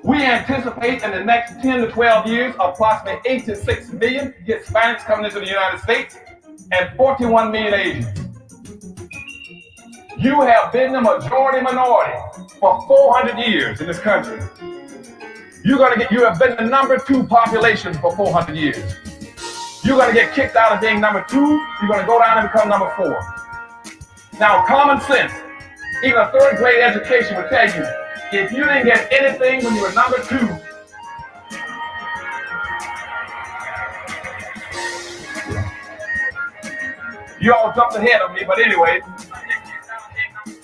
We anticipate in the next 10 to 12 years, approximately 8 to 6 million Hispanics coming into the United States and 41 million Asians. You have been the majority minority for 400 years in this country. You have been the number 2 population for 400 years. You're going to get kicked out of being number 2. You're going to go down and become number 4. Now, common sense, even a 3rd grade education will tell you, if you didn't get anything when you were number 2, you all jumped ahead of me, but anyway,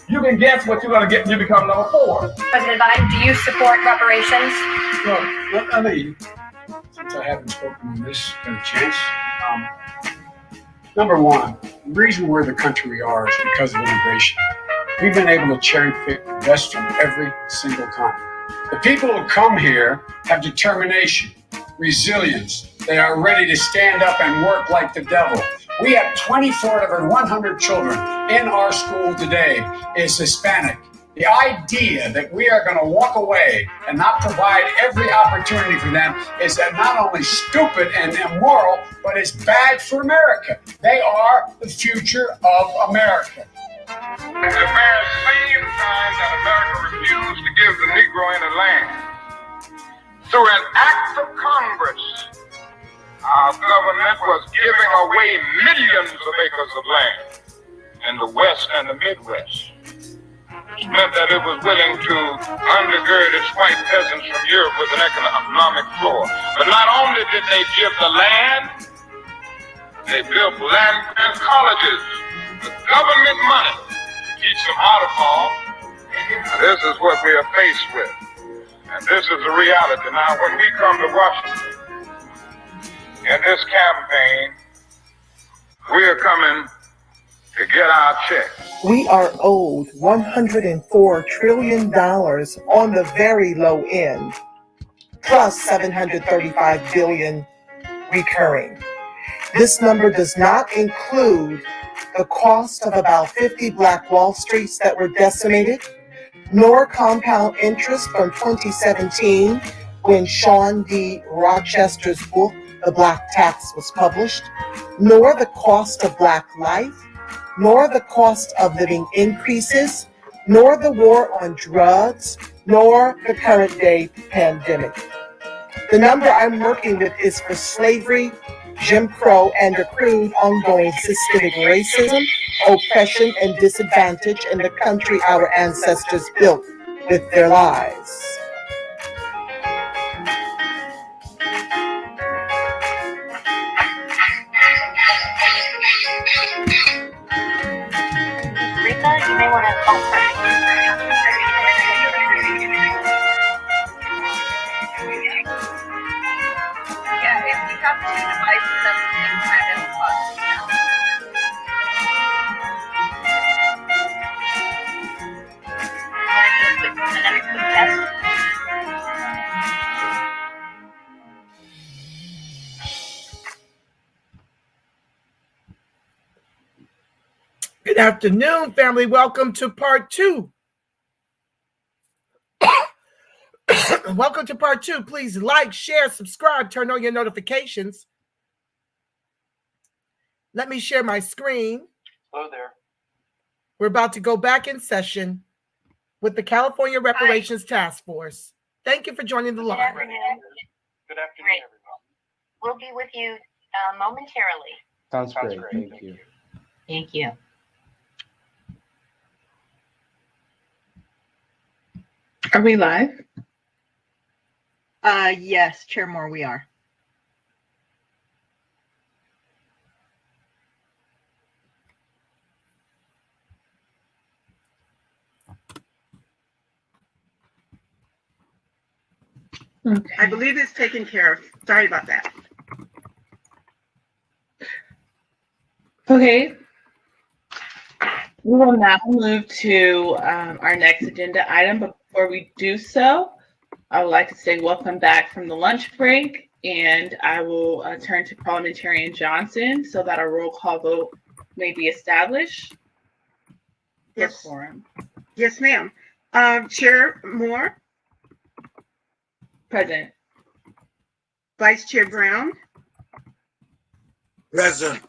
you can guess what you're going to get when you become number 4. President Biden, do you support reparations? Well, let me, since I haven't spoken on this, got a chance. Number one, the reason we're the country we are is because of immigration. We've been able to cherry pick the best from every single continent. The people who come here have determination, resilience. They are ready to stand up and work like the devil. We have 24 out of 100 children in our school today is Hispanic. The idea that we are going to walk away and not provide every opportunity for them is not only stupid and immoral, but it's bad for America. They are the future of America. At the very same time that America refused to give the Negro any land, through an act of Congress, our government was giving away millions of acres of land in the West and the Midwest. Which meant that it was willing to undergird its white peasants from Europe with an economic floor. But not only did they give the land, they built land grant colleges with government money to teach them how to farm. This is what we are faced with. And this is the reality. Now, when we come to Washington in this campaign, we are coming to get our check. We are owed $104 trillion on the very low end, plus $735 billion recurring. This number does not include the cost of about 50 Black Wall Streets that were decimated, nor compound interest from 2017 when Sean D. Rochester's book, The Black Tax, was published, nor the cost of Black life, nor the cost of living increases, nor the war on drugs, nor the current day pandemic. The number I'm working with is for slavery, Jim Crow, and accrued ongoing systemic racism, oppression, and disadvantage in the country our ancestors built with their lives. Rita, you may want to call her. Yeah, if we have 2 devices at the same time, it'll cost me now. Another quick test. Good afternoon, family. Welcome to part 2. Welcome to part 2. Please like, share, subscribe, turn on your notifications. Let me share my screen. Hello there. We're about to go back in session with the California Reparations Task Force. Thank you for joining the Good live. afternoon. Good afternoon, Great. everyone. We'll be with you momentarily. Sounds great. Thank you. Thank you. Are we live? Yes, Chair Moore, we are. Okay. I believe it's taken care of. Sorry about that. Okay. We will now move to our next agenda item. But before we do so, I would like to say welcome back from the lunch break, and I will turn to Parliamentarian Johnson so that a roll call vote may be established. Yes. For quorum. Yes, ma'am. Chair Moore, Present. Vice Chair Brown. Present.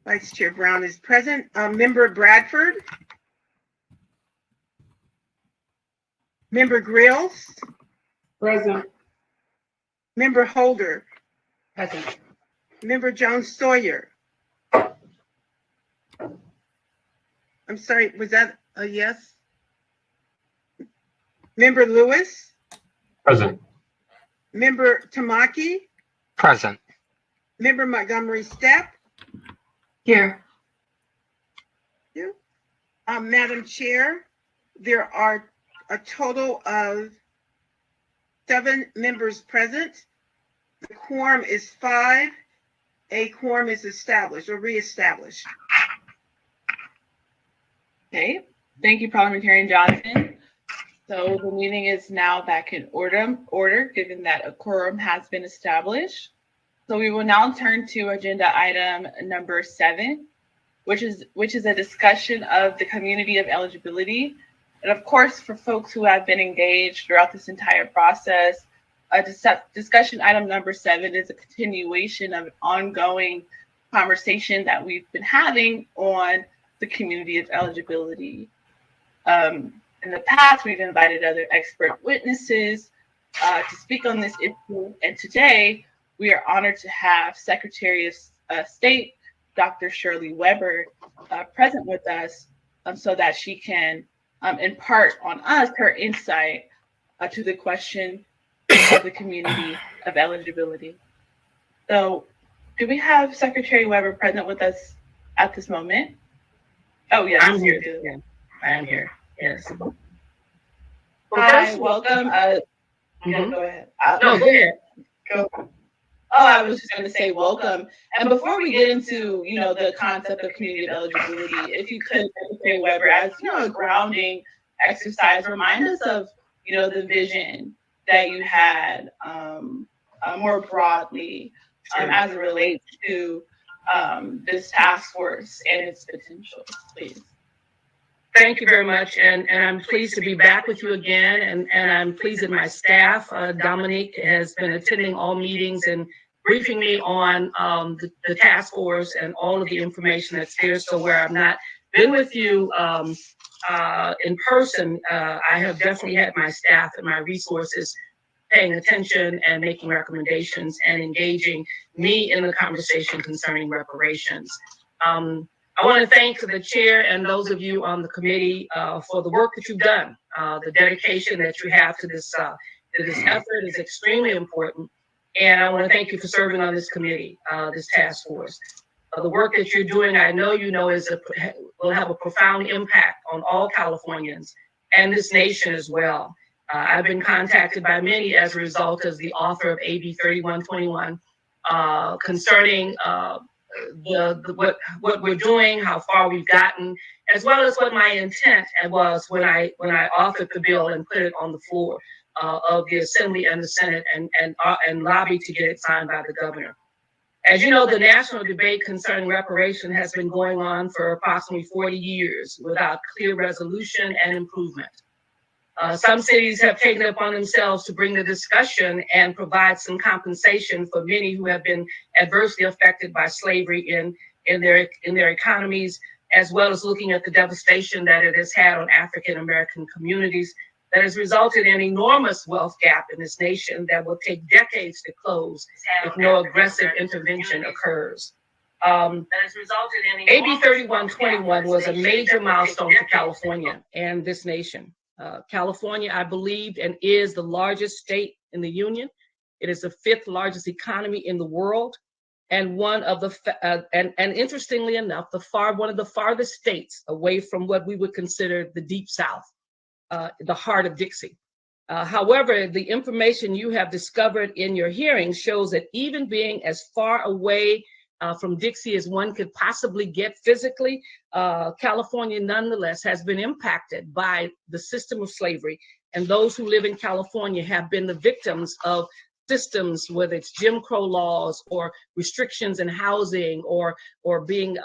Vice Chair Brown is present. Member Bradford. Member Grills. Present. Member Holder. Present. Member Jones Sawyer. I'm sorry, was that a yes? Member Lewis. Present. Member Tamaki. Present. Member Montgomery Stepp. Here. Madam Chair, there are a total of 7 members present. The quorum is 5. A quorum is established or reestablished. Okay. Thank you, Parliamentarian Johnson. So the meeting is now back in order, given that a quorum has been established. So we will now turn to agenda item number 7, which is a discussion of the community of eligibility. And of course, for folks who have been engaged throughout this entire process, discussion item number 7 is a continuation of an ongoing conversation that we've been having on the community of eligibility. In the past, we've invited other expert witnesses to speak on this issue, and today we are honored to have Secretary of State, Dr. Shirley Weber, present with us so that she can impart on us her insight to the question of the community of eligibility. So, do we have Secretary Weber present with us at this moment? Oh, yes. I'm here. Yeah, I am here. Yes. Hi, welcome. Yeah, go ahead. No, go ahead. Go. Oh, I was just going to say welcome. And before we get into, the concept of community of eligibility, if you could, Secretary Weber, as, a grounding exercise, remind us of, the vision that you had more broadly as it relates to this task force and its potential, please. Thank you very much, and I'm pleased to be back with you again, and I'm pleased that my staff, Dominique, has been attending all meetings and briefing me on the task force and all of the information that's there. So where I've not been with you in person, I have definitely had my staff and my resources paying attention and making recommendations and engaging me in the conversation concerning reparations. I want to thank the chair and those of you on the committee for the work that you've done. The dedication that you have to this effort is extremely important. And I want to thank you for serving on this committee, this task force. The work that you're doing, I know will have a profound impact on all Californians and this nation as well. I've been contacted by many as a result as the author of AB 3121 concerning what we're doing, how far we've gotten, as well as what my intent was when I authored the bill and put it on the floor of the Assembly and the Senate and lobbied to get it signed by the governor. As you know, the national debate concerning reparation has been going on for approximately 40 years without clear resolution and improvement. Some cities have taken it upon themselves to bring the discussion and provide some compensation for many who have been adversely affected by slavery in their economies, as well as looking at the devastation that it has had on African American communities that has resulted in enormous wealth gap in this nation that will take decades to close if no aggressive intervention occurs. AB 3121 was a major milestone for California and this nation. California, I believe, and is the largest state in the union. It is the 5th largest economy in the world, and one of the and interestingly enough, one of the farthest states away from what we would consider the Deep South, the heart of Dixie. However, the information you have discovered in your hearing shows that even being as far away from Dixie as one could possibly get physically, California nonetheless has been impacted by the system of slavery, and those who live in California have been the victims of systems, whether it's Jim Crow laws or restrictions in housing or being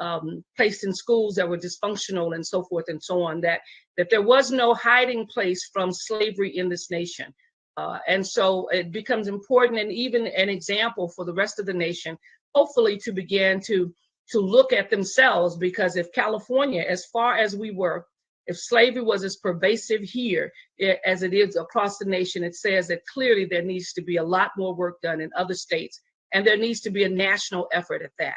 placed in schools that were dysfunctional and so forth and so on, that there was no hiding place from slavery in this nation. And so it becomes important and even an example for the rest of the nation, hopefully to begin to look at themselves, because if California, as far as we were, if slavery was as pervasive here as it is across the nation, it says that clearly there needs to be a lot more work done in other states, and there needs to be a national effort at that.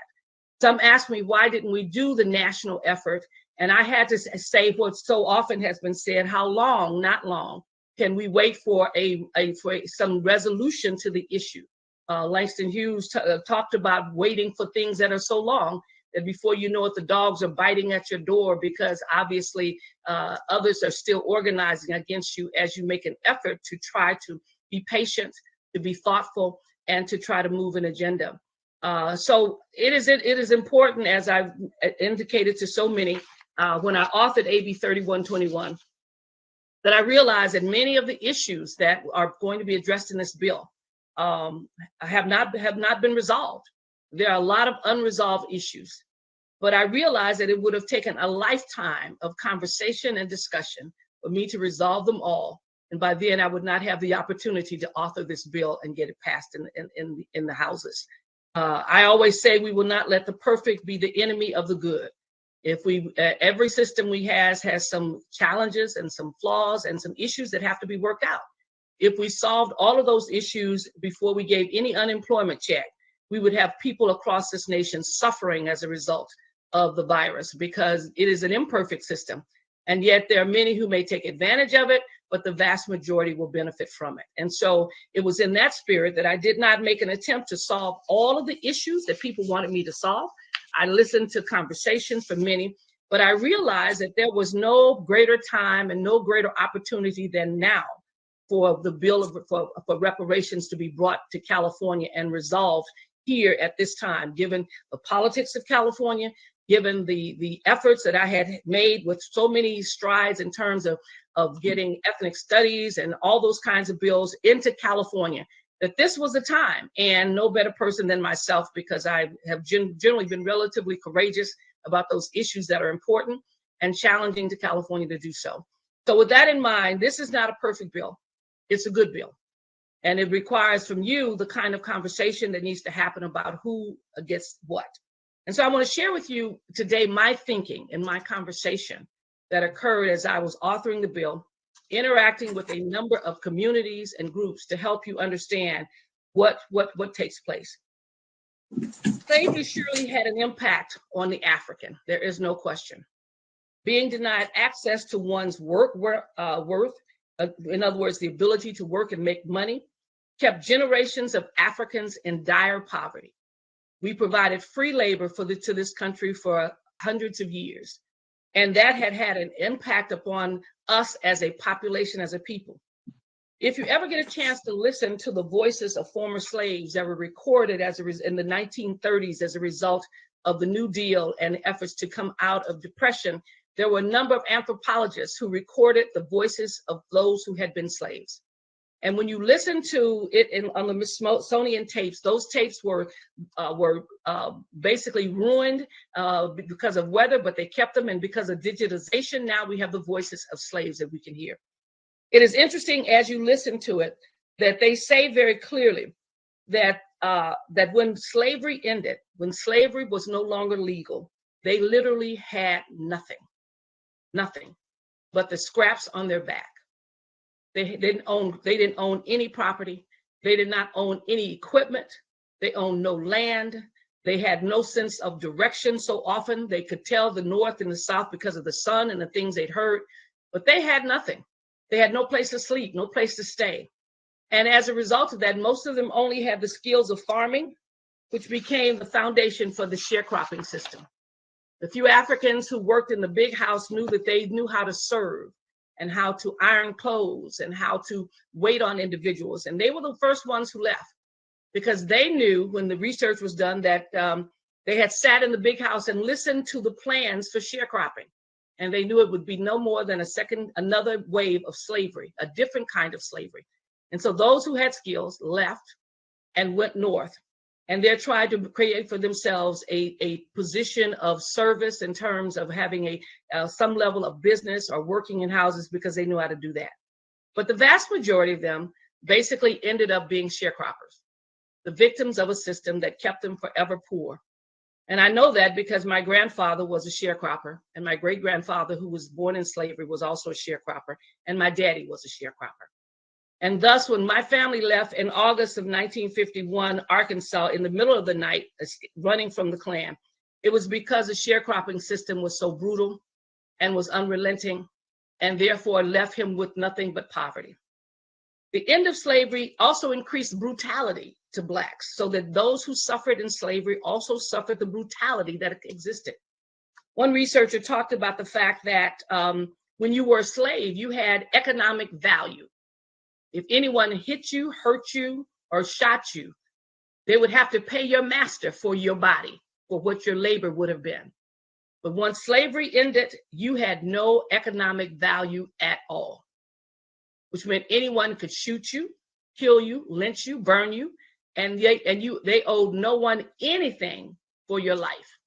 Some ask me, why didn't we do the national effort? And I had to say what so often has been said: how long, not long, can we wait for some resolution to the issue? Langston Hughes talked about waiting for things that are so long that before you know it, the dogs are biting at your door, because obviously others are still organizing against you as you make an effort to try to be patient, to be thoughtful, and to try to move an agenda. So it is important, as I've indicated to so many when I authored AB 3121, that I realized that many of the issues that are going to be addressed in this bill have not been resolved. There are a lot of unresolved issues, but I realized that it would have taken a lifetime of conversation and discussion for me to resolve them all. And by then I would not have the opportunity to author this bill and get it passed in the houses. I always say we will not let the perfect be the enemy of the good. If every system we has some challenges and some flaws and some issues that have to be worked out. If we solved all of those issues before we gave any unemployment check, we would have people across this nation suffering as a result of the virus, because it is an imperfect system. And yet there are many who may take advantage of it, but the vast majority will benefit from it. And so it was in that spirit that I did not make an attempt to solve all of the issues that people wanted me to solve. I listened to conversations from many, but I realized that there was no greater time and no greater opportunity than now for the bill for reparations to be brought to California and resolved here at this time, given the politics of California, given the efforts that I had made with so many strides in terms of getting ethnic studies and all those kinds of bills into California, that this was the time. And no better person than myself, because I have generally been relatively courageous about those issues that are important and challenging to California to do so. So with that in mind, this is not a perfect bill. It's a good bill. And it requires from you the kind of conversation that needs to happen about who gets what. And so I want to share with you today my thinking and my conversation that occurred as I was authoring the bill, interacting with a number of communities and groups to help you understand what takes place. Slavery surely had an impact on the African. There is no question. Being denied access to one's worth, in other words, the ability to work and make money, kept generations of Africans in dire poverty. We provided free labor to this country for hundreds of years. And that had an impact upon us as a population, as a people. If you ever get a chance to listen to the voices of former slaves that were recorded in the 1930s as a result of the New Deal and efforts to come out of depression, there were a number of anthropologists who recorded the voices of those who had been slaves. And when you listen to it on the Smithsonian tapes, those tapes were basically ruined because of weather, but they kept them. And because of digitization, now we have the voices of slaves that we can hear. It is interesting as you listen to it that they say very clearly that when slavery ended, when slavery was no longer legal, they literally had nothing but the scraps on their back. They didn't own any property. They did not own any equipment. They owned no land. They had no sense of direction. So often they could tell the north and the south because of the sun and the things they'd heard, but they had nothing. They had no place to sleep, no place to stay. And as a result of that, most of them only had the skills of farming, which became the foundation for the sharecropping system. The few Africans who worked in the big house knew that they knew how to serve and how to iron clothes and how to wait on individuals. And they were the first ones who left because they knew when the research was done that they had sat in the big house and listened to the plans for sharecropping. And they knew it would be no more than another wave of slavery, a different kind of slavery. And so those who had skills left and went north. And they're trying to create for themselves a position of service in terms of having some level of business or working in houses because they knew how to do that. But the vast majority of them basically ended up being sharecroppers, the victims of a system that kept them forever poor. And I know that because my grandfather was a sharecropper, and my great-grandfather, who was born in slavery, was also a sharecropper, and my daddy was a sharecropper. And thus, when my family left in August of 1951, Arkansas, in the middle of the night, running from the Klan, it was because the sharecropping system was so brutal and was unrelenting, and therefore left him with nothing but poverty. The end of slavery also increased brutality to Blacks, so that those who suffered in slavery also suffered the brutality that existed. One researcher talked about the fact that when you were a slave, you had economic value. If anyone hit you, hurt you, or shot you, they would have to pay your master for your body, for what your labor would have been. But once slavery ended, you had no economic value at all, which meant anyone could shoot you, kill you, lynch you, burn you, and they owed no one anything for your life.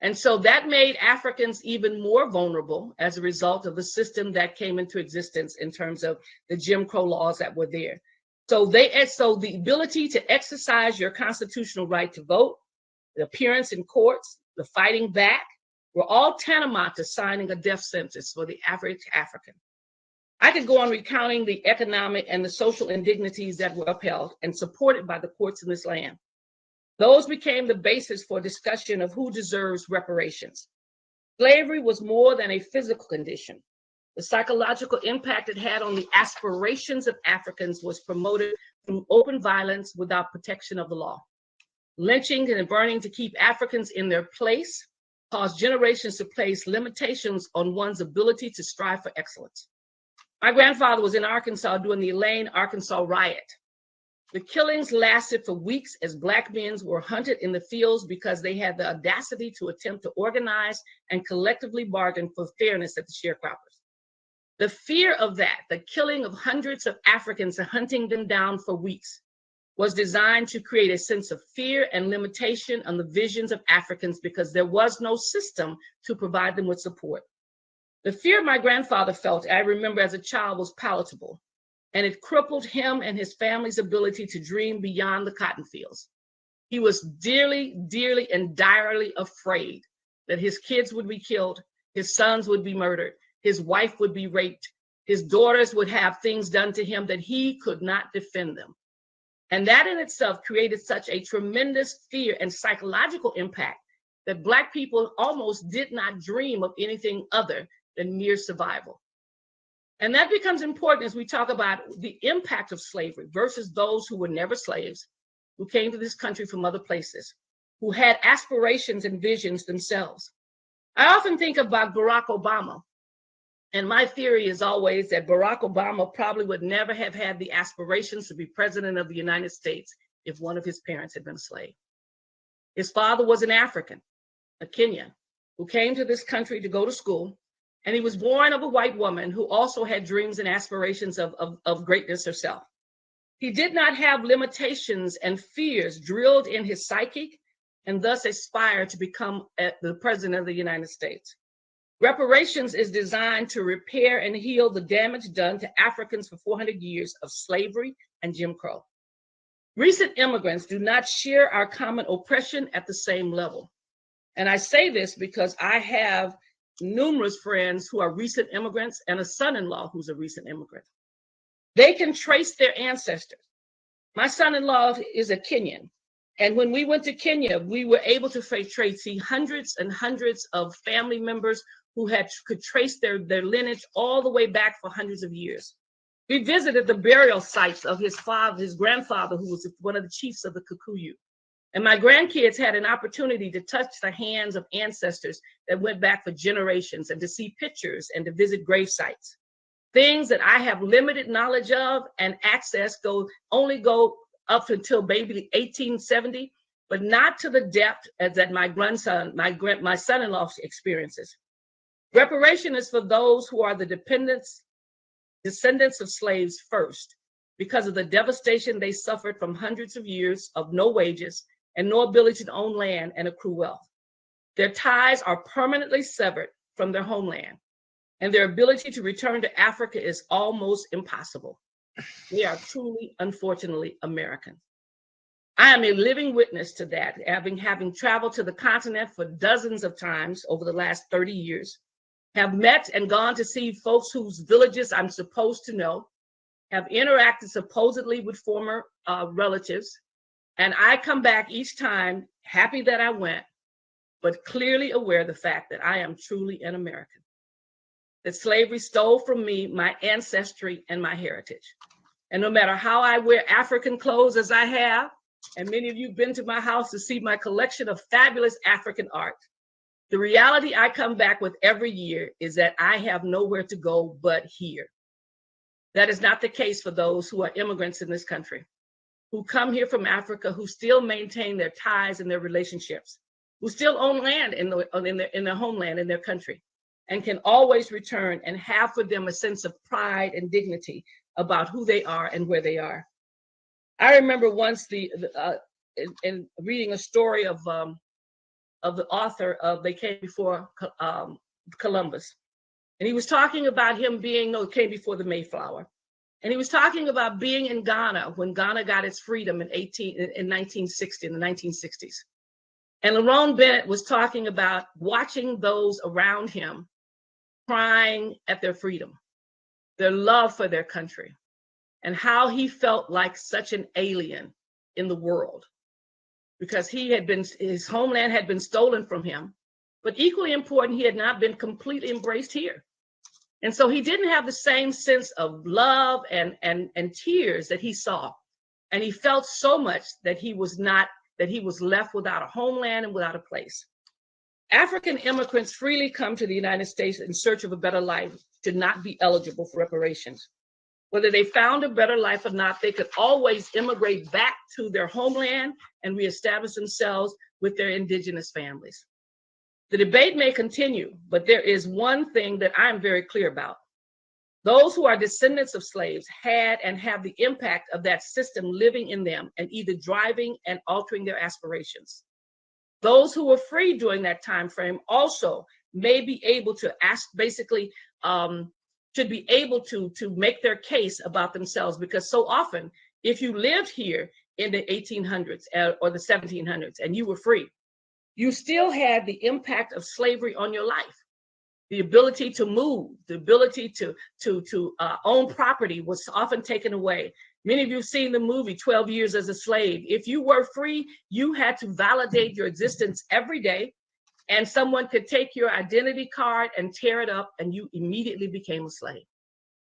And so that made Africans even more vulnerable as a result of the system that came into existence in terms of the Jim Crow laws that were there. So the ability to exercise your constitutional right to vote, the appearance in courts, the fighting back, were all tantamount to signing a death sentence for the average African. I could go on recounting the economic and the social indignities that were upheld and supported by the courts in this land. Those became the basis for discussion of who deserves reparations. Slavery was more than a physical condition. The psychological impact it had on the aspirations of Africans was promoted through open violence without protection of the law. Lynching and burning to keep Africans in their place caused generations to place limitations on one's ability to strive for excellence. My grandfather was in Arkansas during the Elaine, Arkansas riot. The killings lasted for weeks as Black men were hunted in the fields because they had the audacity to attempt to organize and collectively bargain for fairness at the sharecroppers. The fear of that, the killing of hundreds of Africans and hunting them down for weeks, was designed to create a sense of fear and limitation on the visions of Africans because there was no system to provide them with support. The fear my grandfather felt, I remember as a child, was palatable, and it crippled him and his family's ability to dream beyond the cotton fields. He was dearly, dearly, and direly afraid that his kids would be killed, his sons would be murdered, his wife would be raped, his daughters would have things done to him that he could not defend them. And that in itself created such a tremendous fear and psychological impact that Black people almost did not dream of anything other than mere survival. And that becomes important as we talk about the impact of slavery versus those who were never slaves, who came to this country from other places, who had aspirations and visions themselves. I often think about Barack Obama, and my theory is always that Barack Obama probably would never have had the aspirations to be president of the United States if one of his parents had been a slave. His father was an African, a Kenyan, who came to this country to go to school. And he was born of a white woman who also had dreams and aspirations of greatness herself. He did not have limitations and fears drilled in his psyche, and thus aspired to become the president of the United States. Reparations is designed to repair and heal the damage done to Africans for 400 years of slavery and Jim Crow. Recent immigrants do not share our common oppression at the same level. And I say this because I have numerous friends who are recent immigrants and a son-in-law who's a recent immigrant. They can trace their ancestors. My son-in-law is a Kenyan. And when we went to Kenya, we were able to trace hundreds and hundreds of family members who could trace their lineage all the way back for hundreds of years. We visited the burial sites of his grandfather, who was one of the chiefs of the Kikuyu. And my grandkids had an opportunity to touch the hands of ancestors that went back for generations, and to see pictures and to visit grave sites. Things that I have limited knowledge of and access only go up until maybe 1870, but not to the depth as that my son-in-law experiences. Reparation is for those who are the descendants of slaves first, because of the devastation they suffered from hundreds of years of no wages and no ability to own land and accrue wealth. Their ties are permanently severed from their homeland, and their ability to return to Africa is almost impossible. We are truly, unfortunately, American. I am a living witness to that, having traveled to the continent for dozens of times over the last 30 years, have met and gone to see folks whose villages I'm supposed to know, have interacted supposedly with former relatives, and I come back each time happy that I went, but clearly aware of the fact that I am truly an American, that slavery stole from me my ancestry and my heritage. And no matter how I wear African clothes as I have, and many of you have been to my house to see my collection of fabulous African art, the reality I come back with every year is that I have nowhere to go but here. That is not the case for those who are immigrants in this country, who come here from Africa, who still maintain their ties and their relationships, who still own land in their homeland, in their country, and can always return and have for them a sense of pride and dignity about who they are and where they are. I remember once in reading a story of the author of They Came Before Columbus. And he was talking about him came before the Mayflower. And he was talking about being in Ghana when Ghana got its freedom in 1960, in the 1960s. And Lerone Bennett was talking about watching those around him crying at their freedom, their love for their country, and how he felt like such an alien in the world because his homeland had been stolen from him, but equally important, he had not been completely embraced here. And so he didn't have the same sense of love and tears that he saw. And he felt so much that he was left without a homeland and without a place. African immigrants freely come to the United States in search of a better life to not be eligible for reparations. Whether they found a better life or not, they could always immigrate back to their homeland and reestablish themselves with their indigenous families. The debate may continue, but there is one thing that I'm very clear about. Those who are descendants of slaves had and have the impact of that system living in them and either driving and altering their aspirations. Those who were free during that time frame also may be able to should be able to make their case about themselves, because so often, if you lived here in the 1800s or the 1700s and you were free, you still had the impact of slavery on your life. The ability to move, the ability to own property was often taken away. Many of you have seen the movie 12 Years as a Slave. If you were free, you had to validate your existence every day, and someone could take your identity card and tear it up, and you immediately became a slave.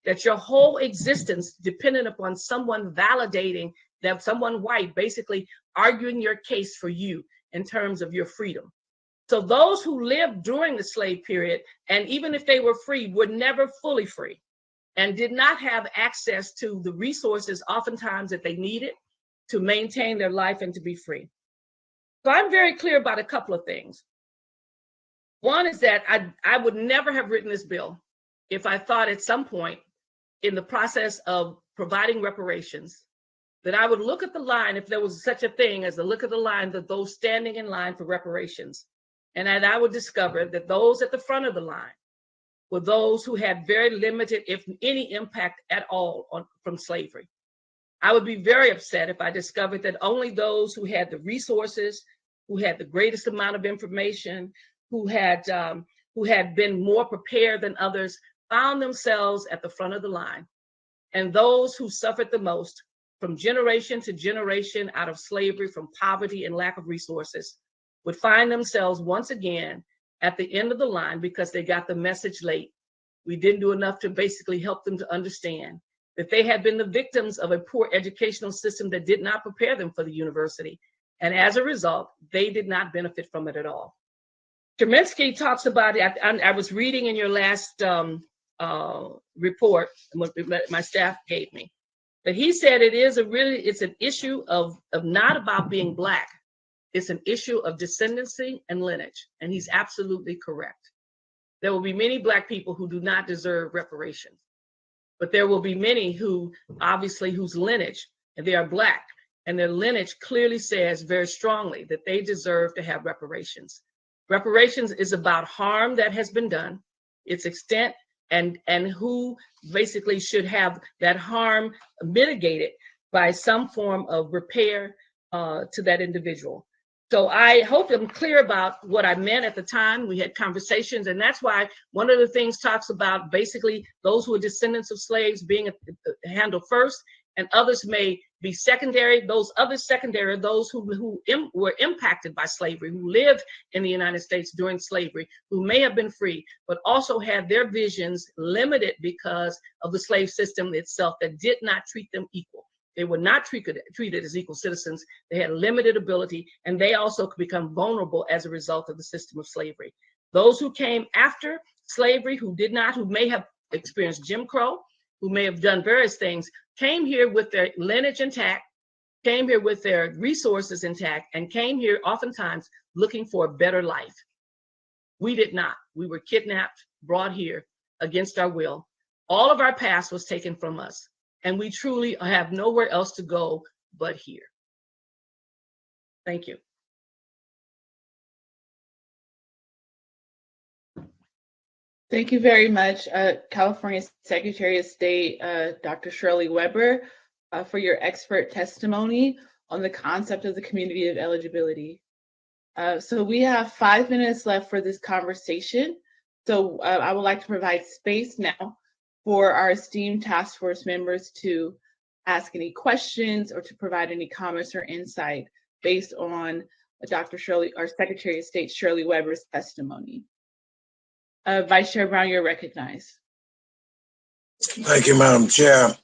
That your whole existence depended upon someone validating, that someone white basically arguing your case for you in terms of your freedom. So those who lived during the slave period, and even if they were free, were never fully free and did not have access to the resources oftentimes that they needed to maintain their life and to be free. So I'm very clear about a couple of things. One is that I would never have written this bill if I thought at some point in the process of providing reparations that I would look at the line, if there was such a thing as a look at the line, that those standing in line for reparations, and that I would discover that those at the front of the line were those who had very limited, if any, impact at all from slavery. I would be very upset if I discovered that only those who had the resources, who had the greatest amount of information, who had been more prepared than others, found themselves at the front of the line. And those who suffered the most from generation to generation out of slavery, from poverty and lack of resources, would find themselves once again at the end of the line because they got the message late. We didn't do enough to basically help them to understand that they had been the victims of a poor educational system that did not prepare them for the university. And as a result, they did not benefit from it at all. Cheminsky talks about it. I was reading in your last report, what my staff gave me, but he said it's an issue of not about being Black. It's an issue of descendancy and lineage. And he's absolutely correct. There will be many Black people who do not deserve reparations, but there will be many who, obviously, whose lineage, and they are Black, and their lineage clearly says very strongly that they deserve to have reparations. Reparations is about harm that has been done, its extent, and who basically should have that harm mitigated by some form of repair to that individual. So I hope I'm clear about what I meant at the time. We had conversations, and that's why one of the things talks about basically those who are descendants of slaves being handled first, and others may be secondary. Those others secondary are those who were impacted by slavery, who lived in the United States during slavery, who may have been free, but also had their visions limited because of the slave system itself that did not treat them equal. They were not treated as equal citizens. They had limited ability, and they also could become vulnerable as a result of the system of slavery. Those who came after slavery, who may have experienced Jim Crow, who may have done various things, came here with their lineage intact, came here with their resources intact, and came here oftentimes looking for a better life. We did not. We were kidnapped, brought here against our will. All of our past was taken from us, and we truly have nowhere else to go but here. Thank you. Thank you very much, California Secretary of State, Dr. Shirley Weber, for your expert testimony on the concept of the community of eligibility. So we have 5 minutes left for this conversation. So I would like to provide space now for our esteemed task force members to ask any questions or to provide any comments or insight based on Dr. Shirley, or Secretary of State Shirley Weber's testimony. Vice Chair Brown, you're recognized. Thank you, Madam Chair.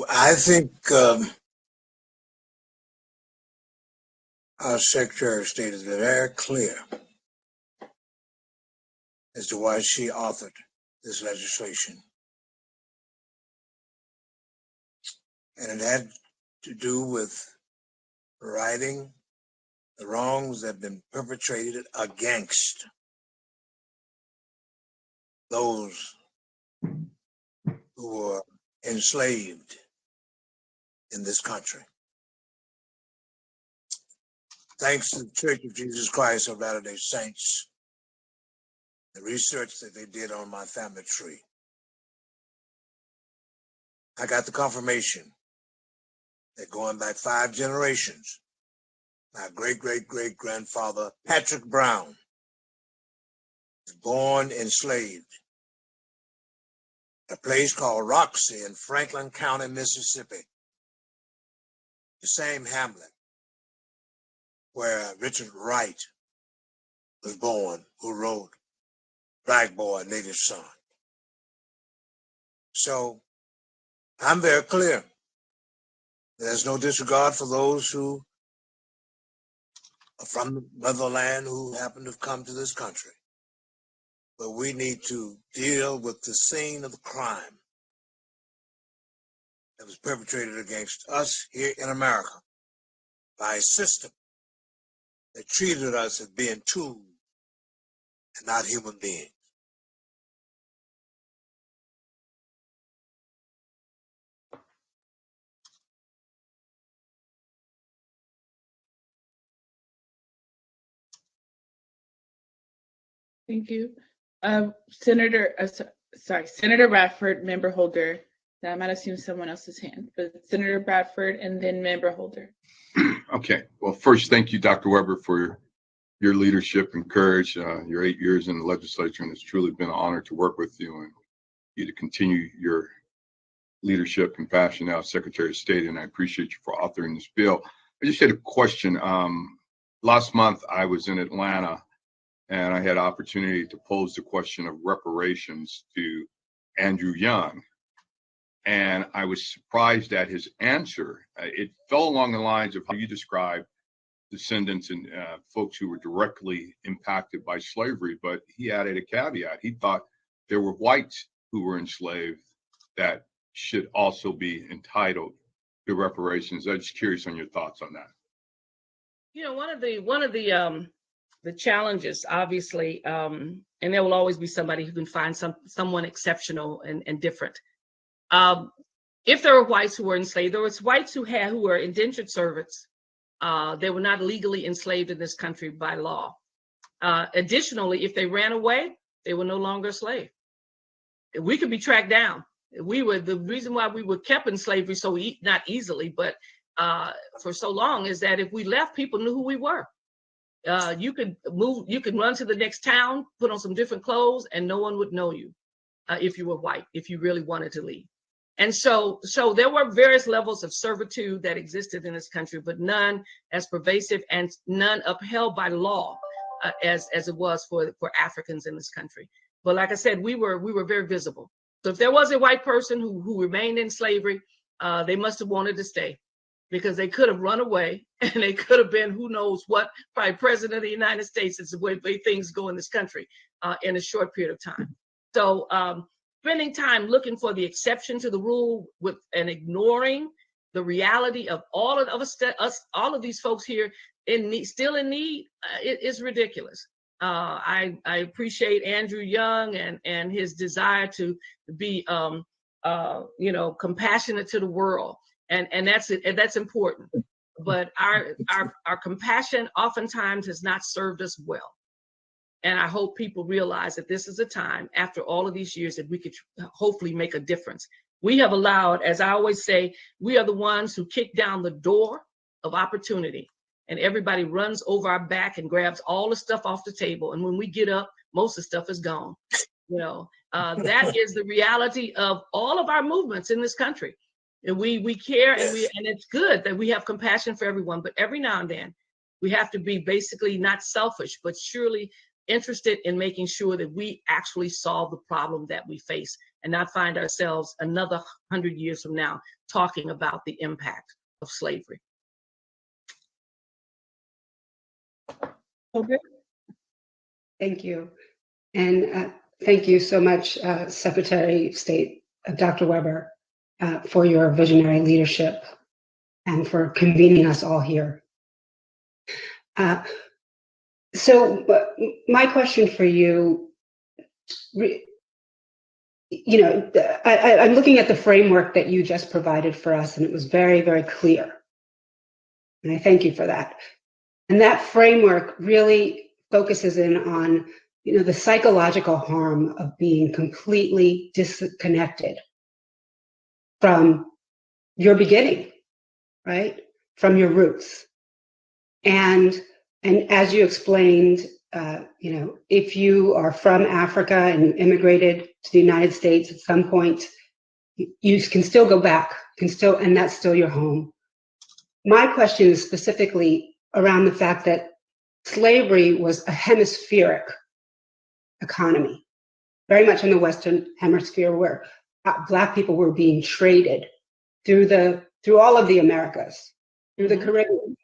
I think our Secretary of State has been very clear as to why she authored this legislation. And it had to do with righting the wrongs that have been perpetrated against those who were enslaved in this country. Thanks to the Church of Jesus Christ of Latter-day Saints, the research that they did on my family tree, I got the confirmation that going back 5 generations, my great-great-great-grandfather, Patrick Brown, was born enslaved at a place called Roxy in Franklin County, Mississippi, the same hamlet where Richard Wright was born, who wrote Black Boy, Native Son. So I'm very clear. There's no disregard for those who are from the motherland who happen to have come to this country. But we need to deal with the scene of the crime that was perpetrated against us here in America by a system that treated us as being tools and not human beings. Thank you. Senator Bradford, member holder. Now I might assume someone else's hand, but Senator Bradford and then member holder. Okay. Well, first, thank you, Dr. Weber, for your leadership and courage. Your 8 years in the legislature, and it's truly been an honor to work with you and you to continue your leadership and passion now as Secretary of State, and I appreciate you for authoring this bill. I just had a question. Last month, I was in Atlanta, and I had opportunity to pose the question of reparations to Andrew Young. And I was surprised at his answer. It fell along the lines of how you described descendants and folks who were directly impacted by slavery, but he added a caveat. He thought there were whites who were enslaved that should also be entitled to reparations. I'm just curious on your thoughts on that. You know, one of the challenges, obviously, and there will always be somebody who can find someone exceptional and different. If there were whites who were enslaved, there was whites who were indentured servants. They were not legally enslaved in this country by law. Additionally, if they ran away, they were no longer a slave. We could be tracked down. The reason why we were kept in slavery not easily, but for so long, is that if we left, people knew who we were. You could move, you could run to the next town, put on some different clothes, and no one would know you if you were white, if you really wanted to leave. And so there were various levels of servitude that existed in this country, but none as pervasive and none upheld by law as it was for Africans in this country. But like I said, we were very visible. So if there was a white person who remained in slavery, they must have wanted to stay, because they could have run away and they could have been who knows what, probably president of the United States. Is the way things go in this country in a short period of time. So spending time looking for the exception to the rule and ignoring the reality of all of these folks here still in need, it is ridiculous. I appreciate Andrew Young and his desire to be compassionate to the world, and that's important. But our compassion oftentimes has not served us well. And I hope people realize that this is a time, after all of these years, that we could hopefully make a difference. We have allowed, as I always say, we are the ones who kick down the door of opportunity, and everybody runs over our back and grabs all the stuff off the table. And when we get up, most of the stuff is gone. That is the reality of all of our movements in this country. And we care, and it's good that we have compassion for everyone. But every now and then, we have to be basically not selfish, but surely interested in making sure that we actually solve the problem that we face, and not find ourselves another 100 years from now talking about the impact of slavery. Okay. Thank you. And thank you so much, Secretary of State Dr. Weber, for your visionary leadership and for convening us all here. So my question for you, I'm looking at the framework that you just provided for us, and it was very, very clear. And I thank you for that. And that framework really focuses in on, the psychological harm of being completely disconnected from your beginning, right? From your roots. And as you explained, if you are from Africa and you immigrated to the United States at some point, you can still go back, and that's still your home. My question is specifically around the fact that slavery was a hemispheric economy, very much in the Western Hemisphere, where Black people were being traded through all of the Americas, through the Caribbean,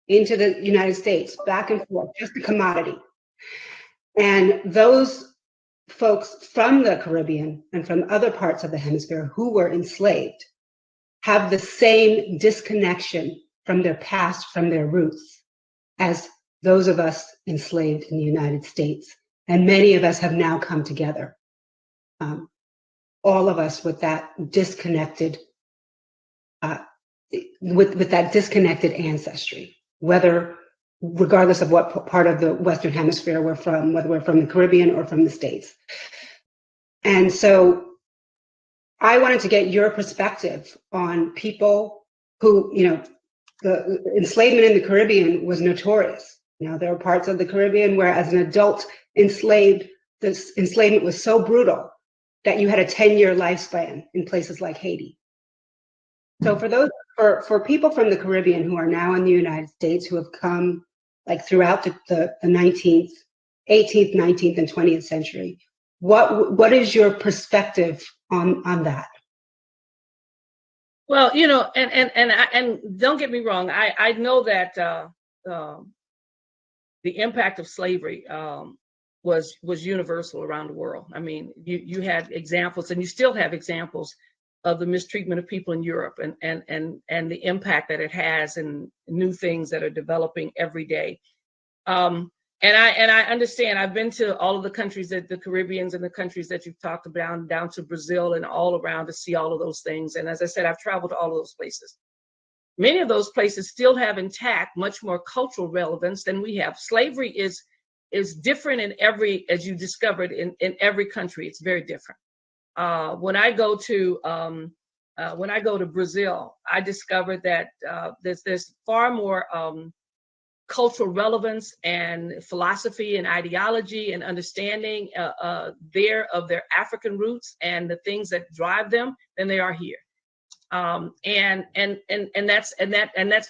into the United States, back and forth, just a commodity. And those folks from the Caribbean and from other parts of the hemisphere who were enslaved have the same disconnection from their past, from their roots, as those of us enslaved in the United States. And many of us have now come together, all of us with that disconnected, with that disconnected ancestry, regardless of what part of the Western Hemisphere we're from, whether we're from the Caribbean or from the States. And so I wanted to get your perspective on people who, the enslavement in the Caribbean was notorious. There were parts of the Caribbean where, as an adult enslaved, this enslavement was so brutal that you had a 10-year lifespan in places like Haiti. So for people from the Caribbean who are now in the United States, who have come like throughout the 19th, 18th, 19th, and 20th century, what is your perspective on that? Well, and don't get me wrong, I know that the impact of slavery was universal around the world. I mean, you had examples, and you still have examples of the mistreatment of people in Europe, and the impact that it has, and new things that are developing every day. And I understand. I've been to all of the countries, that the Caribbeans and the countries that you've talked about, down to Brazil and all around, to see all of those things. And as I said, I've traveled to all of those places. Many of those places still have intact much more cultural relevance than we have. Slavery is is different in every, as you discovered, in every country. It's very different. When I go to Brazil, I discovered that there's far more cultural relevance and philosophy and ideology and understanding there of their African roots and the things that drive them than they are here. And that's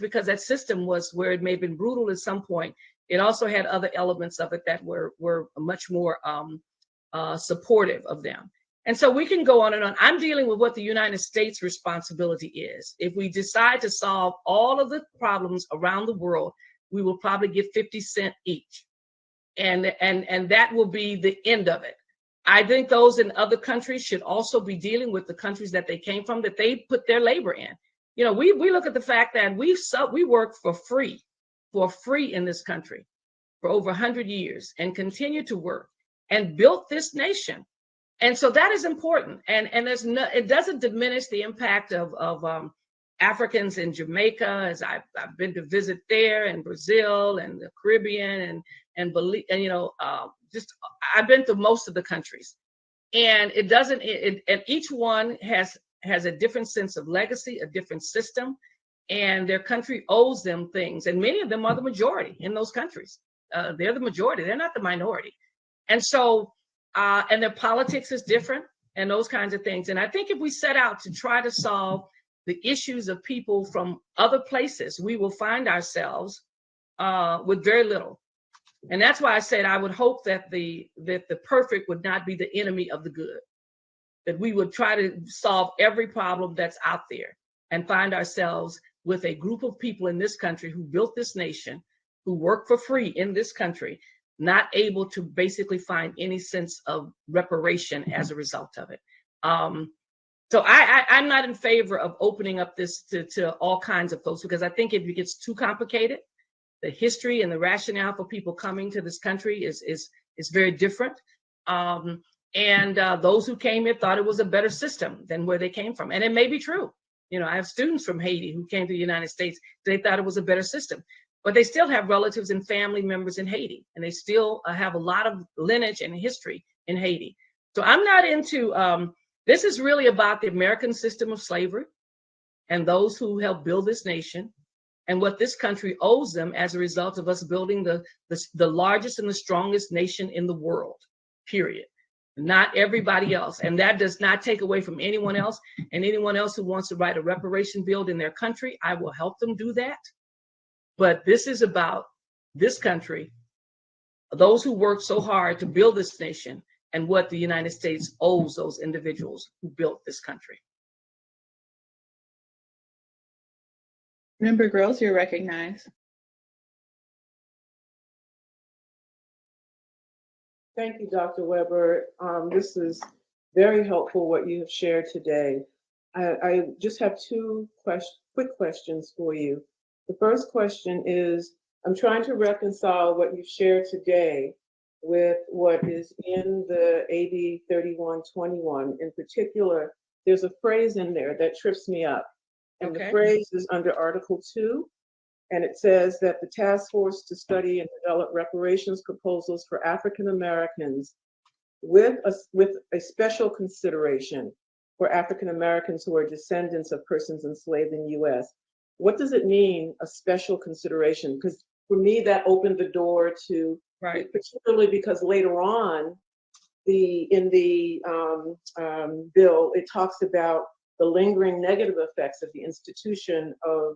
because that system was, where it may have been brutal at some point, it also had other elements of it that were much more supportive of them. And so we can go on and on. I'm dealing with what the United States responsibility is. If we decide to solve all of the problems around the world, we will probably get 50 cents each. And that will be the end of it. I think those in other countries should also be dealing with the countries that they came from, that they put their labor in. You know, we look at the fact that we work for free in this country for over 100 years and continue to work and built this nation. And so that is important. And it doesn't diminish the impact of Africans in Jamaica, as I've been to visit there, and Brazil and the Caribbean and you know, just I've been to most of the countries, and it doesn't. And each one has a different sense of legacy, a different system, and their country owes them things. And many of them are the majority in those countries. They're the majority. They're not the minority. And so, and their politics is different, and those kinds of things. And I think if we set out to try to solve the issues of people from other places, we will find ourselves with very little. And that's why I said I would hope that the perfect would not be the enemy of the good, that we would try to solve every problem that's out there and find ourselves with a group of people in this country who built this nation, who work for free in this country, not able to basically find any sense of reparation as a result of it. So I'm not in favor of opening up this to all kinds of folks, because I think if it gets too complicated, the history and the rationale for people coming to this country is very different. And those who came here thought it was a better system than where they came from. And it may be true. You know, I have students from Haiti who came to the United States. They thought it was a better system, but they still have relatives and family members in Haiti, and they still have a lot of lineage and history in Haiti. So I'm not into, this is really about the American system of slavery and those who helped build this nation, and what this country owes them as a result of us building the largest and the strongest nation in the world, period. Not everybody else. And that does not take away from anyone else. And anyone else who wants to write a reparation bill in their country, I will help them do that. But this is about this country, those who worked so hard to build this nation, and what the United States owes those individuals who built this country. Member Gross, you're recognized. Thank you, Dr. Weber. This is very helpful what you have shared today. I just have two quick questions for you. The first question is, I'm trying to reconcile what you've shared today with what is in the AB 3121. In particular, there's a phrase in there that trips me up. And the phrase is under Article 2, and it says that the task force to study and develop reparations proposals for African Americans with a special consideration for African Americans who are descendants of persons enslaved in the U.S. What does it mean, a special consideration? Because for me, that opened the door to, particularly because later on, in the bill, it talks about the lingering negative effects of the institution of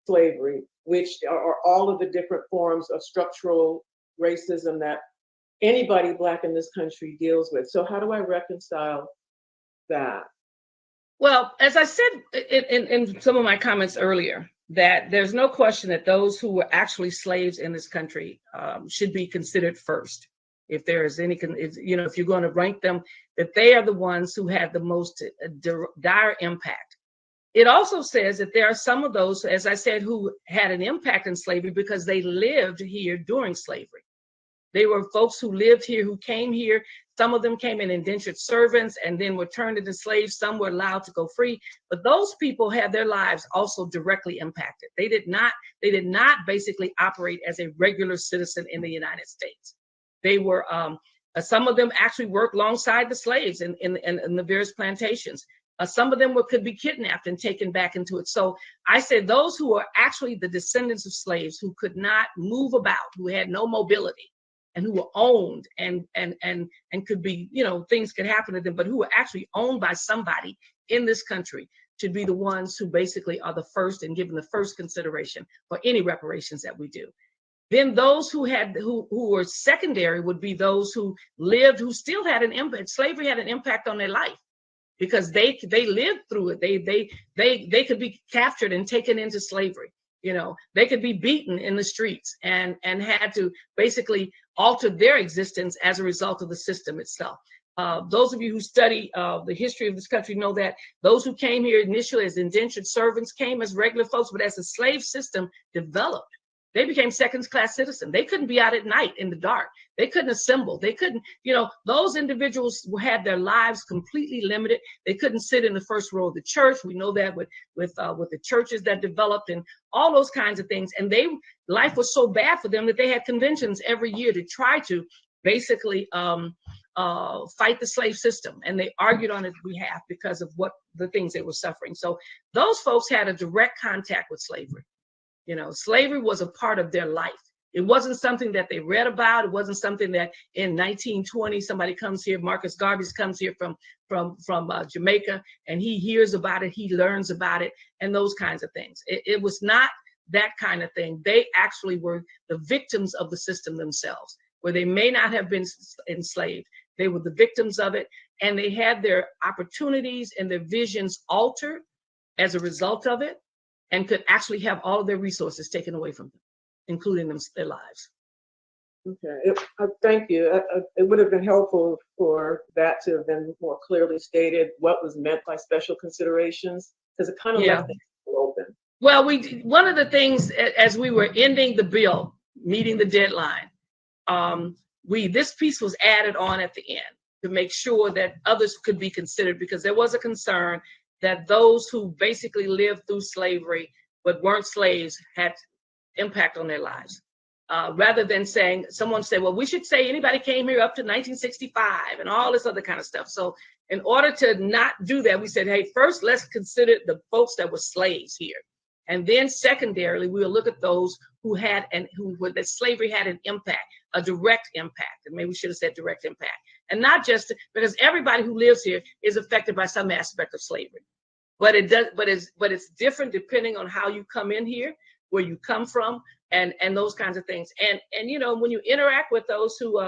slavery, which are all of the different forms of structural racism that anybody Black in this country deals with. So how do I reconcile that? Well, as I said in some of my comments earlier, that there's no question that those who were actually slaves in this country should be considered first. If there is any, if you're going to rank them, that they are the ones who had the most dire impact. It also says that there are some of those, as I said, who had an impact in slavery because they lived here during slavery. They were folks who lived here, who came here. Some of them came in indentured servants and then were turned into slaves. Some were allowed to go free, but those people had their lives also directly impacted. They did not basically operate as a regular citizen in the United States. They were some of them actually worked alongside the slaves in the various plantations. Some of them could be kidnapped and taken back into it. So I said those who are actually the descendants of slaves who could not move about, who had no mobility, and who were owned and could be, you know, things could happen to them, but who were actually owned by somebody in this country should be the ones who basically are the first and given the first consideration for any reparations that we do. Then those who were secondary would be those who lived, who still had an impact. Slavery had an impact on their life because they lived through it. They could be captured and taken into slavery. You know, they could be beaten in the streets and had to basically alter their existence as a result of the system itself. Those of you who study the history of this country know that those who came here initially as indentured servants came as regular folks, but as the slave system developed, they became second-class citizens. They couldn't be out at night in the dark. They couldn't assemble. They couldn't, you know, those individuals had their lives completely limited. They couldn't sit in the first row of the church. We know that with the churches that developed and all those kinds of things. And life was so bad for them that they had conventions every year to try to basically fight the slave system. And they argued on its behalf because of what the things they were suffering. So those folks had a direct contact with slavery. You know, slavery was a part of their life. It wasn't something that they read about. It wasn't something that in 1920 somebody comes here, Marcus Garvey comes here from Jamaica, and he hears about it, he learns about it, and those kinds of things. It was not that kind of thing. They actually were the victims of the system themselves, where they may not have been enslaved. They were the victims of it, and they had their opportunities and their visions altered as a result of it, and could actually have all of their resources taken away from them, including their lives. Okay, thank you. It would have been helpful for that to have been more clearly stated what was meant by special considerations, because it kind of left things open. Well, one of the things as we were ending the bill, meeting the deadline, this piece was added on at the end to make sure that others could be considered, because there was a concern that those who basically lived through slavery but weren't slaves had impact on their lives. Rather than saying, someone said, well, we should say anybody came here up to 1965 and all this other kind of stuff. So in order to not do that, we said, hey, first let's consider the folks that were slaves here. And then secondarily, we'll look at those who had that slavery had an impact, a direct impact. And maybe we should have said direct impact. And not just because everybody who lives here is affected by some aspect of slavery. But it's different depending on how you come in here, where you come from, and those kinds of things. And you know, when you interact with those who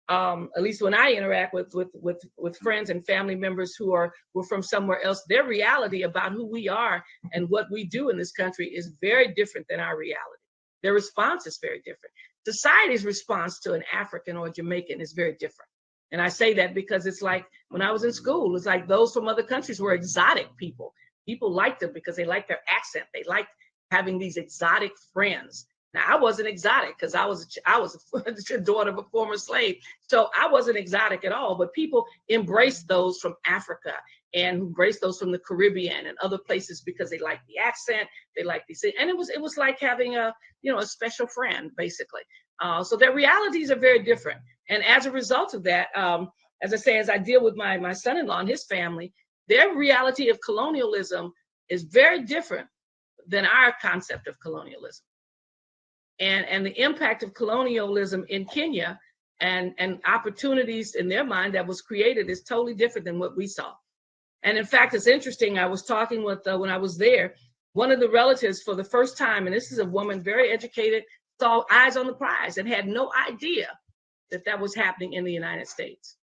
at least when I interact with friends and family members who were from somewhere else, their reality about who we are and what we do in this country is very different than our reality. Their response is very different. Society's response to an African or a Jamaican is very different. And I say that because it's like when I was in school, it's like those from other countries were exotic people. People liked them because they liked their accent. They liked having these exotic friends. Now, I wasn't exotic because I was the daughter of a former slave. So I wasn't exotic at all, but people embraced those from Africa and embraced those from the Caribbean and other places because they liked the accent, they liked these things. And it was like having a special friend, basically. So their realities are very different. And as a result of that, as I say, as I deal with my son-in-law and his family, their reality of colonialism is very different than our concept of colonialism. And the impact of colonialism in Kenya and opportunities in their mind that was created is totally different than what we saw. And in fact, it's interesting, I was talking with, when I was there, one of the relatives for the first time, and this is a woman, very educated, saw eyes on the prize and had no idea that was happening in the United States.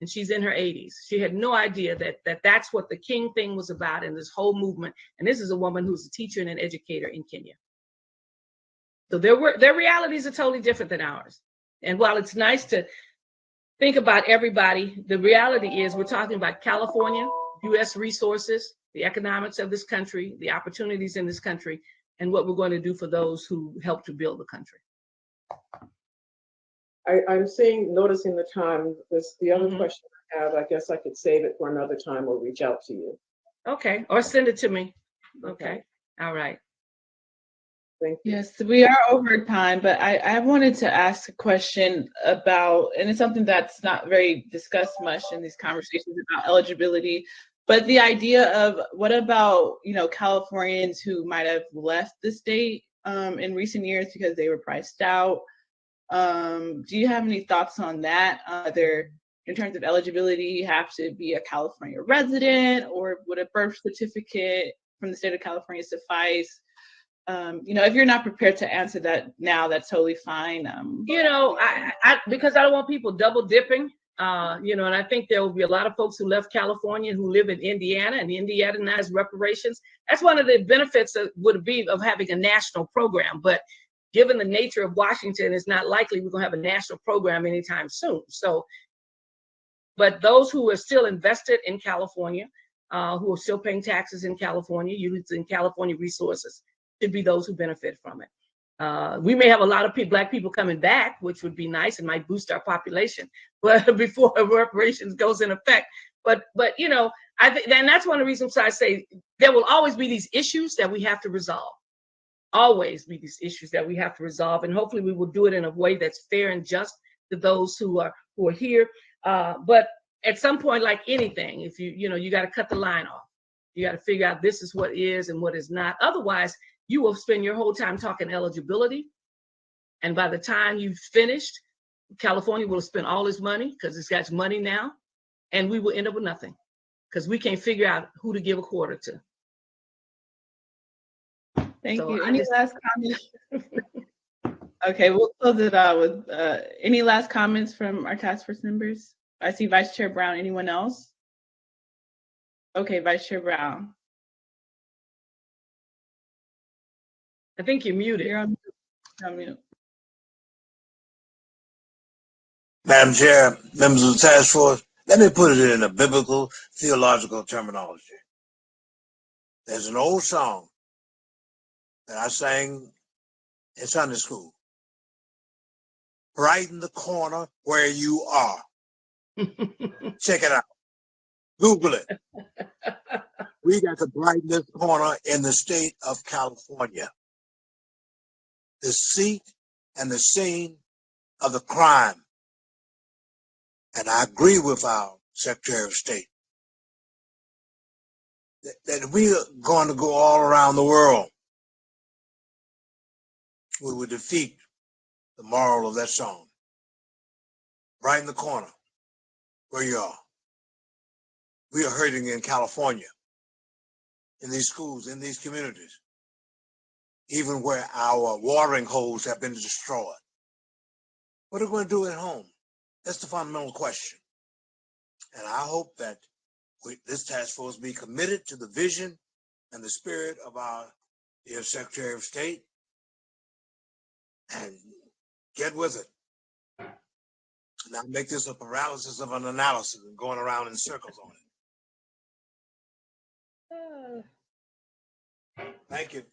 And she's in her 80s. She had no idea that that's what the King thing was about and this whole movement. And this is a woman who's a teacher and an educator in Kenya. So their realities are totally different than ours. And while it's nice to think about everybody, the reality is we're talking about California, U.S. resources, the economics of this country, the opportunities in this country, and what we're going to do for those who help to build the country. I'm noticing the time. The other question I have, I guess I could save it for another time or reach out to you. Okay, or send it to me. Okay. All right. Thank you. Yes, we are over time, but I wanted to ask a question about, and it's something that's not very discussed much in these conversations about eligibility, but the idea of what about, Californians who might have left the state in recent years because they were priced out? Do you have any thoughts on that? Either in terms of eligibility, you have to be a California resident, or would a birth certificate from the state of California suffice? If you're not prepared to answer that now, that's totally fine. I because I don't want people double dipping, and I think there will be a lot of folks who left California who live in Indiana, and Indiana now has reparations. That's one of the benefits that would be of having a national program. But given the nature of Washington, it's not likely we're going to have a national program anytime soon. So, but those who are still invested in California, who are still paying taxes in California, using California resources, should be those who benefit from it. We may have a lot of Black people coming back, which would be nice and might boost our population, but before reparations goes in effect. But I think, and that's one of the reasons I say there will always be these issues that we have to resolve. Always be these issues that we have to resolve, and hopefully we will do it in a way that's fair and just to those who are here. But at some point, like anything, if you got to cut the line off. You got to figure out this is what is and what is not. Otherwise, you will spend your whole time talking eligibility, and by the time you've finished, California will have spent all its money because it's got money now, and we will end up with nothing because we can't figure out who to give a quarter to. Thank you. Any last comments? Okay, we'll close it out with any last comments from our task force members? I see Vice Chair Brown. Anyone else? Okay, Vice Chair Brown. I think you're muted. You're on mute. Madam Chair, members of the task force, let me put it in a biblical, theological terminology. There's an old song that I sang in Sunday school. Brighten the corner where you are. Check it out. Google it. We got to brighten this corner in the state of California. The seat and the scene of the crime. And I agree with our Secretary of State that we are going to go all around the world. We would defeat the moral of that song. Right in the corner where you are. We are hurting in California, in these schools, in these communities, even where our watering holes have been destroyed. What are we going to do at home? That's the fundamental question. And I hope that this task force be committed to the vision and the spirit of our dear Secretary of State and get with it. Not make this a paralysis of an analysis and going around in circles on it. Thank you.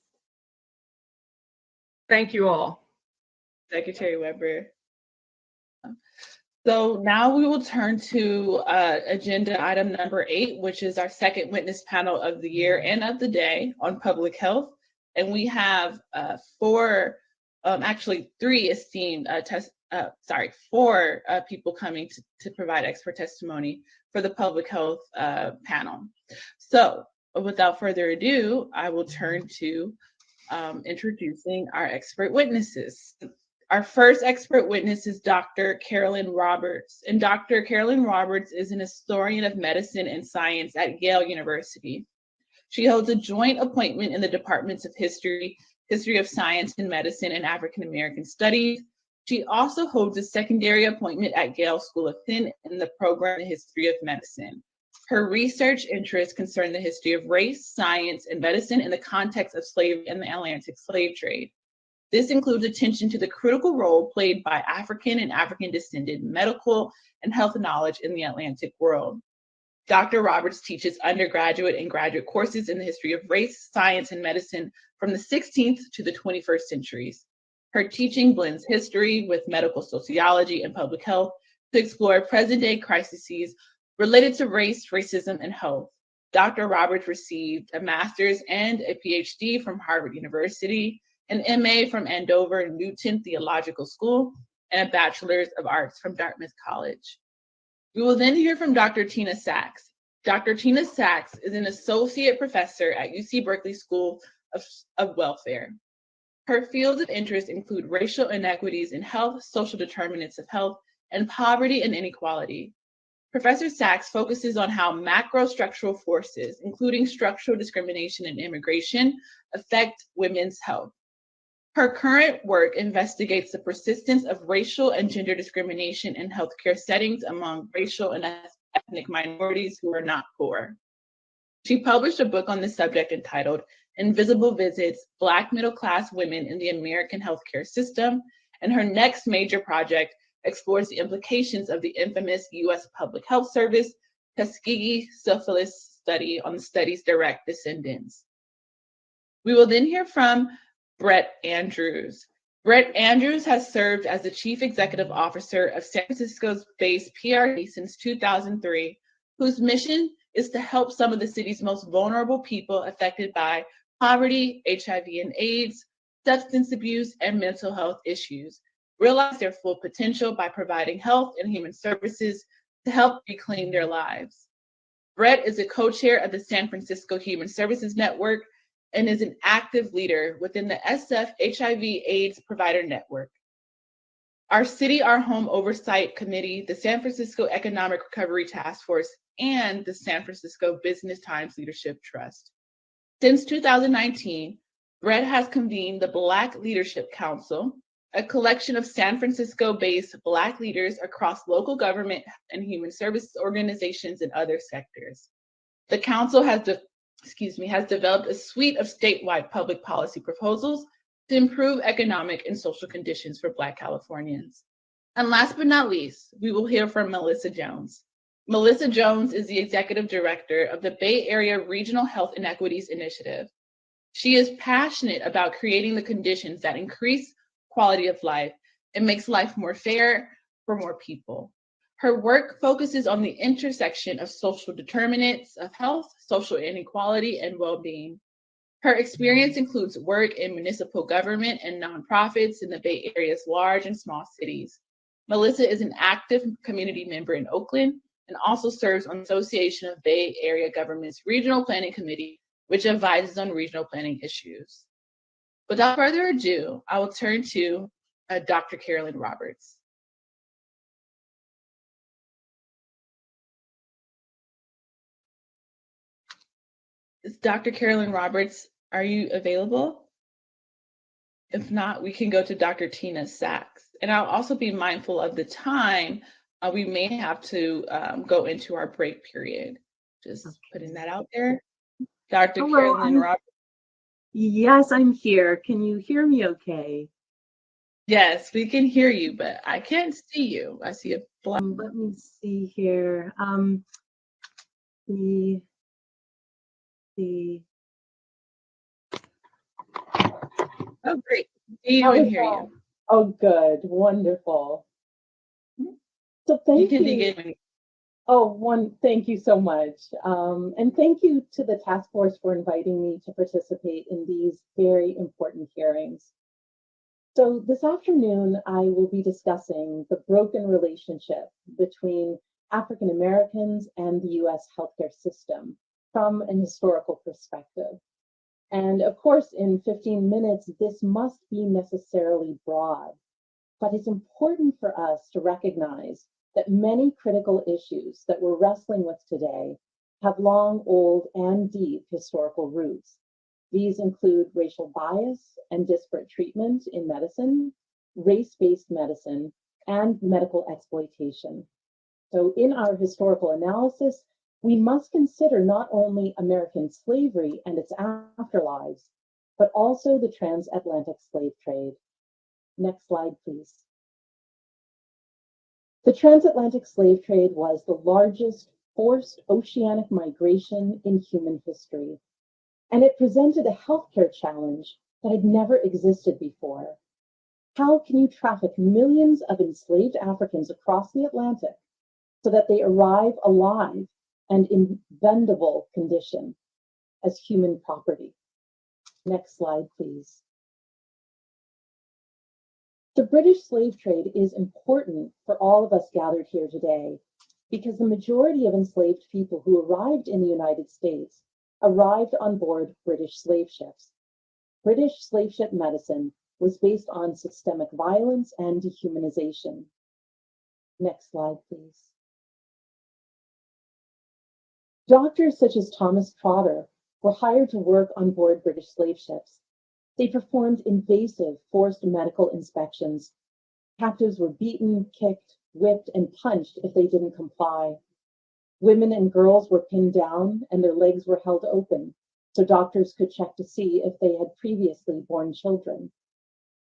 Thank you all. Secretary Weber. So now we will turn to agenda item number 8, which is our second witness panel of the year and of the day on public health. And we have three esteemed four people coming to provide expert testimony for the public health panel. So without further ado, I will turn to introducing our expert witnesses. Our first expert witness is Dr. Carolyn Roberts, and Dr. Carolyn Roberts is an historian of medicine and science at Yale University. She holds a joint appointment in the departments of history of science and medicine, and African American studies. She also holds a secondary appointment at Yale School of Medicine in the program in history of medicine. Her research interests concern the history of race, science, and medicine in the context of slavery and the Atlantic slave trade. This includes attention to the critical role played by African and African-descended medical and health knowledge in the Atlantic world. Dr. Roberts teaches undergraduate and graduate courses in the history of race, science, and medicine from the 16th to the 21st centuries. Her teaching blends history with medical sociology and public health to explore present-day crises related to race, racism, and health. Dr. Roberts received a master's and a PhD from Harvard University. an MA from Andover Newton Theological School, and a Bachelor's of Arts from Dartmouth College. We will then hear from Dr. Tina Sachs. Dr. Tina Sachs is an associate professor at UC Berkeley School of Welfare. Her fields of interest include racial inequities in health, social determinants of health, and poverty and inequality. Professor Sachs focuses on how macro-structural forces, including structural discrimination and immigration, affect women's health. Her current work investigates the persistence of racial and gender discrimination in healthcare settings among racial and ethnic minorities who are not poor. She published a book on this subject entitled Invisible Visits: Black Middle-Class Women in the American Healthcare System, and her next major project explores the implications of the infamous U.S. Public Health Service Tuskegee syphilis study on the study's direct descendants. We will then hear from Brett Andrews. Brett Andrews has served as the Chief Executive Officer of San Francisco-based PRC since 2003, whose mission is to help some of the city's most vulnerable people affected by poverty, HIV and AIDS, substance abuse, and mental health issues realize their full potential by providing health and human services to help reclaim their lives. Brett is a co-chair of the San Francisco Human Services Network and is an active leader within the SF HIV/AIDS Provider Network. Our City, Our Home Oversight Committee, the San Francisco Economic Recovery Task Force, and the San Francisco Business Times Leadership Trust. Since 2019, Brett has convened the Black Leadership Council, a collection of San Francisco-based Black leaders across local government and human services organizations and other sectors. The council has developed a suite of statewide public policy proposals to improve economic and social conditions for Black Californians. And last but not least, we will hear from Melissa Jones. Melissa Jones is the executive director of the Bay Area Regional Health Inequities Initiative. She is passionate about creating the conditions that increase quality of life and makes life more fair for more people. Her work focuses on the intersection of social determinants of health, social inequality, and well-being. Her experience includes work in municipal government and nonprofits in the Bay Area's large and small cities. Melissa is an active community member in Oakland and also serves on the Association of Bay Area Governments Regional Planning Committee, which advises on regional planning issues. Without further ado, I will turn to Dr. Carolyn Roberts. Dr. Carolyn Roberts, are you available? If not, we can go to Dr. Tina Sachs. And I'll also be mindful of the time. We may have to go into our break period. Just putting that out there. Dr. Hello, Carolyn Roberts. Yes, I'm here. Can you hear me okay? Yes, we can hear you, but I can't see you. I see a black. Let me see here. Oh, great. See you and hear you. Oh, good. Wonderful. So thank you. Begin. Thank you so much. And thank you to the task force for inviting me to participate in these very important hearings. So this afternoon, I will be discussing the broken relationship between African Americans and the US healthcare system from an historical perspective. And of course, in 15 minutes, this must be necessarily broad, but it's important for us to recognize that many critical issues that we're wrestling with today have long, old, and deep historical roots. These include racial bias and disparate treatment in medicine, race-based medicine, and medical exploitation. So in our historical analysis, we must consider not only American slavery and its afterlives, but also the transatlantic slave trade. Next slide, please. The transatlantic slave trade was the largest forced oceanic migration in human history, and it presented a healthcare challenge that had never existed before. How can you traffic millions of enslaved Africans across the Atlantic so that they arrive alive and in vendable condition as human property? Next slide, please. The British slave trade is important for all of us gathered here today because the majority of enslaved people who arrived in the United States arrived on board British slave ships. British slave ship medicine was based on systemic violence and dehumanization. Next slide, please. Doctors such as Thomas Trotter were hired to work on board British slave ships. They performed invasive forced medical inspections. Captives were beaten, kicked, whipped, and punched if they didn't comply. Women and girls were pinned down and their legs were held open so doctors could check to see if they had previously borne children.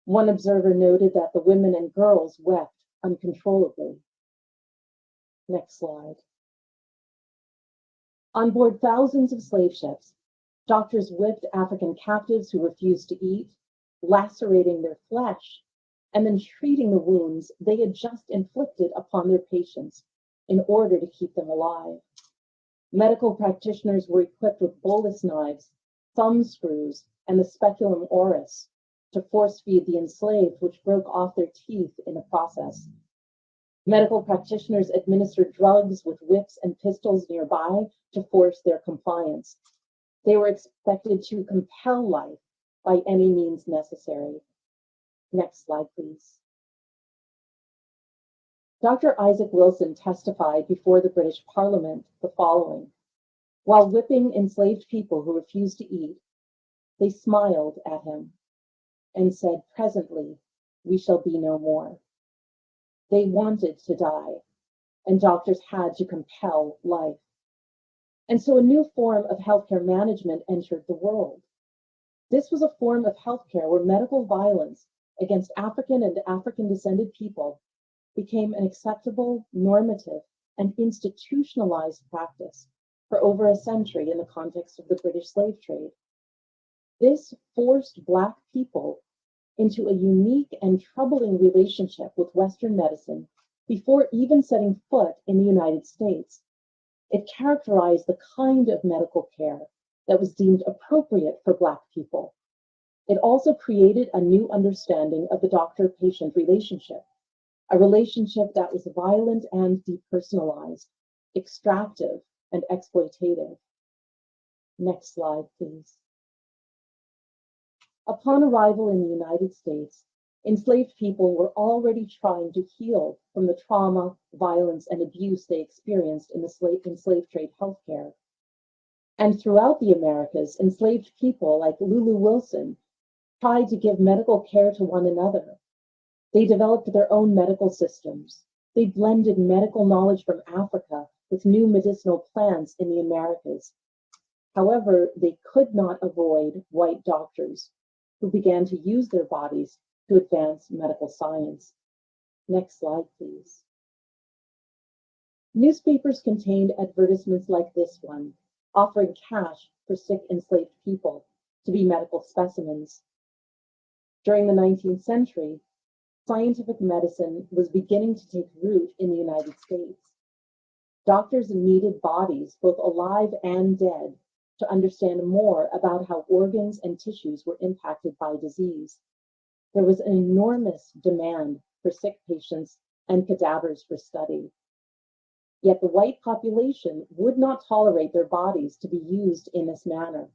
One observer noted that the women and girls wept uncontrollably. Next slide. On board thousands of slave ships, doctors whipped African captives who refused to eat, lacerating their flesh, and then treating the wounds they had just inflicted upon their patients in order to keep them alive. Medical practitioners were equipped with bolus knives, thumb screws, and the speculum oris to force feed the enslaved, which broke off their teeth in the process. Medical practitioners administered drugs with whips and pistols nearby to force their compliance. They were expected to compel life by any means necessary. Next slide, please. Dr. Isaac Wilson testified before the British Parliament the following. While whipping enslaved people who refused to eat, they smiled at him and said, "Presently, we shall be no more." They wanted to die, and doctors had to compel life. And so a new form of healthcare management entered the world. This was a form of healthcare where medical violence against African and African-descended people became an acceptable, normative, and institutionalized practice for over a century in the context of the British slave trade. This forced Black people into a unique and troubling relationship with Western medicine before even setting foot in the United States. It characterized the kind of medical care that was deemed appropriate for Black people. It also created a new understanding of the doctor-patient relationship, a relationship that was violent and depersonalized, extractive and exploitative. Next slide, please. Upon arrival in the United States, enslaved people were already trying to heal from the trauma, violence, and abuse they experienced in the slave trade healthcare. And throughout the Americas, enslaved people like Lulu Wilson tried to give medical care to one another. They developed their own medical systems. They blended medical knowledge from Africa with new medicinal plants in the Americas. However, they could not avoid white doctors who began to use their bodies to advance medical science. Next slide, please. Newspapers contained advertisements like this one, offering cash for sick enslaved people to be medical specimens. During the 19th century, scientific medicine was beginning to take root in the United States. Doctors needed bodies, both alive and dead, to understand more about how organs and tissues were impacted by disease. There was an enormous demand for sick patients and cadavers for study. Yet the white population would not tolerate their bodies to be used in this manner.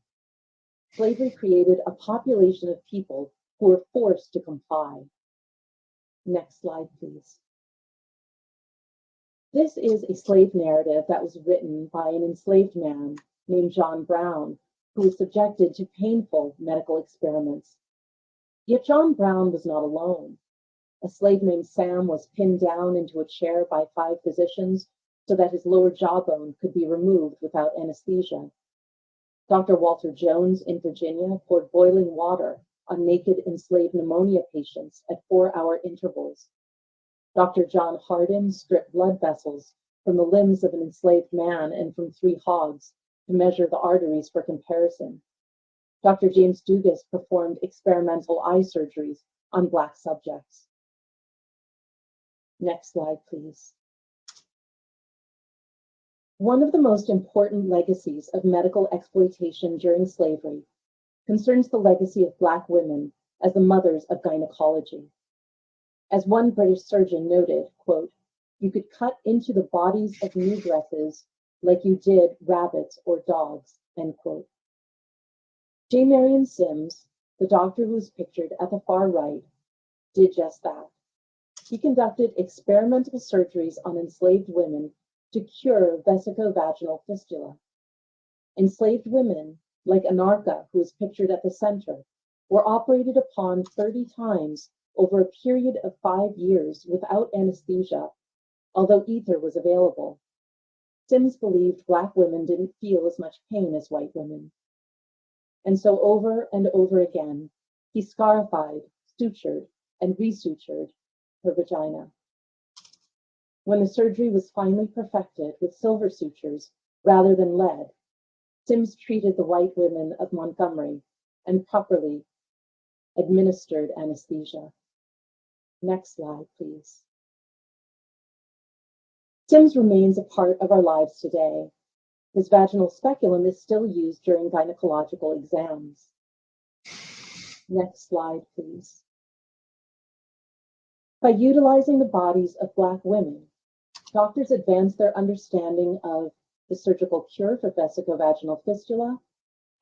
Slavery created a population of people who were forced to comply. Next slide, please. This is a slave narrative that was written by an enslaved man named John Brown, who was subjected to painful medical experiments. Yet John Brown was not alone. A slave named Sam was pinned down into a chair by 5 physicians so that his lower jawbone could be removed without anesthesia. Dr. Walter Jones in Virginia poured boiling water on naked enslaved pneumonia patients at 4-hour intervals. Dr. John Hardin stripped blood vessels from the limbs of an enslaved man and from 3 hogs to measure the arteries for comparison. Dr. James Dugas performed experimental eye surgeries on Black subjects. Next slide, please. One of the most important legacies of medical exploitation during slavery concerns the legacy of Black women as the mothers of gynecology. As one British surgeon noted, quote, "You could cut into the bodies of negresses like you did rabbits or dogs," end quote. J. Marion Sims, the doctor who is pictured at the far right, did just that. He conducted experimental surgeries on enslaved women to cure vesicovaginal fistula. Enslaved women, like Anarcha, who is pictured at the center, were operated upon 30 times over a period of 5 years without anesthesia, although ether was available. Sims believed Black women didn't feel as much pain as white women. And so over and over again, he scarified, sutured, and resutured her vagina. When the surgery was finally perfected with silver sutures rather than lead, Sims treated the white women of Montgomery and properly administered anesthesia. Next slide, please. Sims remains a part of our lives today. His vaginal speculum is still used during gynecological exams. Next slide, please. By utilizing the bodies of Black women, doctors advanced their understanding of the surgical cure for vesicovaginal fistula,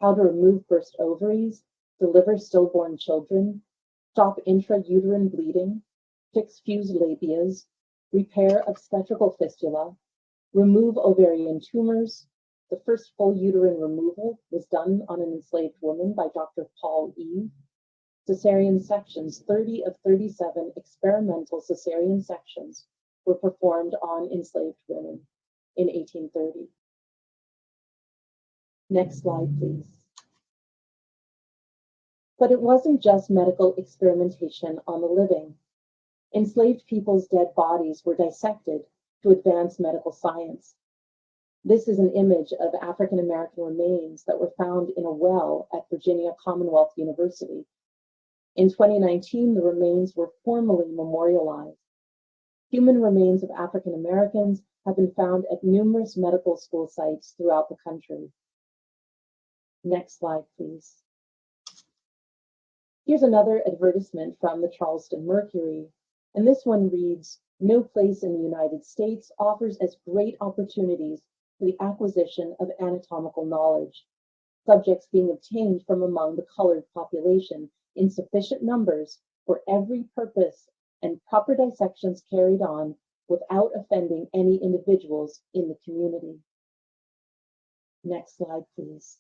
how to remove burst ovaries, deliver stillborn children, stop intrauterine bleeding, fix fused labias, repair obstetrical fistula, remove ovarian tumors. The first full uterine removal was done on an enslaved woman by Dr. Paul E. Cesarean sections, 30 of 37 experimental cesarean sections were performed on enslaved women in 1830. Next slide, please. But it wasn't just medical experimentation on the living. Enslaved people's dead bodies were dissected to advance medical science. This is an image of African American remains that were found in a well at Virginia Commonwealth University. In 2019, the remains were formally memorialized. Human remains of African Americans have been found at numerous medical school sites throughout the country. Next slide, please. Here's another advertisement from the Charleston Mercury, and this one reads, "No place in the United States offers as great opportunities for the acquisition of anatomical knowledge, subjects being obtained from among the colored population in sufficient numbers for every purpose and proper dissections carried on without offending any individuals in the community." Next slide, please.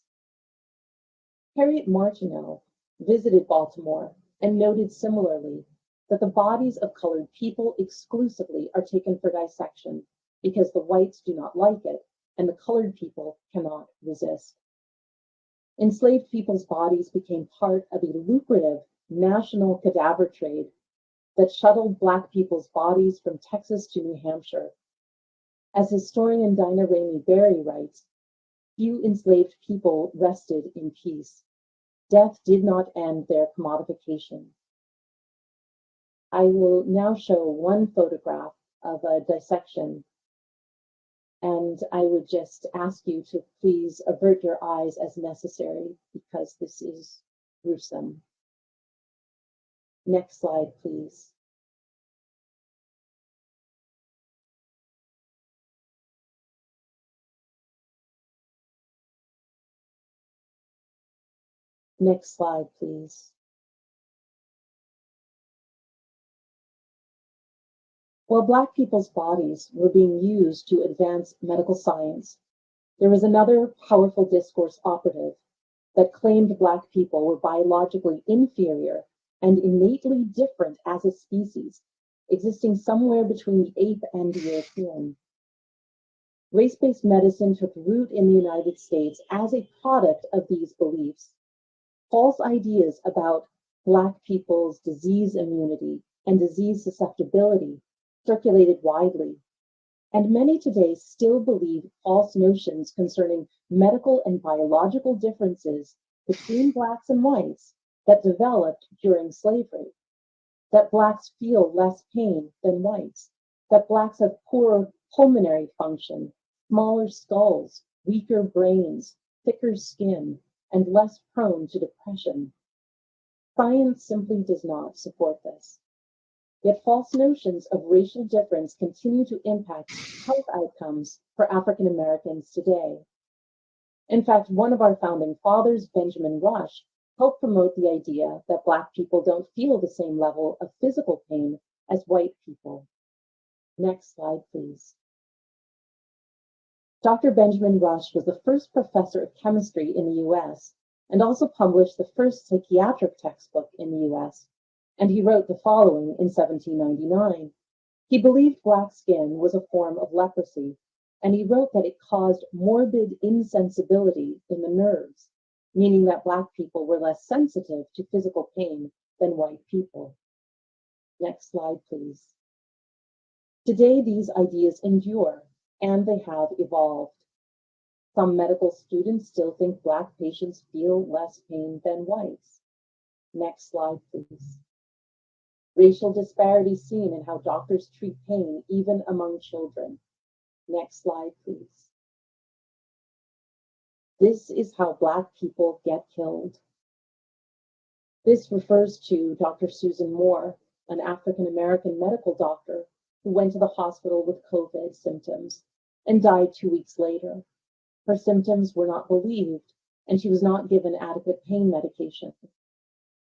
Harriet Martineau visited Baltimore and noted similarly that the bodies of colored people exclusively are taken for dissection because the whites do not like it and the colored people cannot resist. Enslaved people's bodies became part of a lucrative national cadaver trade that shuttled Black people's bodies from Texas to New Hampshire. As historian Dinah Ramey Berry writes, few enslaved people rested in peace. Death did not end their commodification. I will now show one photograph of a dissection, and I would just ask you to please avert your eyes as necessary because this is gruesome. Next slide, please. Next slide, please. While Black people's bodies were being used to advance medical science, there was another powerful discourse operative that claimed Black people were biologically inferior and innately different as a species, existing somewhere between the ape and the European. Race-based medicine took root in the United States as a product of these beliefs. False ideas about Black people's disease immunity and disease susceptibility circulated widely, and many today still believe false notions concerning medical and biological differences between Blacks and whites that developed during slavery, that Blacks feel less pain than whites, that Blacks have poorer pulmonary function, smaller skulls, weaker brains, thicker skin, and less prone to depression. Science simply does not support this. Yet false notions of racial difference continue to impact health outcomes for African Americans today. In fact, one of our founding fathers, Benjamin Rush, helped promote the idea that Black people don't feel the same level of physical pain as white people. Next slide, please. Dr. Benjamin Rush was the first professor of chemistry in the US and also published the first psychiatric textbook in the US. And he wrote the following in 1799. He believed Black skin was a form of leprosy, and he wrote that it caused morbid insensibility in the nerves, meaning that Black people were less sensitive to physical pain than white people. Next slide, please. Today, these ideas endure, and they have evolved. Some medical students still think Black patients feel less pain than whites. Next slide, please. Racial disparity seen in how doctors treat pain, even among children. Next slide, please. This is how Black people get killed. This refers to Dr. Susan Moore, an African American medical doctor who went to the hospital with COVID symptoms and died 2 weeks later. Her symptoms were not believed, and she was not given adequate pain medication.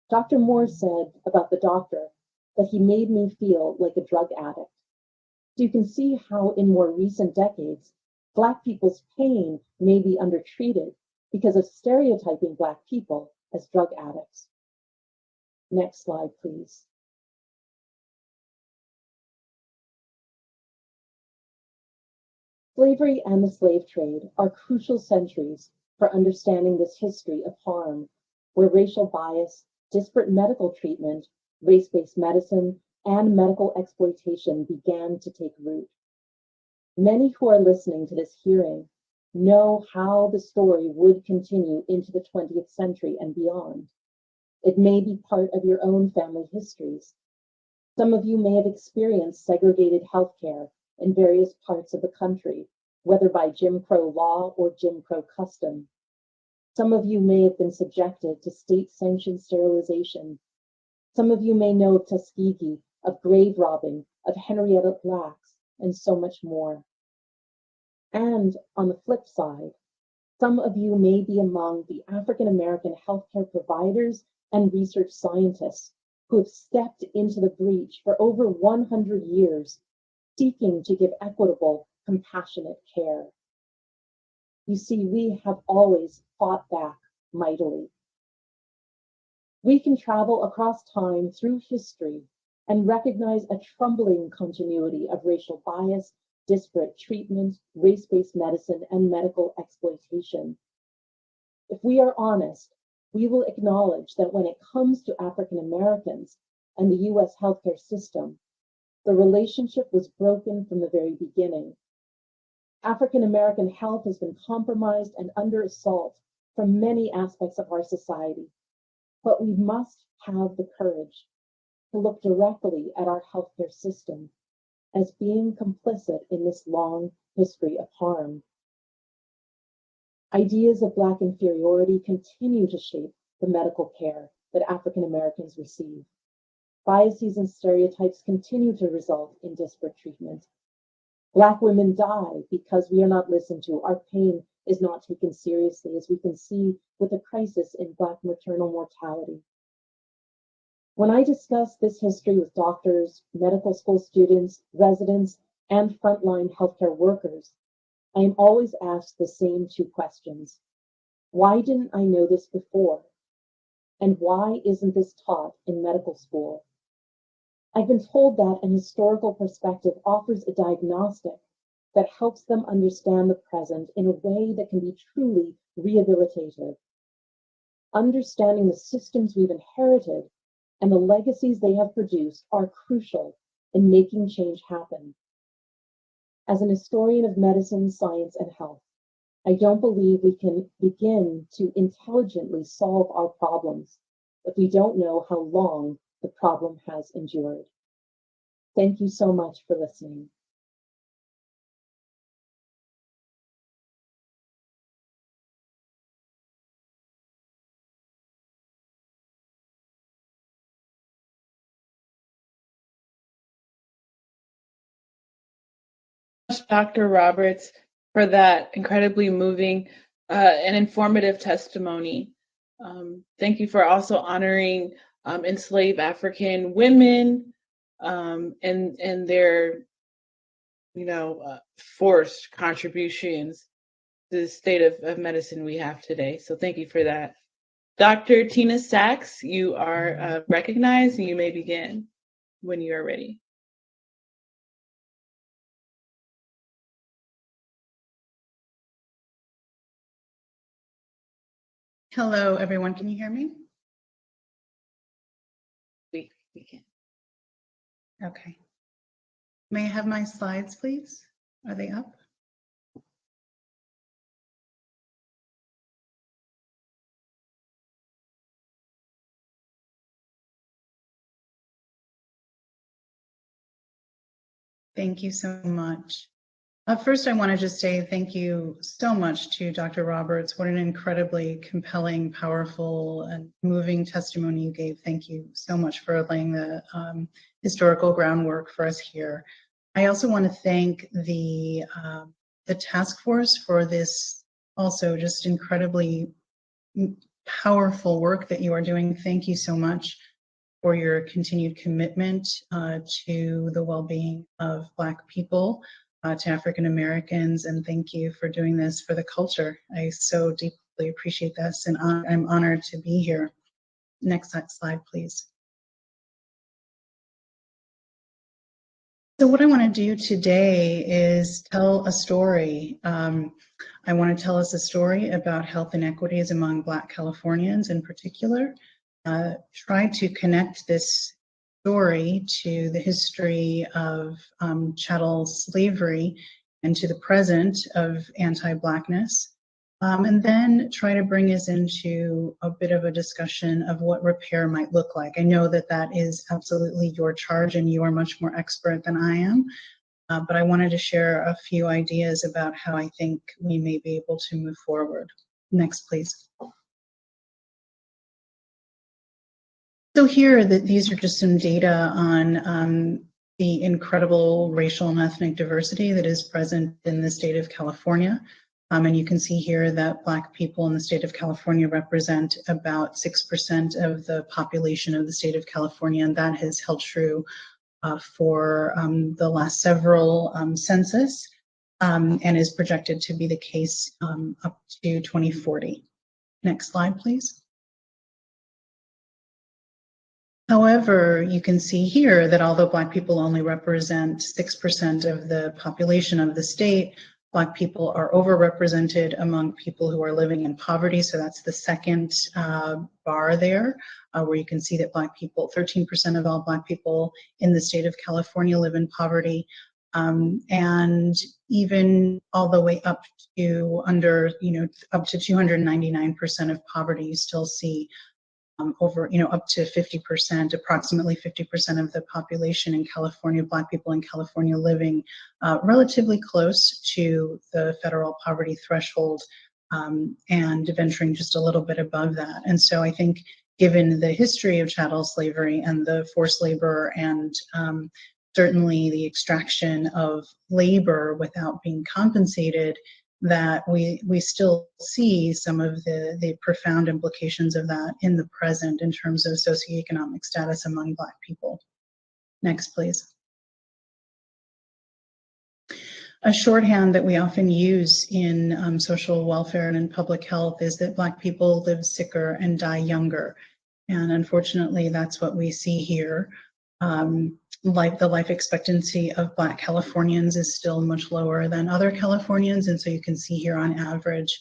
Dr. Moore said about the doctor that he made me feel like a drug addict. So you can see how in more recent decades, Black people's pain may be undertreated because of stereotyping Black people as drug addicts. Next slide, please. Slavery and the slave trade are crucial centuries for understanding this history of harm, where racial bias, disparate medical treatment, race-based medicine, and medical exploitation began to take root. Many who are listening to this hearing know how the story would continue into the 20th century and beyond. It may be part of your own family histories. Some of you may have experienced segregated healthcare in various parts of the country, whether by Jim Crow law or Jim Crow custom. Some of you may have been subjected to state-sanctioned sterilization. Some of you may know of Tuskegee, of grave robbing, of Henrietta Lacks, and so much more. And on the flip side, some of you may be among the African American healthcare providers and research scientists who have stepped into the breach for over 100 years, seeking to give equitable, compassionate care. You see, we have always fought back mightily. We can travel across time through history and recognize a troubling continuity of racial bias, disparate treatment, race-based medicine, and medical exploitation. If we are honest, we will acknowledge that when it comes to African Americans and the US healthcare system, the relationship was broken from the very beginning. African American health has been compromised and under assault from many aspects of our society, but we must have the courage to look directly at our healthcare system as being complicit in this long history of harm. Ideas of Black inferiority continue to shape the medical care that African Americans receive. Biases and stereotypes continue to result in disparate treatment. Black women die because we are not listened to. Our pain is not taken seriously, as we can see with the crisis in Black maternal mortality. When I discuss this history with doctors, medical school students, residents, and frontline healthcare workers, I am always asked the same two questions. Why didn't I know this before? And why isn't this taught in medical school? I've been told that an historical perspective offers a diagnostic that helps them understand the present in a way that can be truly rehabilitative. Understanding the systems we've inherited and the legacies they have produced are crucial in making change happen. As an historian of medicine, science, and health, I don't believe we can begin to intelligently solve our problems if we don't know how long the problem has endured. Thank you so much for listening. Dr. Roberts, for that incredibly moving and informative testimony. Thank you for also honoring enslaved African women and their, forced contributions to the state of medicine we have today. So thank you for that. Dr. Tina Sachs, you are recognized and you may begin when you are ready. Hello, everyone. Can you hear me? We can. Okay. May I have my slides, please? Are they up? Thank you so much. First, I want to just say thank you so much to Dr. Roberts. What an incredibly compelling, powerful, and moving testimony you gave. Thank you so much for laying the historical groundwork for us here. I also want to thank the task force for this also just incredibly powerful work that you are doing. Thank you so much for your continued commitment to the well-being of Black people, to African Americans, and thank you for doing this for the culture. I so deeply appreciate this, and I'm honored to be here. Next slide, please. So what I want to do today is tell a story. I want to tell us a story about health inequities among Black Californians in particular. Try to connect this story to the history of chattel slavery and to the present of anti-Blackness, and then try to bring us into a bit of a discussion of what repair might look like. I know that that is absolutely your charge and you are much more expert than I am, but I wanted to share a few ideas about how I think we may be able to move forward. Next, please. So here, these are just some data on the incredible racial and ethnic diversity that is present in the state of California. And you can see here that Black people in the state of California represent about 6% of the population of the state of California, and that has held true for the last several census and is projected to be the case up to 2040. Next slide, please. However, you can see here that although Black people only represent 6% of the population of the state, Black people are overrepresented among people who are living in poverty. So that's the second bar there, where you can see that Black people, 13% of all Black people in the state of California live in poverty. And even all the way up to up to 299% of poverty, you still see up to 50%, approximately 50% of the population in California, Black people in California living relatively close to the federal poverty threshold and venturing just a little bit above that. And so I think given the history of chattel slavery and the forced labor and certainly the extraction of labor without being compensated, that we still see some of the profound implications of that in the present in terms of socioeconomic status among Black people. Next, please. A shorthand that we often use in social welfare and in public health is that Black people live sicker and die younger. And unfortunately, that's what we see here. The life expectancy of Black Californians is still much lower than other Californians. And so you can see here on average,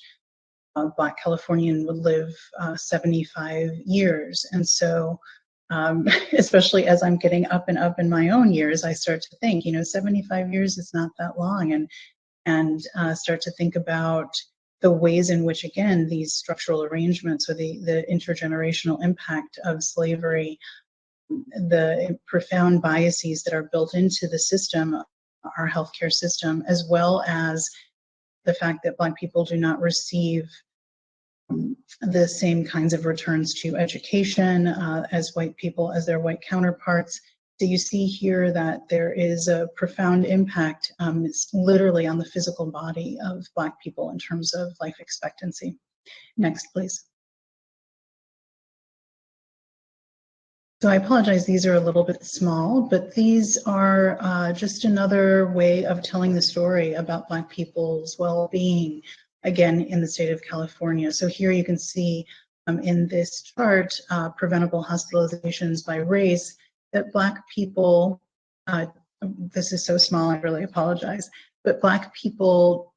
a Black Californian would live 75 years. And so especially as I'm getting up and up in my own years, I start to think, 75 years is not that long, and start to think about the ways in which, again, these structural arrangements or the intergenerational impact of slavery, the profound biases that are built into the system, our healthcare system, as well as the fact that Black people do not receive the same kinds of returns to education as white people, as their white counterparts, So you see here that there is a profound impact, it's literally on the physical body of Black people in terms of life expectancy. Next, please. So I apologize, these are a little bit small, but these are just another way of telling the story about Black people's well-being, again, in the state of California. So here you can see in this chart, preventable hospitalizations by race, that Black people, this is so small, I really apologize, but Black people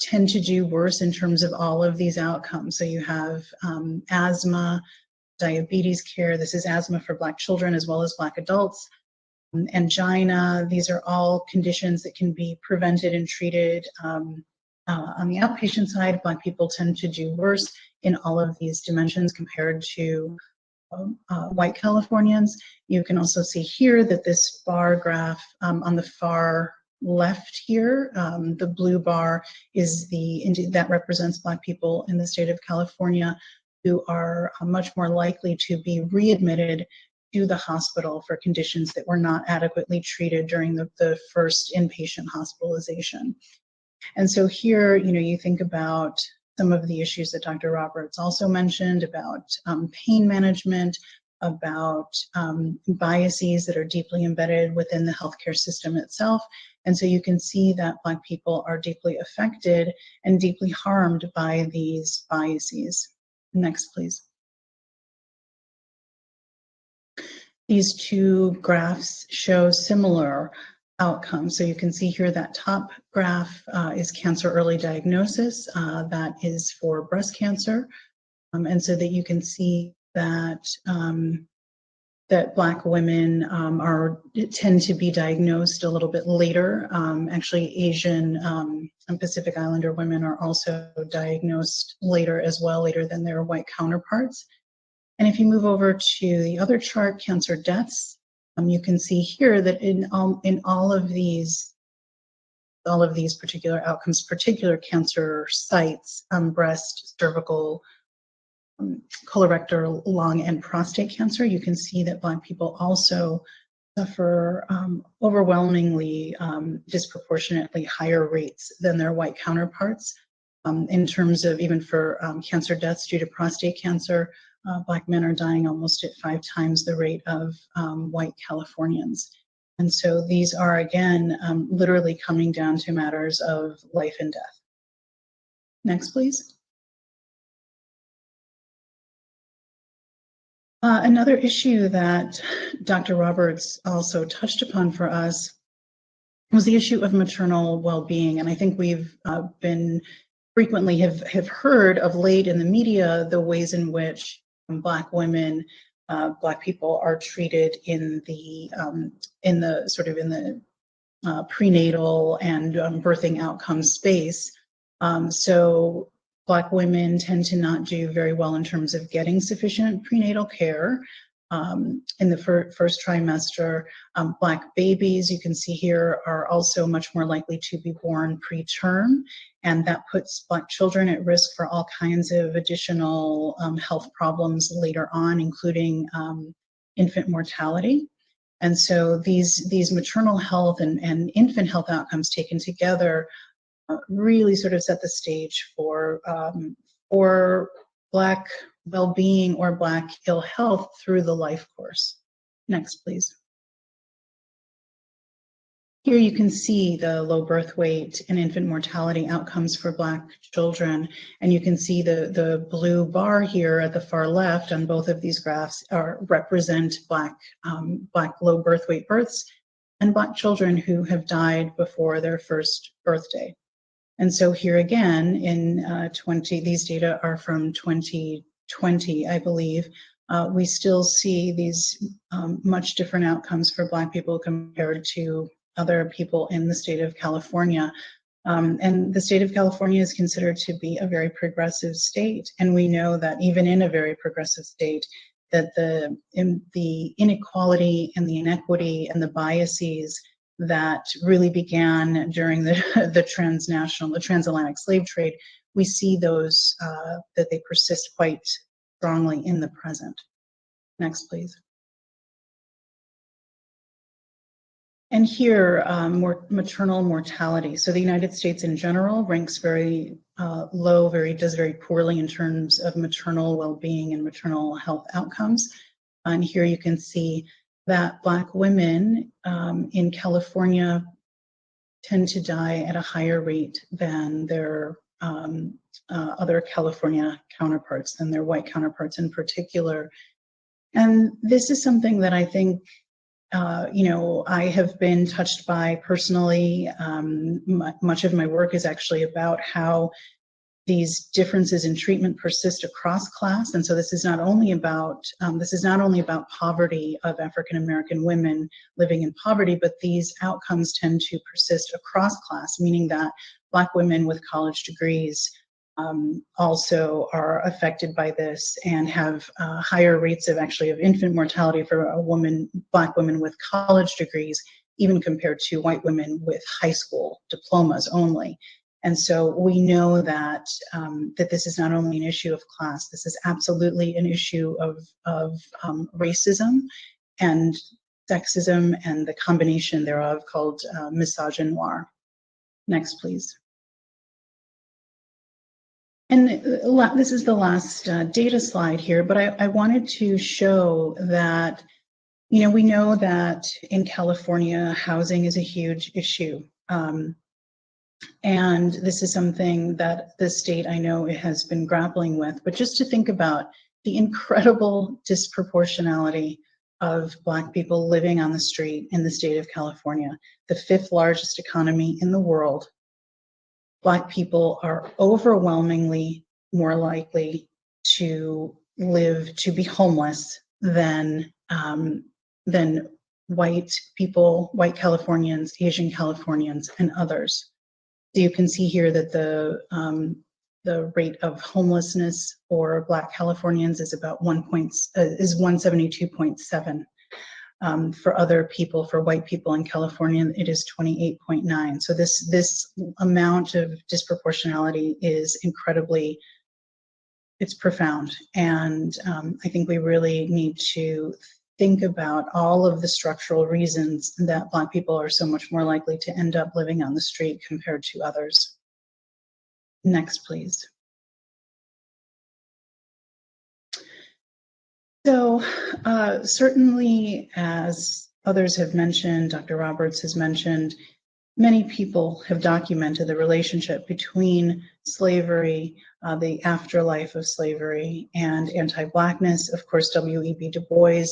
tend to do worse in terms of all of these outcomes. So you have asthma, diabetes care. This is asthma for Black children as well as Black adults. Angina, these are all conditions that can be prevented and treated on the outpatient side. Black people tend to do worse in all of these dimensions compared to white Californians. You can also see here that this bar graph on the far left here, the blue bar is that represents Black people in the state of California who are much more likely to be readmitted to the hospital for conditions that were not adequately treated during the first inpatient hospitalization. And so here, you think about some of the issues that Dr. Roberts also mentioned about pain management, about biases that are deeply embedded within the healthcare system itself. And so you can see that Black people are deeply affected and deeply harmed by these biases. Next, please. These two graphs show similar outcomes. So you can see here that top graph is cancer early diagnosis. That is for breast cancer. And so that you can see that that Black women tend to be diagnosed a little bit later. Actually, Asian and Pacific Islander women are also diagnosed later as well, later than their white counterparts. And if you move over to the other chart, cancer deaths, you can see here that in all of these particular outcomes, particular cancer sites, breast, cervical, colorectal, lung, and prostate cancer, you can see that Black people also suffer overwhelmingly disproportionately higher rates than their white counterparts. In terms of even for cancer deaths due to prostate cancer, Black men are dying almost at 5 times the rate of white Californians. And so these are, again, literally coming down to matters of life and death. Next, please. Another issue that Dr. Roberts also touched upon for us was the issue of maternal well-being. And I think we've been frequently have heard of late in the media the ways in which Black women, Black people are treated in the prenatal and birthing outcome space. So Black women tend to not do very well in terms of getting sufficient prenatal care in the first trimester. Black babies, you can see here, are also much more likely to be born preterm, and that puts Black children at risk for all kinds of additional health problems later on, including infant mortality. And so these maternal health and infant health outcomes taken together really sort of set the stage for Black well-being or Black ill health through the life course. Next, please. Here you can see the low birth weight and infant mortality outcomes for Black children, and you can see the blue bar here at the far left on both of these graphs represent Black low birth weight births and Black children who have died before their first birthday. And so here again, in these data are from 2020, I believe, we still see these much different outcomes for Black people compared to other people in the state of California. And the state of California is considered to be a very progressive state. And we know that even in a very progressive state, that the inequality and the inequity and the biases that really began during the transatlantic slave trade, we see those, that they persist quite strongly in the present. Next, please. And here, more maternal mortality. So the United States in general ranks very low, does very poorly in terms of maternal well-being and maternal health outcomes. And here you can see that Black women in California tend to die at a higher rate than their other California counterparts, than their white counterparts in particular. And this is something that I think I have been touched by personally. Much of my work is actually about how these differences in treatment persist across class, and so this is not only about poverty of African American women living in poverty, but these outcomes tend to persist across class, meaning that Black women with college degrees also are affected by this and have higher rates of infant mortality for Black women with college degrees, even compared to white women with high school diplomas only. And so we know that that this is not only an issue of class, this is absolutely an issue of racism and sexism and the combination thereof called misogynoir. Next, please. And this is the last data slide here, but I wanted to show that, we know that in California, housing is a huge issue. And this is something that the state, I know, it has been grappling with, but just to think about the incredible disproportionality of Black people living on the street in the state of California, the 5th largest economy in the world. Black people are overwhelmingly more likely to be homeless than white people, white Californians, Asian Californians, and others. So you can see here that the rate of homelessness for Black Californians is about 172.7. For other people, for white people in California, it is 28.9. So this amount of disproportionality is it's profound. And I think we really need to think about all of the structural reasons that Black people are so much more likely to end up living on the street compared to others. Next, please. So certainly, as others have mentioned, Dr. Roberts has mentioned, many people have documented the relationship between slavery, the afterlife of slavery, and anti-Blackness. Of course, W.E.B. Du Bois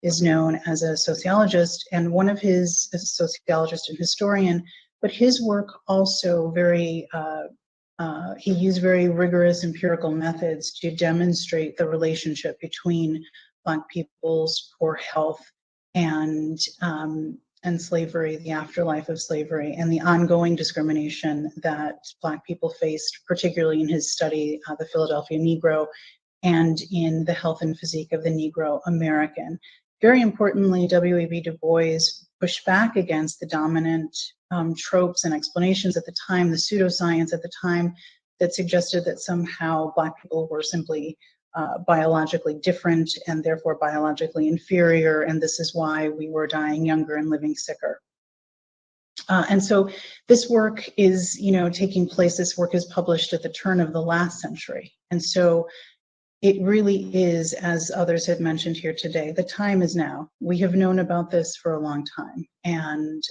is known as a sociologist, and a sociologist and historian, but his work also he used very rigorous empirical methods to demonstrate the relationship between Black people's poor health and slavery, the afterlife of slavery, and the ongoing discrimination that Black people faced, particularly in his study, The Philadelphia Negro, and in the health and physique of the Negro American. Very importantly, W.E.B. Du Bois pushed back against the dominant tropes and explanations at the time, the pseudoscience at the time, that suggested that somehow Black people were simply biologically different and therefore biologically inferior, and this is why we were dying younger and living sicker. And so this work is, taking place. This work is published at the turn of the last century, and so it really is, as others have mentioned here today, the time is now. We have known about this for a long time, and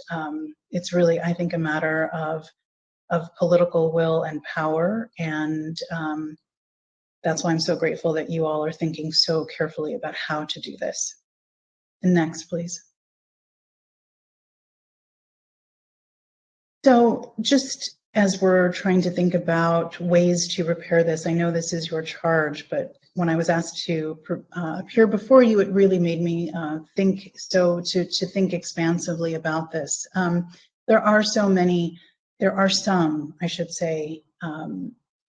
it's really, I think, a matter of political will and power, and that's why I'm so grateful that you all are thinking so carefully about how to do this. And next, please. So just as we're trying to think about ways to repair this, I know this is your charge, but when I was asked to appear before you, it really made me think think expansively about this. There are some, I should say,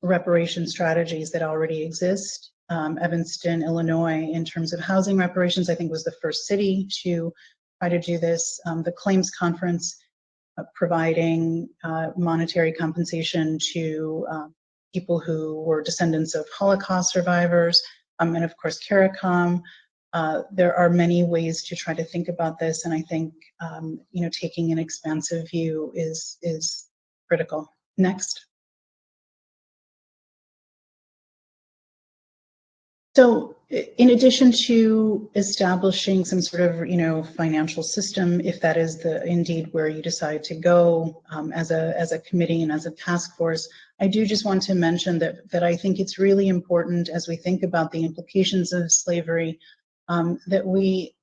reparation strategies that already exist. Evanston, Illinois, in terms of housing reparations, I think was the first city to try to do this. The Claims Conference providing monetary compensation to people who were descendants of Holocaust survivors, and of course CARICOM, there are many ways to try to think about this, and I think taking an expansive view is critical. Next. So in addition to establishing some sort of financial system, if that is indeed where you decide to go as a committee and as a task force, I do just want to mention that I think it's really important as we think about the implications of slavery, that we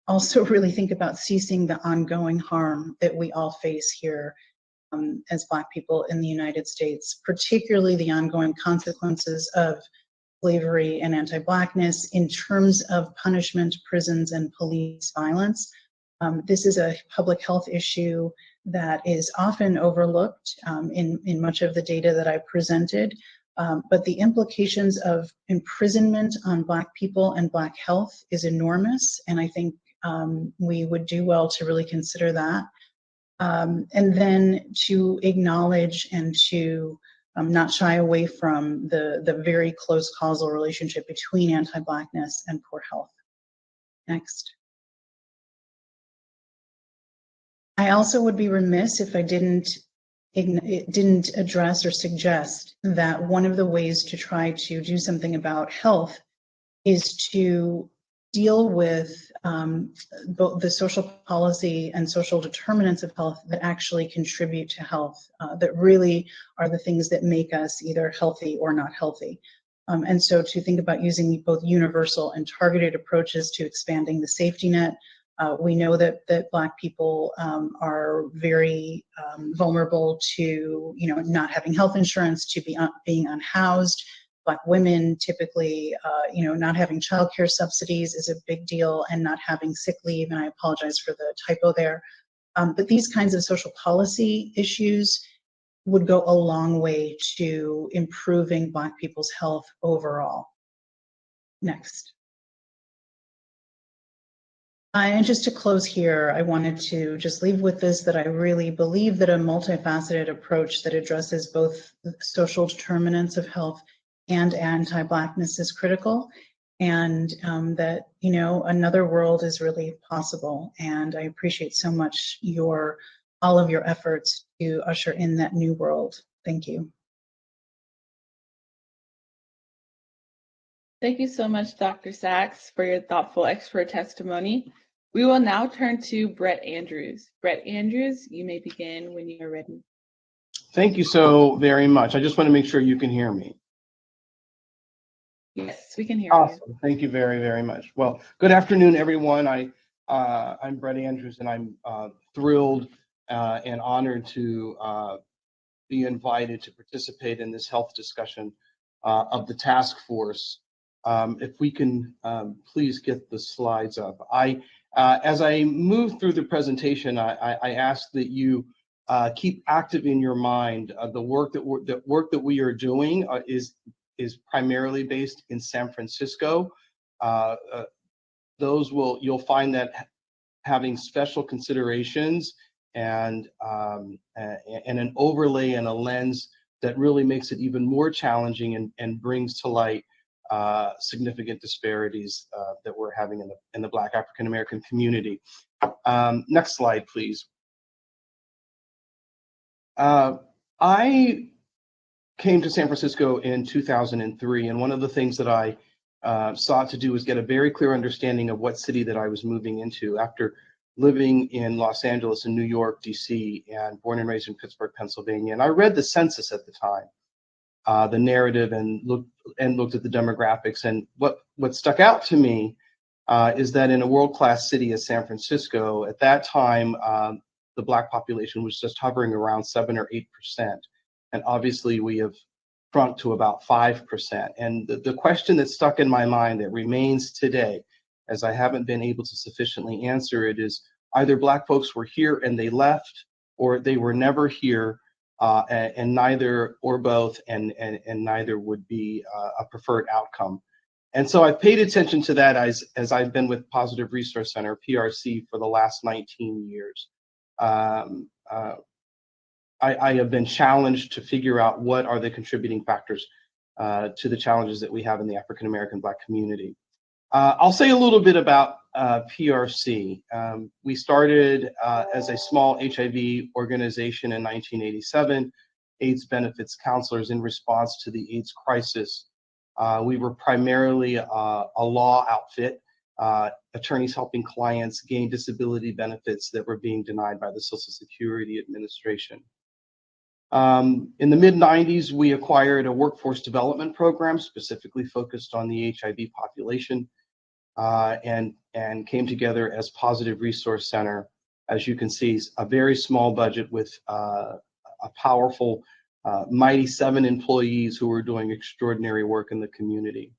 also really think about ceasing the ongoing harm that we all face here as Black people in the United States, particularly the ongoing consequences of slavery and anti-Blackness in terms of punishment, prisons, and police violence. This is a public health issue that is often overlooked in much of the data that I presented, but the implications of imprisonment on Black people and Black health is enormous, and I think we would do well to really consider that. And then to acknowledge and to not shy away from the very close causal relationship between anti-Blackness and poor health. Next. I also would be remiss if I didn't address or suggest that one of the ways to try to do something about health is to deal with both the social policy and social determinants of health that actually contribute to health, that really are the things that make us either healthy or not healthy. And so to think about using both universal and targeted approaches to expanding the safety net. We know that Black people are very vulnerable to not having health insurance, to being unhoused. Black women typically, not having childcare subsidies is a big deal, and not having sick leave, and I apologize for the typo there. But these kinds of social policy issues would go a long way to improving Black people's health overall. Next. And just to close here, I wanted to just leave with this, that I really believe that a multifaceted approach that addresses both social determinants of health and anti-Blackness is critical, and that another world is really possible. And I appreciate so much all of your efforts to usher in that new world. Thank you. Thank you so much, Dr. Sachs, for your thoughtful expert testimony. We will now turn to Brett Andrews. Brett Andrews, you may begin when you are ready. Thank you so very much. I just want to make sure you can hear me. Yes, we can hear Awesome. you. Thank you very, very much. Well, good afternoon, everyone. I'm Brett Andrews, and I'm thrilled and honored to be invited to participate in this health discussion of the task force. If we can please get the slides up. As I move through the presentation, I ask that you keep active in your mind the work that we are doing is primarily based in San Francisco. You'll find that having special considerations and an overlay and a lens that really makes it even more challenging and brings to light significant disparities that we're having in the Black African American community. Next slide, please. I came to San Francisco in 2003, and one of the things that I sought to do was get a very clear understanding of what city that I was moving into after living in Los Angeles and New York, DC, and born and raised in Pittsburgh, Pennsylvania. And I read the census at the time, the narrative, and looked at the demographics. And what stuck out to me is that in a world-class city as San Francisco, at that time, the Black population was just hovering around 7 or 8%. And obviously we have shrunk to about 5%. And the question that stuck in my mind that remains today, as I haven't been able to sufficiently answer it, is either Black folks were here and they left, or they were never here, and neither or both, and neither would be a preferred outcome. And so I've paid attention to that as I've been with Positive Resource Center, PRC, for the last 19 years. I have been challenged to figure out what are the contributing factors to the challenges that we have in the African American Black community. I'll say a little bit about PRC. We started as a small HIV organization in 1987, AIDS benefits counselors in response to the AIDS crisis. We were primarily a law outfit, attorneys helping clients gain disability benefits that were being denied by the Social Security Administration. In the mid-90s, we acquired a workforce development program specifically focused on the HIV population, and came together as Positive Resource Center. As you can see, a very small budget with a powerful, mighty 7 employees who were doing extraordinary work in the community.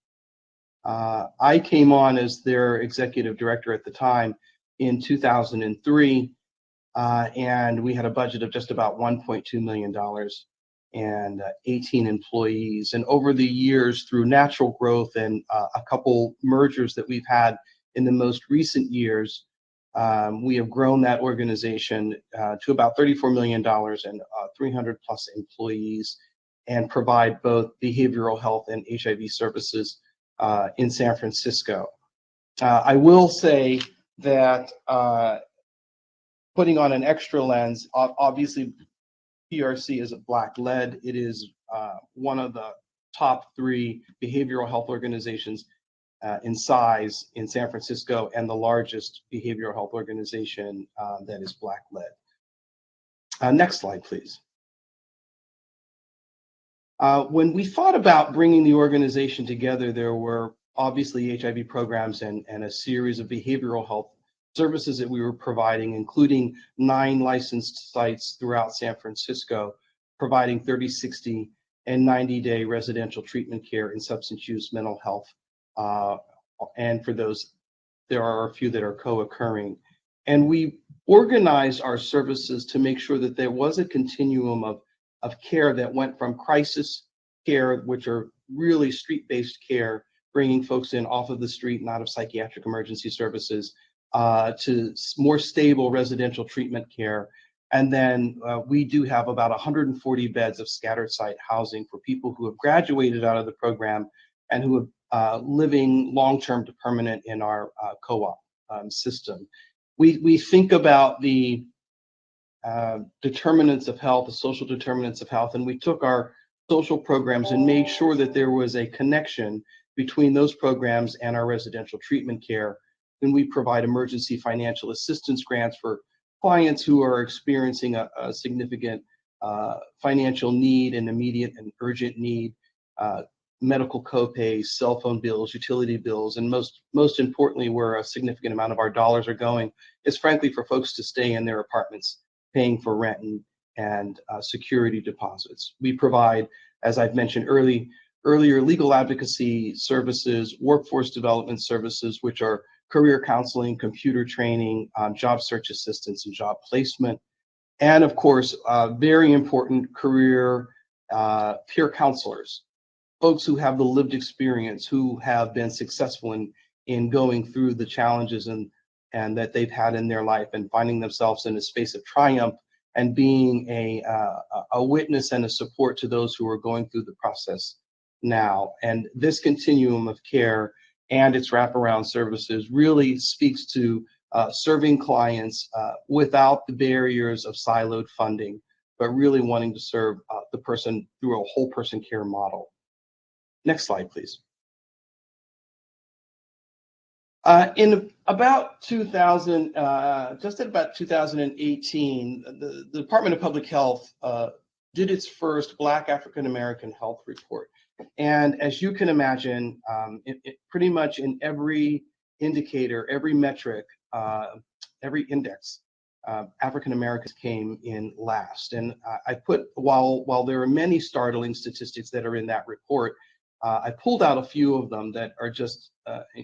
I came on as their executive director at the time in 2003, and we had a budget of just about $1.2 million and 18 employees. And over the years, through natural growth and a couple mergers that we've had in the most recent years, we have grown that organization to about $34 million and 300 plus employees, and provide both behavioral health and HIV services in San Francisco. I will say that putting on an extra lens, obviously PRC is a Black-led. It is one of the top 3 behavioral health organizations in size in San Francisco, and the largest behavioral health organization that is Black-led. Next slide, please. When we thought about bringing the organization together, there were obviously HIV programs and a series of behavioral health services that we were providing, including 9 licensed sites throughout San Francisco, providing 30, 60, and 90-day residential treatment care in substance use, mental health, and for those, there are a few that are co-occurring. And we organized our services to make sure that there was a continuum of care that went from crisis care, which are really street-based care, bringing folks in off of the street and out of psychiatric emergency services, to more stable residential treatment care. And then we do have about 140 beds of scattered site housing for people who have graduated out of the program and who are living long-term to permanent in our co-op system. We think about the determinants of health, the social determinants of health, and we took our social programs and made sure that there was a connection between those programs and our residential treatment care. And we provide emergency financial assistance grants for clients who are experiencing a significant financial need, an immediate and urgent need, medical copays, cell phone bills, utility bills, and most importantly, where a significant amount of our dollars are going is frankly for folks to stay in their apartments, paying for rent and security deposits. We provide, as I've mentioned earlier, legal advocacy services, workforce development services, which are career counseling, computer training, job search assistance, and job placement. And of course, very important career peer counselors, folks who have the lived experience, who have been successful in going through the challenges and that they've had in their life and finding themselves in a space of triumph and being a witness and a support to those who are going through the process now. And this continuum of care and its wraparound services really speaks to serving clients without the barriers of siloed funding, but really wanting to serve the person through a whole person care model. Next slide, please. In about 2000, just at about 2018, the Department of Public Health did its first Black African American Health Report. And as you can imagine, it pretty much in every indicator, every metric, every index, African Americans came in last. And I put, while there are many startling statistics that are in that report, I pulled out a few of them that are just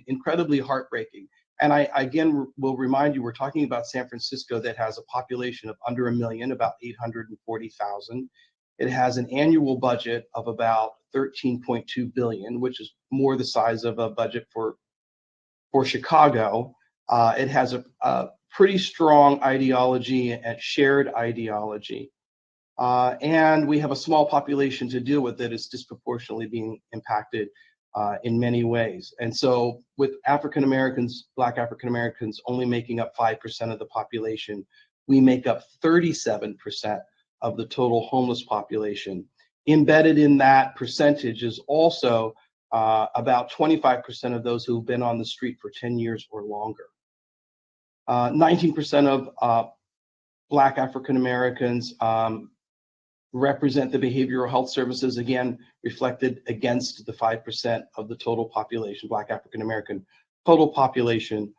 incredibly heartbreaking. And I again will remind you, we're talking about San Francisco that has a population of under 1 million, about 840,000. It has an annual budget of about 13.2 billion, which is more the size of a budget for Chicago. It has a pretty strong ideology and shared ideology. And we have a small population to deal with that is disproportionately being impacted in many ways. And so with African Americans, Black African Americans only making up 5% of the population, we make up 37% of the total homeless population. Embedded in that percentage is also about 25% of those who've been on the street for 10 years or longer. 19% of Black African Americans represent the behavioral health services, again, reflected against the 5% of the total population, Black African American total population.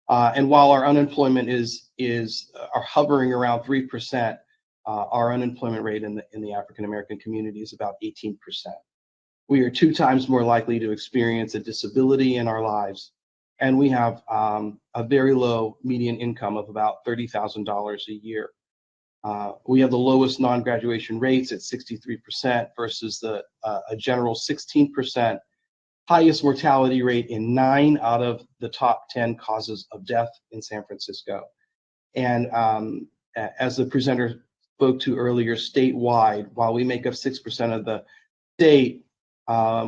And while our unemployment are hovering around 3%, our unemployment rate in the African American community is about 18%. We are 2 times more likely to experience a disability in our lives, and we have a very low median income of about $30,000 a year. We have the lowest non-graduation rates at 63% versus a general 16%, highest mortality rate in 9 out of the top 10 causes of death in San Francisco. And as the presenter spoke to earlier, statewide, while we make up 6% of the state,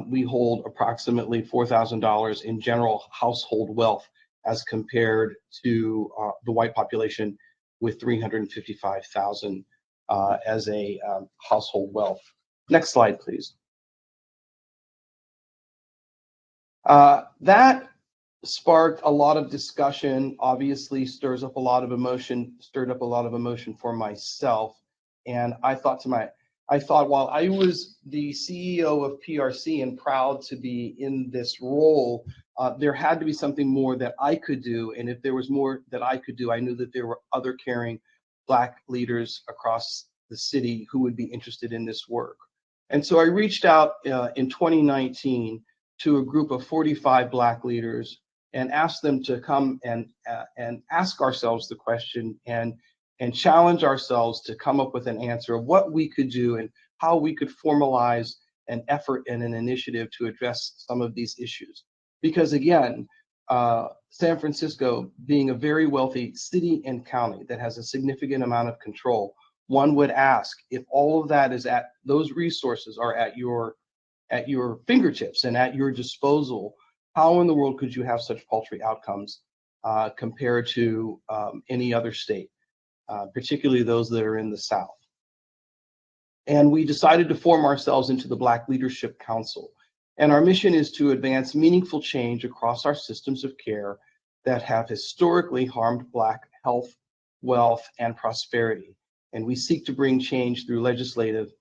we hold approximately $4,000 in general household wealth as compared to the white population with $355,000 as a household wealth. Next slide, please. That sparked a lot of discussion, obviously stirred up a lot of emotion for myself. And I thought while I was the CEO of PRC and proud to be in this role, there had to be something more that I could do. And if there was more that I could do, I knew that there were other caring Black leaders across the city who would be interested in this work. And so I reached out in 2019 to a group of 45 Black leaders and asked them to come and ask ourselves the question and challenge ourselves to come up with an answer of what we could do and how we could formalize an effort and an initiative to address some of these issues. Because again, San Francisco being a very wealthy city and county that has a significant amount of control, one would ask if all of that is those resources are at your fingertips and at your disposal, how in the world could you have such paltry outcomes compared to any other state, particularly those that are in the South? And we decided to form ourselves into the Black Leadership Council. And our mission is to advance meaningful change across our systems of care that have historically harmed Black health, wealth, and prosperity. And we seek to bring change through legislative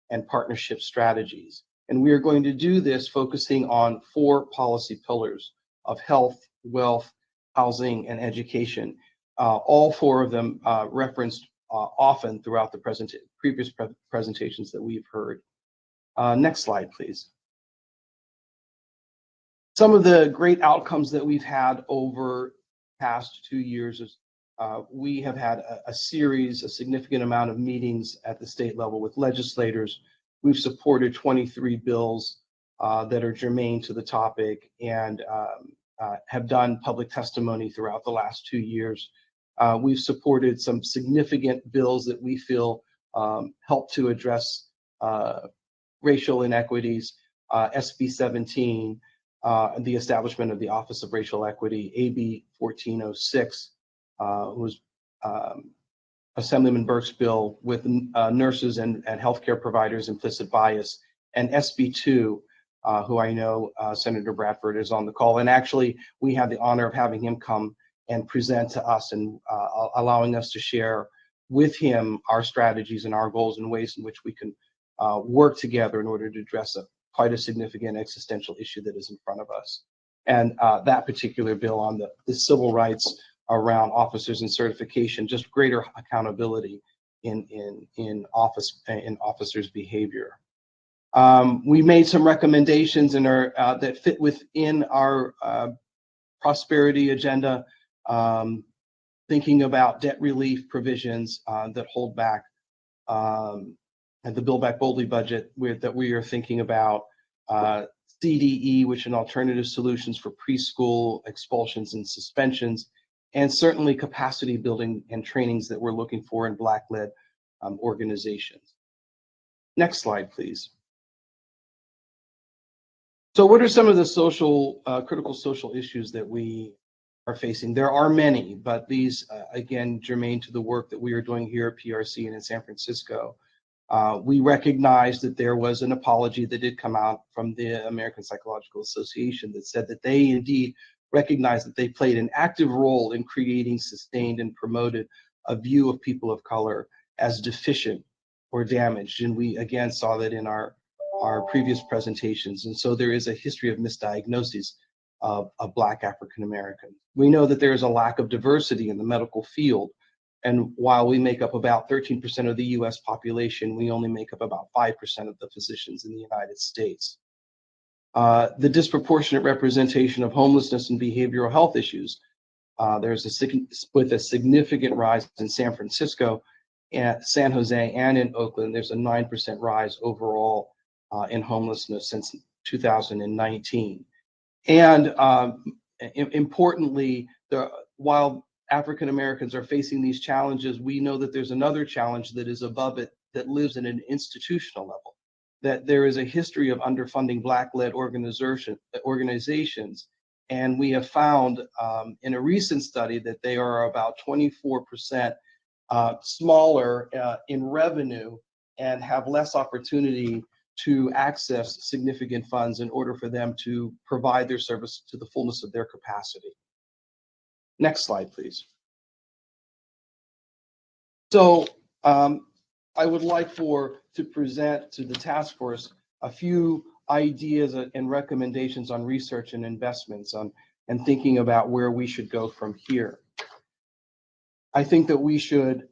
and partnership strategies. And we are going to do this focusing on 4 policy pillars of health, wealth, housing, and education. All 4 of them referenced often throughout the previous presentations that we've heard. Next slide, please. Some of the great outcomes that we've had over the past 2 years is we have had a significant amount of meetings at the state level with legislators. We've supported 23 bills that are germane to the topic and have done public testimony throughout the last 2 years. We've supported some significant bills that we feel help to address racial inequities, SB 17, the establishment of the Office of Racial Equity, AB 1406, was Assemblyman Burke's bill with nurses and healthcare providers implicit bias, and SB 2, who I know Senator Bradford is on the call. And actually, we had the honor of having him come and present to us and allowing us to share with him our strategies and our goals and ways in which we can work together in order to address quite a significant existential issue that is in front of us. And that particular bill on the civil rights around officers and certification, just greater accountability in officers' behavior. We made some recommendations that fit within our prosperity agenda, thinking about debt relief provisions that hold back and the Build Back Boldly budget that we are thinking about, CDE, which are alternative solutions for preschool expulsions and suspensions, and certainly capacity building and trainings that we're looking for in Black-led organizations. Next slide, please. So what are some of the social, critical social issues that we are facing? There are many, but these, again, germane to the work that we are doing here at PRC and in San Francisco. We recognize that there was an apology that did come out from the American Psychological Association that said that they indeed recognize that they played an active role in creating, sustained, and promoted a view of people of color as deficient or damaged. And we again saw that in our previous presentations. And so there is a history of misdiagnoses of Black African Americans. We know that there is a lack of diversity in the medical field. And while we make up about 13% of the US population, we only make up about 5% of the physicians in the United States. The disproportionate representation of homelessness and behavioral health issues. There's with a significant rise in San Francisco, and San Jose, and in Oakland, there's a 9% rise overall in homelessness since 2019. And importantly, while African Americans are facing these challenges, we know that there's another challenge that is above it that lives at an institutional level, that there is a history of underfunding Black-led organizations. And we have found in a recent study that they are about 24% smaller in revenue and have less opportunity to access significant funds in order for them to provide their service to the fullness of their capacity. Next slide, please. So I would like to present to the task force a few ideas and recommendations on research and investments and thinking about where we should go from here. I think that we should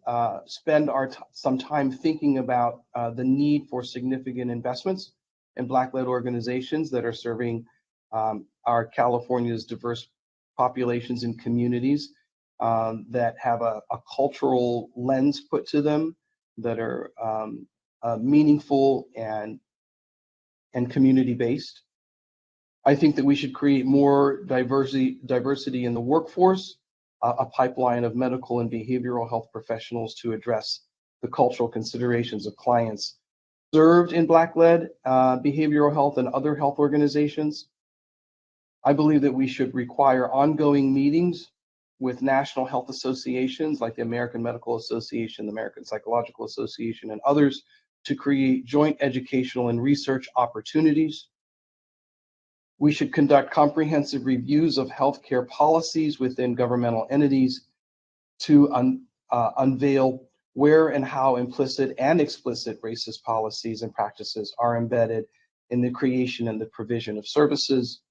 spend some time thinking about the need for significant investments in Black-led organizations that are serving our California's diverse populations and communities that have a cultural lens put to them, that are meaningful and community-based. I think that we should create more diversity in the workforce, a pipeline of medical and behavioral health professionals to address the cultural considerations of clients served in Black-led behavioral health and other health organizations. I believe that we should require ongoing meetings with national health associations like the American Medical Association, the American Psychological Association, and others to create joint educational and research opportunities. We should conduct comprehensive reviews of healthcare policies within governmental entities to unveil where and how implicit and explicit racist policies and practices are embedded in the creation and the provision of services.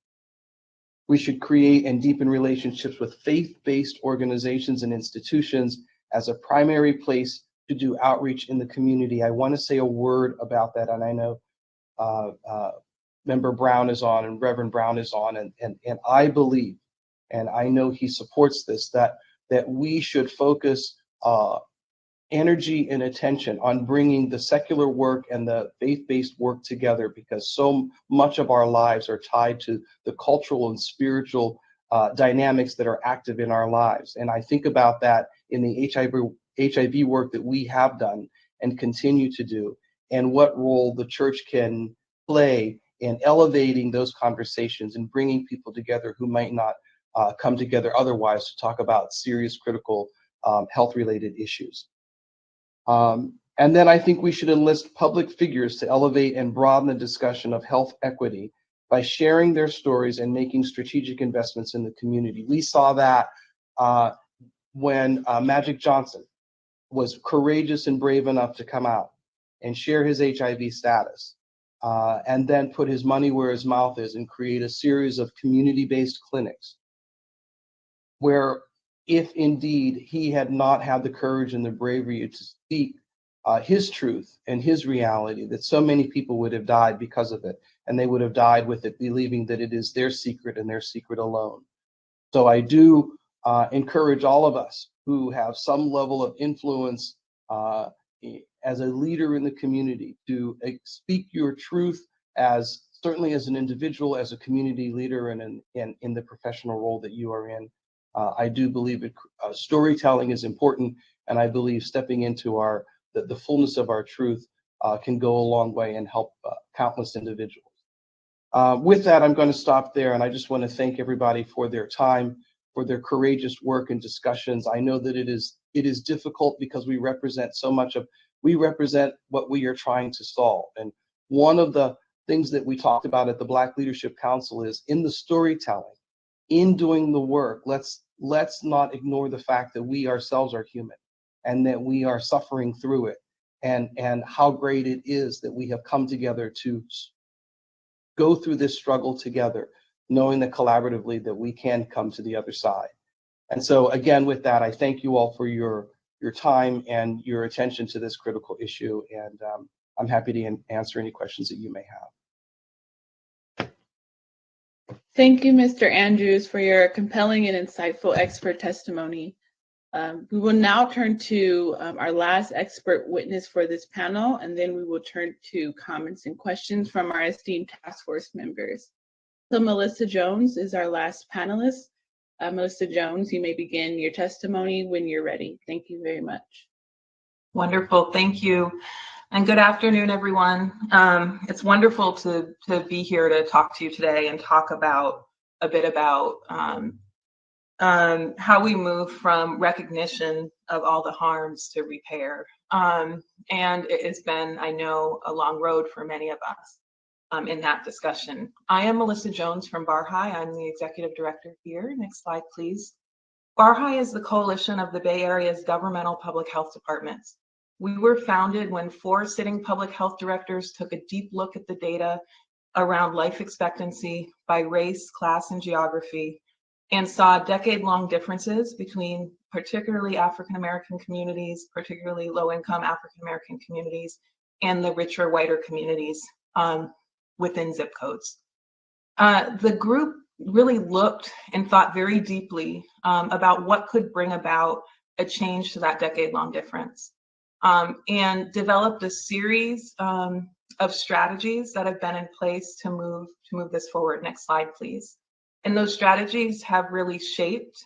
We should create and deepen relationships with faith-based organizations and institutions as a primary place to do outreach in the community. I want to say a word about that, and I know Member Brown is on and Reverend Brown is on, and I believe, and I know he supports this, that we should focus energy and attention on bringing the secular work and the faith-based work together, because so much of our lives are tied to the cultural and spiritual dynamics that are active in our lives. And I think about that in the HIV work that we have done and continue to do, and what role the church can play in elevating those conversations and bringing people together who might not come together otherwise to talk about serious, critical health-related issues. And then I think we should enlist public figures to elevate and broaden the discussion of health equity by sharing their stories and making strategic investments in the community. We saw that when Magic Johnson was courageous and brave enough to come out and share his HIV status, and then put his money where his mouth is and create a series of community-based clinics where, if indeed he had not had the courage and the bravery to speak his truth and his reality, that so many people would have died because of it, and they would have died with it, believing that it is their secret and their secret alone. So I do encourage all of us who have some level of influence as a leader in the community to speak your truth, as certainly as an individual, as a community leader, and in the professional role that you are in. I do believe storytelling is important, and I believe stepping into the fullness of our truth can go a long way and help countless individuals. With that, I'm going to stop there, and I just want to thank everybody for their time, for their courageous work and discussions. I know that it is difficult because we represent we represent what we are trying to solve. And one of the things that we talked about at the Black Leadership Council is in the storytelling, in doing the work, let's not ignore the fact that we ourselves are human and that we are suffering through it, and how great it is that we have come together to go through this struggle together, knowing that collaboratively that we can come to the other side. And so again, with that, I thank you all for your time and your attention to this critical issue, and I'm happy to answer any questions that you may have. Thank you, Mr. Andrews, for your compelling and insightful expert testimony. We will now turn to our last expert witness for this panel, and then we will turn to comments and questions from our esteemed task force members. So Melissa Jones is our last panelist. Melissa Jones, you may begin your testimony when you're ready. Thank you very much. Wonderful, thank you. And good afternoon, everyone. It's wonderful to be here to talk to you today and talk about a bit about how we move from recognition of all the harms to repair. And it's been, I know, a long road for many of us in that discussion. I am Melissa Jones from Barhi. I'm the executive director here. Next slide, please. Barhi is the coalition of the Bay Area's governmental public health departments. We were founded when 4 sitting public health directors took a deep look at the data around life expectancy by race, class, and geography, and saw decade-long differences between particularly African-American communities, particularly low-income African-American communities, and the richer, whiter communities within zip codes. The group really looked and thought very deeply about what could bring about a change to that decade-long difference, and developed a series of strategies that have been in place to move this forward. Next slide, please. And those strategies have really shaped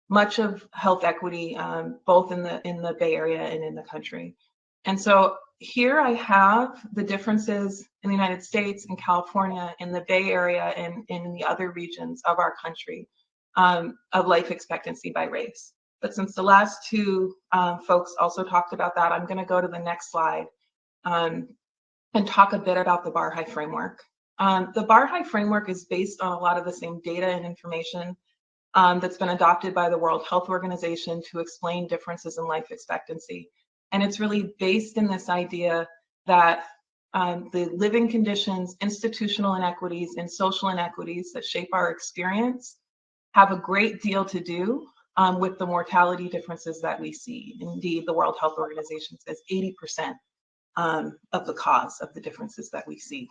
much of health equity, both in the Bay Area and in the country. And so here I have the differences in the United States, in California, in the Bay Area, and in the other regions of our country of life expectancy by race. But since the last 2 folks also talked about that, I'm going to go to the next slide and talk a bit about the Barhi framework. The Barhi framework is based on a lot of the same data and information that's been adopted by the World Health Organization to explain differences in life expectancy. And it's really based in this idea that the living conditions, institutional inequities, and social inequities that shape our experience have a great deal to do with the mortality differences that we see. Indeed, the World Health Organization says 80% of the cause of the differences that we see.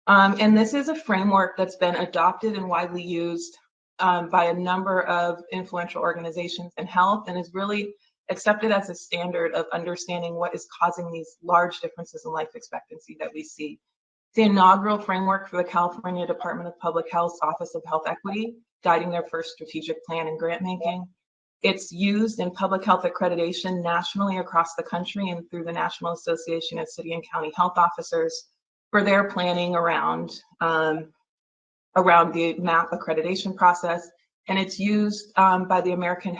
And this is a framework that's been adopted and widely used by a number of influential organizations in health, and is really accepted as a standard of understanding what is causing these large differences in life expectancy that we see. The inaugural framework for the California Department of Public Health's Office of Health Equity, guiding their first strategic plan and grant making. It's used in public health accreditation nationally across the country and through the National Association of City and County Health Officers for their planning around the MAP accreditation process. And it's used by the American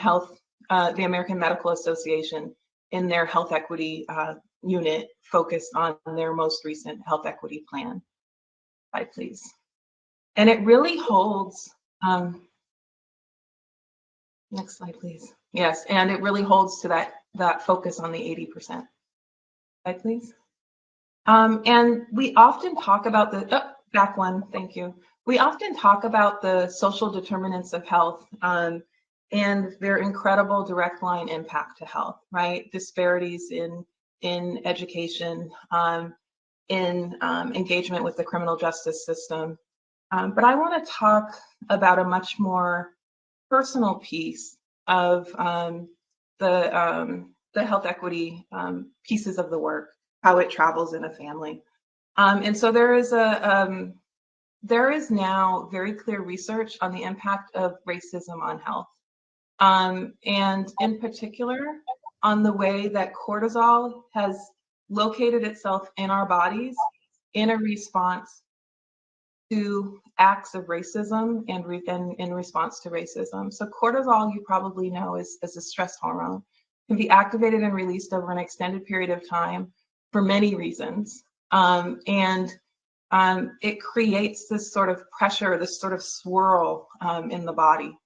Medical Association in their health equity unit focused on their most recent health equity plan. Slide, please. And it really holds, next slide, please. Yes, and it really holds to that focus on the 80%. Slide, please. And we often talk about back one, thank you. We often talk about the social determinants of health and their incredible direct line impact to health, right? Disparities in education, in engagement with the criminal justice system. But I want to talk about a much more personal piece of the health equity pieces of the work, how it travels in a family. And so there is now very clear research on the impact of racism on health. And in particular, on the way that cortisol has located itself in our bodies in a response to acts of racism and in response to racism. So cortisol, you probably know, is a stress hormone, can be activated and released over an extended period of time for many reasons. It creates this sort of pressure, this sort of swirl in the body.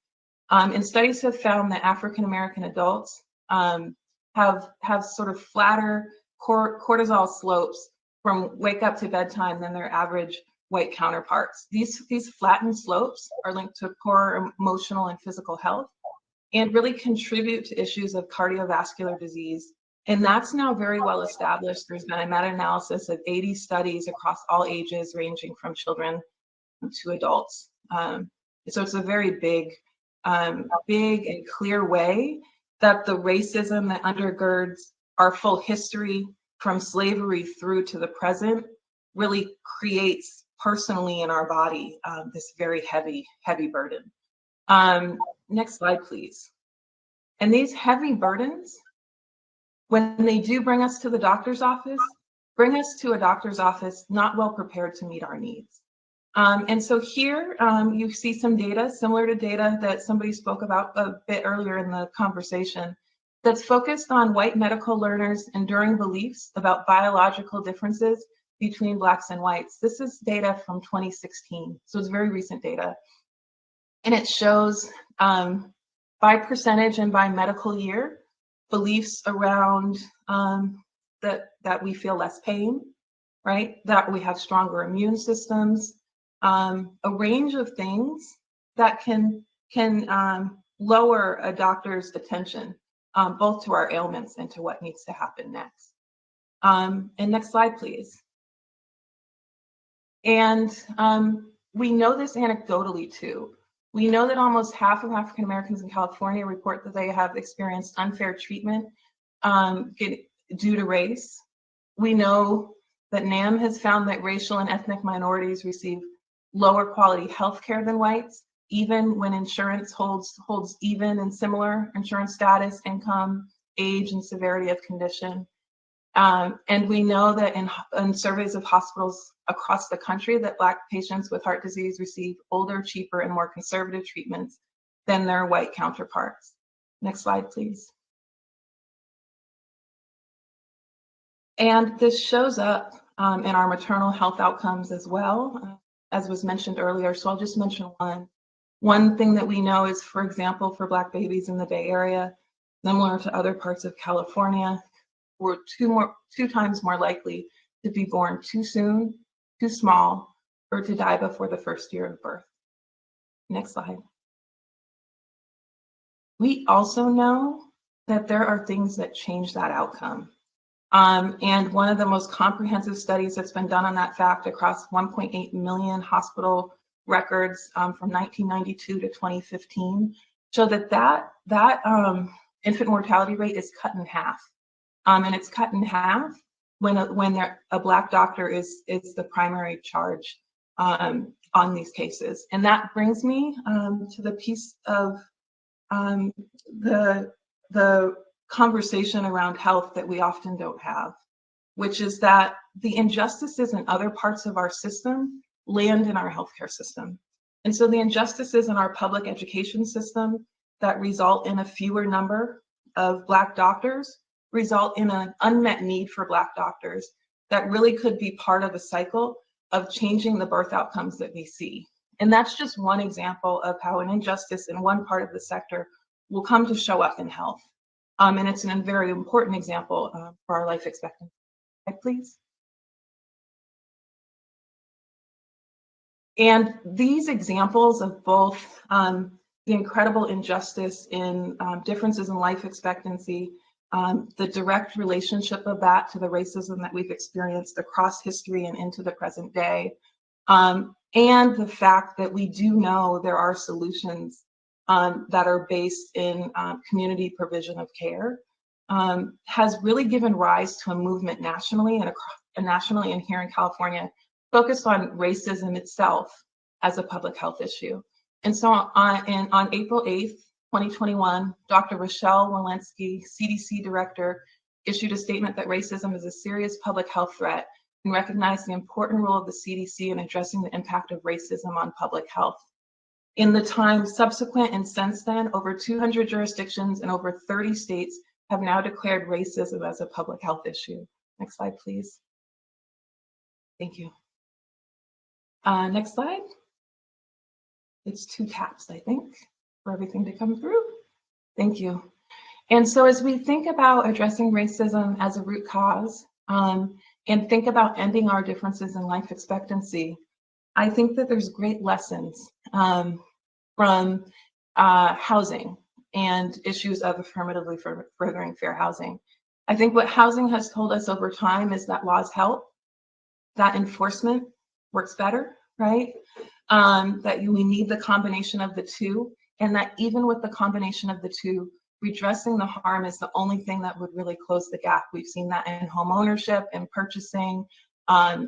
And studies have found that African American adults have sort of flatter cortisol slopes from wake up to bedtime than their average white counterparts. These flattened slopes are linked to poor emotional and physical health and really contribute to issues of cardiovascular disease. And that's now very well established. There's been a meta-analysis of 80 studies across all ages, ranging from children to adults. So it's a very big and clear way that the racism that undergirds our full history from slavery through to the present really creates personally in our body this very heavy burden. Next slide, please. And these heavy burdens, when they do bring us to the doctor's office, bring us to a doctor's office not well prepared to meet our needs. And so here you see some data similar to data that somebody spoke about a bit earlier in the conversation that's focused on white medical learners' enduring beliefs about biological differences between Blacks and whites. This is data from 2016, so it's very recent data. And it shows by percentage and by medical year, beliefs around that we feel less pain, right? That we have stronger immune systems, a range of things that can lower a doctor's attention, both to our ailments and to what needs to happen next. And next slide, please. And we know this anecdotally too. We know that almost half of African Americans in California report that they have experienced unfair treatment due to race. We know that NAM has found that racial and ethnic minorities receive lower quality health care than whites, even when insurance holds even and similar insurance status, income, age, and severity of condition. And we know that in surveys of hospitals across the country that Black patients with heart disease receive older, cheaper, and more conservative treatments than their white counterparts. Next slide, please. And this shows up in our maternal health outcomes as well, as was mentioned earlier. So I'll just mention one. One thing that we know is, for example, for Black babies in the Bay Area, similar to other parts of California, we're two times more likely to be born too soon, too small, or to die before the first year of birth. Next slide. We also know that there are things that change that outcome. And one of the most comprehensive studies that's been done on that fact across 1.8 million hospital records from 1992 to 2015 show that infant mortality rate is cut in half. And it's cut in half when a Black doctor is the primary charge on these cases. And that brings me to the piece of the conversation around health that we often don't have, which is that the injustices in other parts of our system land in our healthcare system. And so the injustices in our public education system that result in a fewer number of Black doctors result in an unmet need for Black doctors that really could be part of a cycle of changing the birth outcomes that we see. And that's just one example of how an injustice in one part of the sector will come to show up in health. And it's a very important example for our life expectancy. Next, please. And these examples of both the incredible injustice in differences in life expectancy, the direct relationship of that to the racism that we've experienced across history and into the present day, and the fact that we do know there are solutions that are based in community provision of care, has really given rise to a movement nationally and here in California focused on racism itself as a public health issue. And so on April 8th, 2021, Dr. Rochelle Walensky, CDC director, issued a statement that racism is a serious public health threat and recognize the important role of the CDC in addressing the impact of racism on public health. In the time subsequent and since then, over 200 jurisdictions and over 30 states have now declared racism as a public health issue. Next slide, please. Thank you. Next slide. It's 2 taps, I think, for everything to come through. Thank you. And so as we think about addressing racism as a root cause, and think about ending our differences in life expectancy, I think that there's great lessons from housing and issues of affirmatively furthering fair housing. I think what housing has told us over time is that laws help, that enforcement works better, right? That we need the combination of the two, and that even with the combination of the two, redressing the harm is the only thing that would really close the gap. We've seen that in home ownership, in purchasing,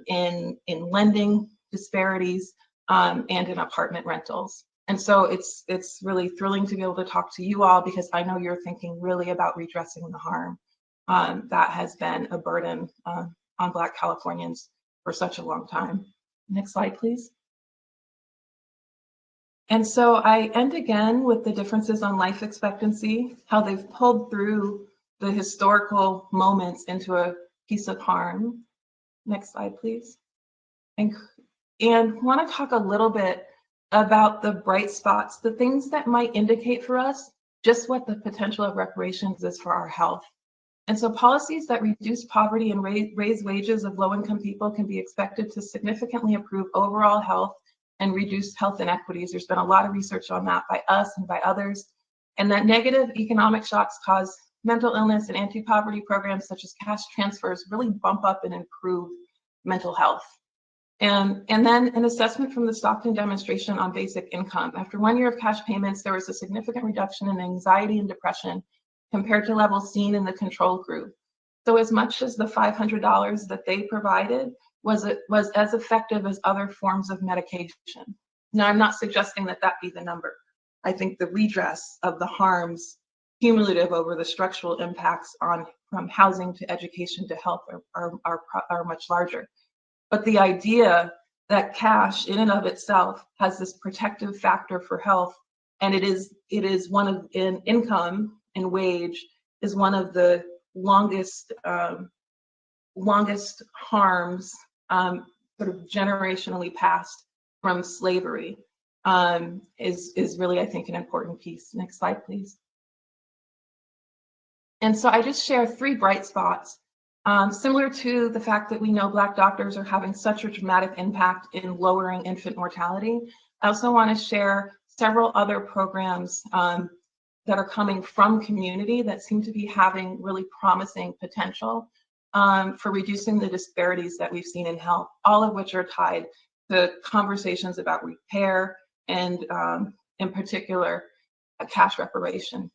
in lending disparities, and in apartment rentals. And so it's really thrilling to be able to talk to you all, because I know you're thinking really about redressing the harm that has been a burden on Black Californians for such a long time. Next slide, please. And so I end again with the differences on life expectancy, how they've pulled through the historical moments into a piece of harm. Next slide, please. And want to talk a little bit about the bright spots, the things that might indicate for us just what the potential of reparations is for our health. And so policies that reduce poverty and raise wages of low-income people can be expected to significantly improve overall health and reduce health inequities. There's been a lot of research on that by us and by others, and that negative economic shocks cause mental illness, and anti-poverty programs such as cash transfers really bump up and improve mental health. And then an assessment from the Stockton demonstration on basic income. After 1 year of cash payments, there was a significant reduction in anxiety and depression compared to levels seen in the control group. So as much as the $500 that they provided was as effective as other forms of medication. Now, I'm not suggesting that that be the number. I think the redress of the harms cumulative over the structural impacts from housing to education to health are much larger. But the idea that cash in and of itself has this protective factor for health, and it is one of in income and wage is one of the longest harms sort of generationally passed from slavery is really, I think, an important piece. Next slide, please. And so I just share 3 bright spots, similar to the fact that we know Black doctors are having such a dramatic impact in lowering infant mortality. I also want to share several other programs that are coming from community that seem to be having really promising potential for reducing the disparities that we've seen in health, all of which are tied to conversations about repair and, in particular, a cash reparation.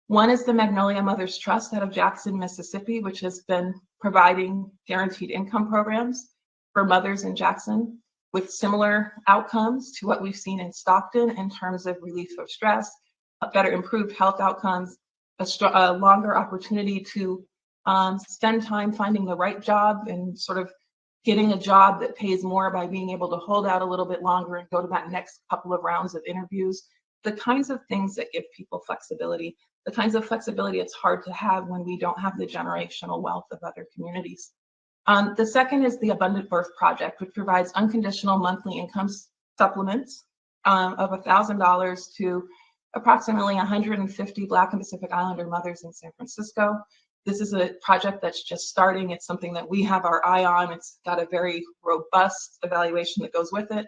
One is the Magnolia Mothers Trust out of Jackson, Mississippi, which has been providing guaranteed income programs for mothers in Jackson with similar outcomes to what we've seen in Stockton in terms of relief of stress, better improved health outcomes, a longer opportunity to spend time finding the right job and sort of getting a job that pays more by being able to hold out a little bit longer and go to that next couple of rounds of interviews. The kinds of things that give people flexibility, the kinds of flexibility it's hard to have when we don't have the generational wealth of other communities. The second is the Abundant Birth Project, which provides unconditional monthly income supplements of $1,000 to approximately 150 Black and Pacific Islander mothers in San Francisco. This is a project that's just starting. It's something that we have our eye on. It's got a very robust evaluation that goes with it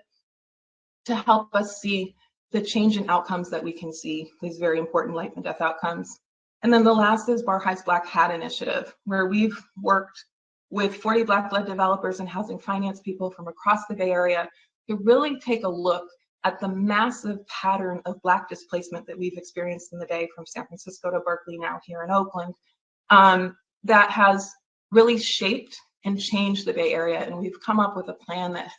to help us see the change in outcomes that we can see, these very important life and death outcomes. And then the last is Barhigh's Black Hat Initiative, where we've worked with 40 Black-led developers and housing finance people from across the Bay Area to really take a look at the massive pattern of Black displacement that we've experienced in the Bay, from San Francisco to Berkeley, now here in Oakland, that has really shaped and changed the Bay Area. And we've come up with a plan that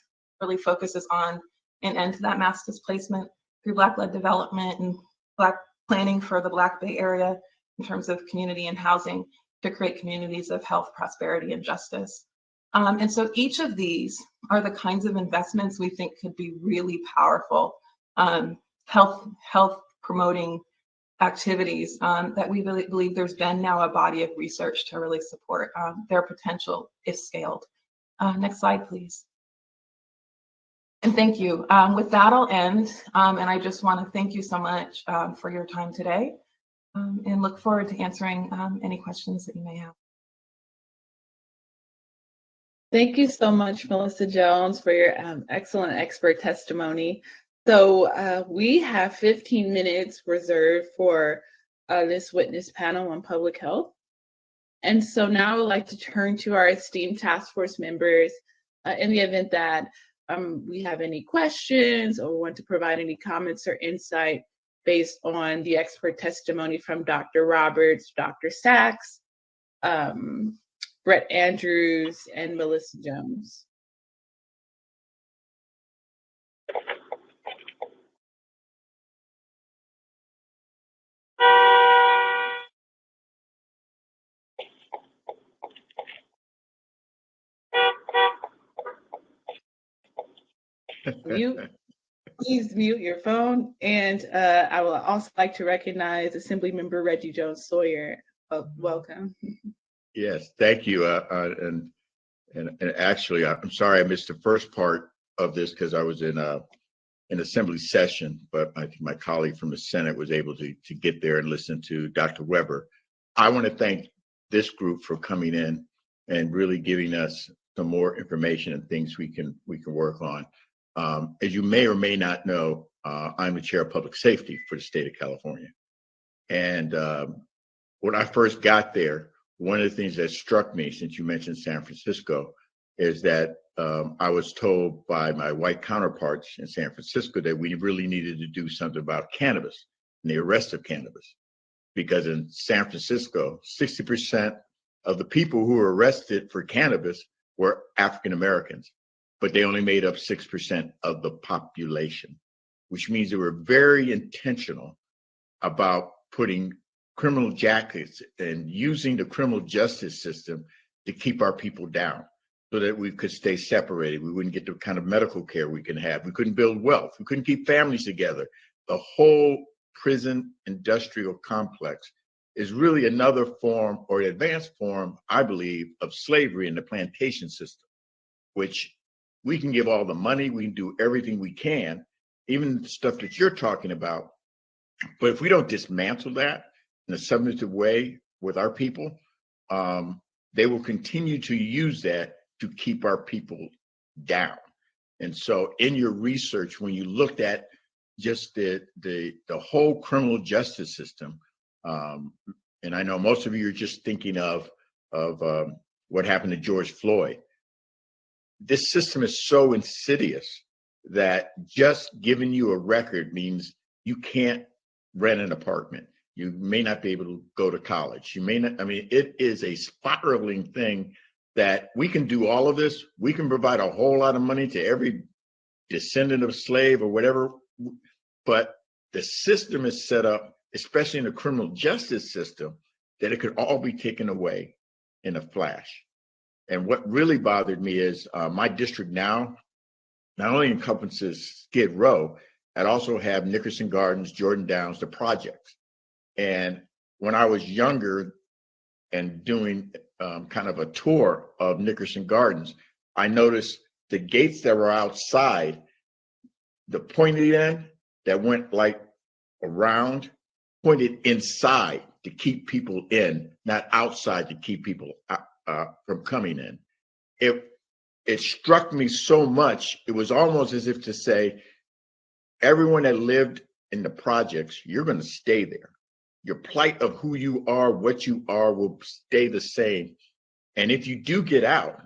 really focuses on an end to that mass displacement through Black-led development and Black planning for the Black Bay Area in terms of community and housing to create communities of health, prosperity, and justice. And so each of these are the kinds of investments we think could be really powerful health promoting activities that we really believe there's been now a body of research to really support their potential if scaled. Next slide, please. And thank you. With that, I'll end. And I just want to thank you so much for your time today and look forward to answering any questions that you may have. Thank you so much, Melissa Jones, for your excellent expert testimony. So we have 15 minutes reserved for this witness panel on public health. And so now I would like to turn to our esteemed task force members in the event that we have any questions or want to provide any comments or insight based on the expert testimony from Dr. Roberts, Dr. Sachs, Brett Andrews, and Melissa Jones. Please mute your phone. And I would also like to recognize Assemblymember Reggie Jones Sawyer. Welcome. Yes, thank you. And actually, I'm sorry I missed the first part of this because I was in an assembly session, but I think my colleague from the Senate was able to get there and listen to Dr. Weber. I want to thank this group for coming in and really giving us some more information and things we can work on. As you may or may not know, I'm the chair of public safety for the state of California. And when I first got there, one of the things that struck me, since you mentioned San Francisco, is that I was told by my white counterparts in San Francisco that we really needed to do something about cannabis and the arrest of cannabis. Because in San Francisco, 60% of the people who were arrested for cannabis were African Americans, but they only made up 6% of the population, which means they were very intentional about putting criminal jackets and using the criminal justice system to keep our people down so that we could stay separated. We wouldn't get the kind of medical care we can have. We couldn't build wealth. We couldn't keep families together. The whole prison industrial complex is really another form or an advanced form, I believe, of slavery in the plantation system, which we can give all the money, we can do everything we can, even the stuff that you're talking about. But if we don't dismantle that in a substantive way with our people, they will continue to use that to keep our people down. And so in your research, when you looked at just the whole criminal justice system, and I know most of you are just thinking of what happened to George Floyd. This system is so insidious that just giving you a record means you can't rent an apartment. You may not be able to go to college. You may not, I mean, it is a spiraling thing that we can do all of this. We can provide a whole lot of money to every descendant of slave or whatever, but the system is set up, especially in the criminal justice system, that it could all be taken away in a flash. And what really bothered me is my district now not only encompasses Skid Row, it also have Nickerson Gardens, Jordan Downs, the projects. And when I was younger and doing kind of a tour of Nickerson Gardens, I noticed the gates that were outside, the pointed end that went like around, pointed inside to keep people in, not outside to keep people from coming in. It struck me so much, it was almost as if to say, everyone that lived in the projects, you're going to stay there. Your plight of who you are, what you are, will stay the same. And if you do get out,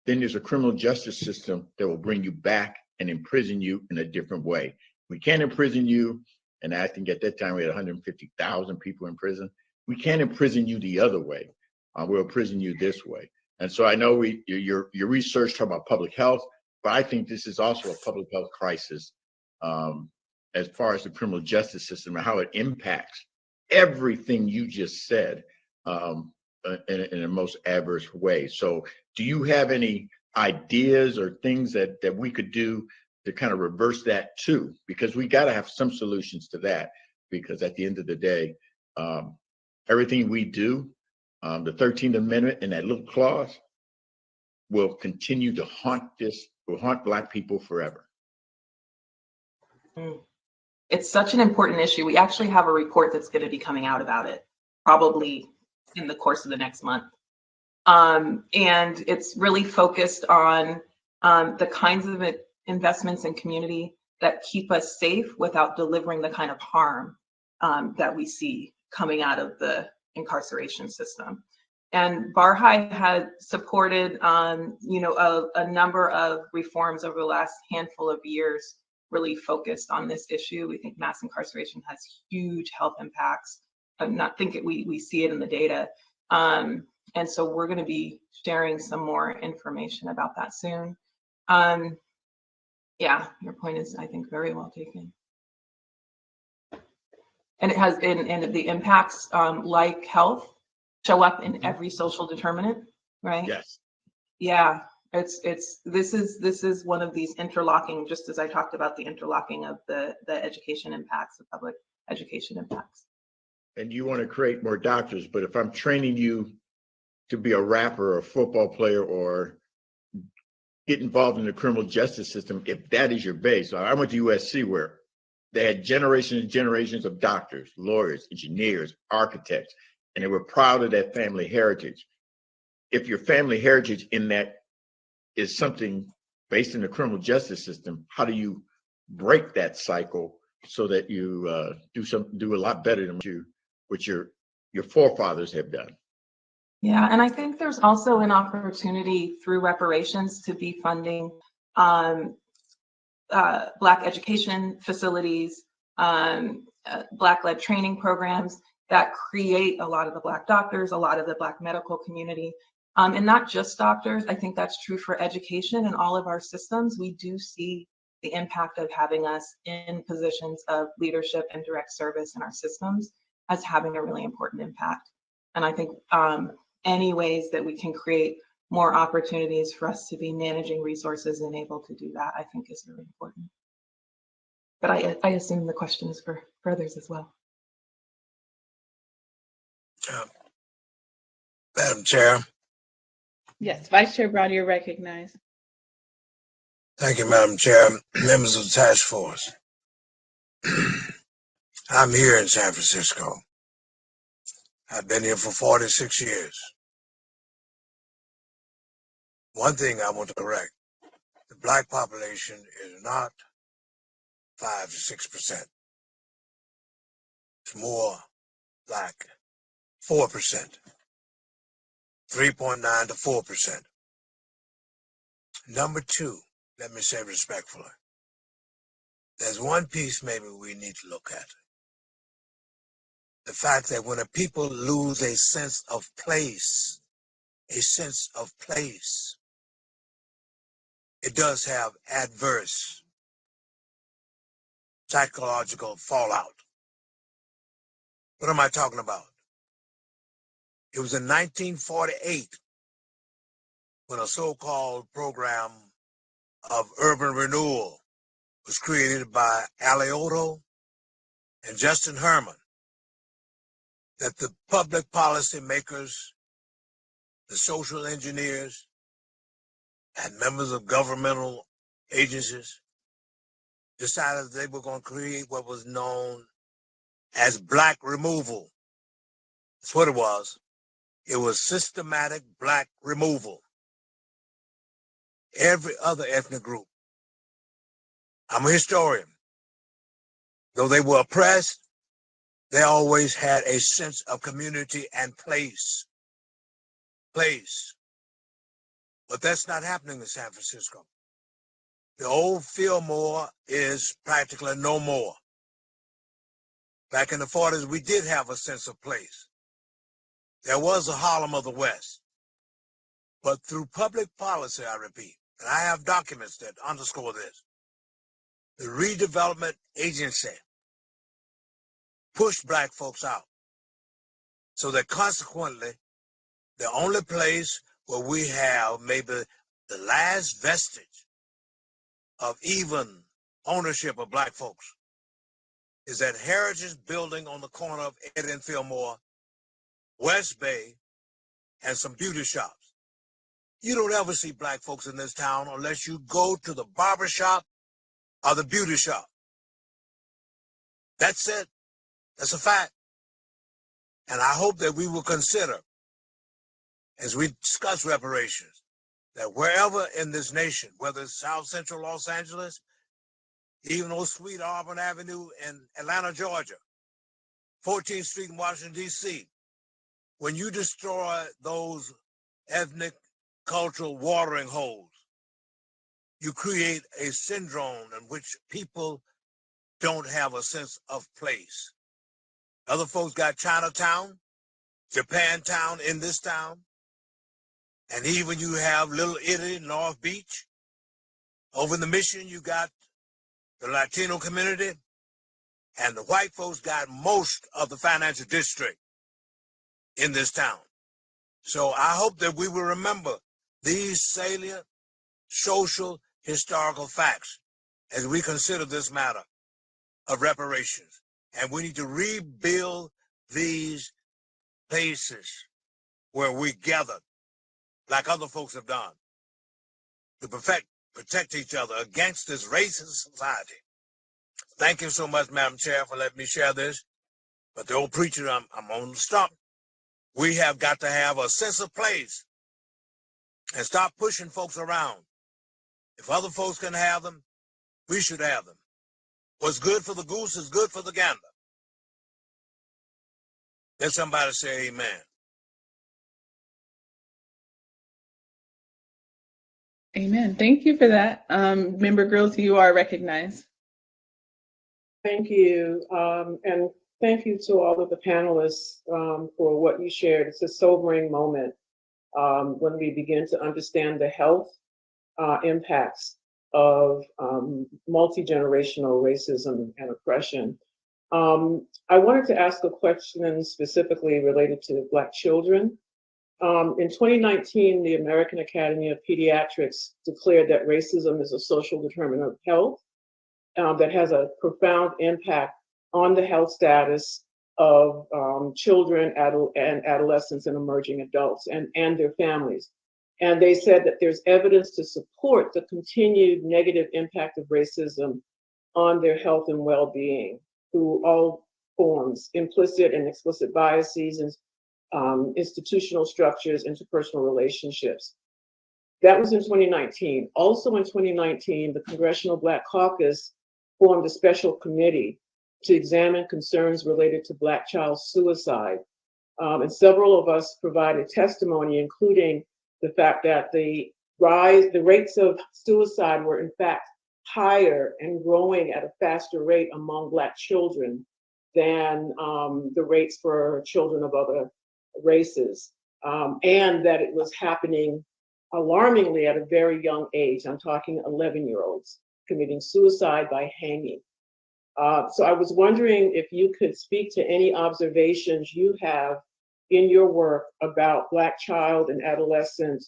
then there's a criminal justice system that will bring you back and imprison you in a different way. We can't imprison you, and I think at that time we had 150,000 people in prison. We can't imprison you the other way. We'll imprison you this way. And so I know your research talking about public health, but I think this is also a public health crisis as far as the criminal justice system and how it impacts everything you just said in a most adverse way. So Do you have any ideas or things that we could do to kind of reverse that too? Because we got to have some solutions to that, because at the end of the day, everything we do, the 13th Amendment and that little clause will continue to haunt Black people forever. It's such an important issue. We actually have a report that's going to be coming out about it, probably in the course of the next month. And it's really focused on the kinds of investments in community that keep us safe without delivering the kind of harm that we see coming out of the incarceration system. And Barhai had supported, a number of reforms over the last handful of years, really focused on this issue. We think mass incarceration has huge health impacts. I'm not thinking we see it in the data. And so we're going to be sharing some more information about that soon. Yeah, your point is, I think, very well taken. And it has, and the impacts like health show up in every social determinant, right? Yes. Yeah, this is one of these interlocking, just as I talked about the interlocking of the education impacts, the public education impacts. And you want to create more doctors, but if I'm training you to be a rapper or a football player or get involved in the criminal justice system, if that is your base. I went to USC where they had generations and generations of doctors, lawyers, engineers, architects, and they were proud of that family heritage. If your family heritage in that is something based in the criminal justice system, how do you break that cycle so that you do a lot better than what your forefathers have done? Yeah, and I think there's also an opportunity through reparations to be funding Black education facilities, Black-led training programs that create a lot of the Black doctors, a lot of the Black medical community, and not just doctors. I think that's true for education and all of our systems. We do see the impact of having us in positions of leadership and direct service in our systems as having a really important impact. And I think any ways that we can create more opportunities for us to be managing resources and able to do that, I think is really important. But I assume the question is for others as well. Madam Chair. Yes, Vice Chair Brown, you're recognized. Thank you, Madam Chair. Members of the task force. I'm here in San Francisco. I've been here for 46 years. One thing I want to correct, the Black population is not 5 to 6%. It's more like 4%, 3.9 to 4%. Number two, let me say respectfully, there's one piece maybe we need to look at. The fact that when a people lose a sense of place, it does have adverse psychological fallout. What am I talking about? It was in 1948 when a so-called program of urban renewal was created by Alioto and Justin Herman, that the public policy makers, the social engineers, and members of governmental agencies decided they were going to create what was known as Black removal. That's what it was. It was systematic Black removal. Every other ethnic group. I'm a historian. Though they were oppressed, they always had a sense of community and place. But that's not happening in San Francisco. The old Fillmore is practically no more. Back in the 40s, we did have a sense of place. There was a Harlem of the West. But through public policy, I repeat, and I have documents that underscore this, the redevelopment agency pushed Black folks out. So that consequently, the only place where we have maybe the last vestige of even ownership of black folks is that Heritage Building on the corner of Ed and Fillmore, West Bay, and some beauty shops. You don't ever see black folks in this town unless you go to the barber shop or the beauty shop. That's it. That's a fact. And I hope that we will consider, as we discuss reparations, that wherever in this nation, whether it's South Central Los Angeles, even old sweet Auburn Avenue in Atlanta, Georgia, 14th Street in Washington, D.C., when you destroy those ethnic, cultural watering holes, you create a syndrome in which people don't have a sense of place. Other folks got Chinatown, Japantown in this town, and even you have Little Italy, North Beach. Over in the Mission, you got the Latino community, and the white folks got most of the financial district in this town. So I hope that we will remember these salient social historical facts as we consider this matter of reparations. And we need to rebuild these places where we gather, like other folks have done, to protect each other against this racist society. Thank you so much, Madam Chair, for letting me share this. But the old preacher, I'm on the stump. We have got to have a sense of place and stop pushing folks around. If other folks can have them, we should have them. What's good for the goose is good for the gander. Let somebody say amen. Amen. Thank you for that. Member Grills, you are recognized. Thank you. And thank you to all of the panelists for what you shared. It's a sobering moment when we begin to understand the health impacts of multi-generational racism and oppression. I wanted to ask a question specifically related to Black children. In 2019, the American Academy of Pediatrics declared that racism is a social determinant of health that has a profound impact on the health status of children and adolescents and emerging adults and their families. And they said that there's evidence to support the continued negative impact of racism on their health and well-being through all forms, implicit and explicit biases, and institutional structures, interpersonal relationships. That was in 2019. Also in 2019, the Congressional Black Caucus formed a special committee to examine concerns related to Black child suicide. And several of us provided testimony, including the fact that the rates of suicide were in fact higher and growing at a faster rate among Black children than the rates for children of other races, and that it was happening alarmingly at a very young age. I'm talking 11-year-olds committing suicide by hanging. So I was wondering if you could speak to any observations you have in your work about Black child and adolescent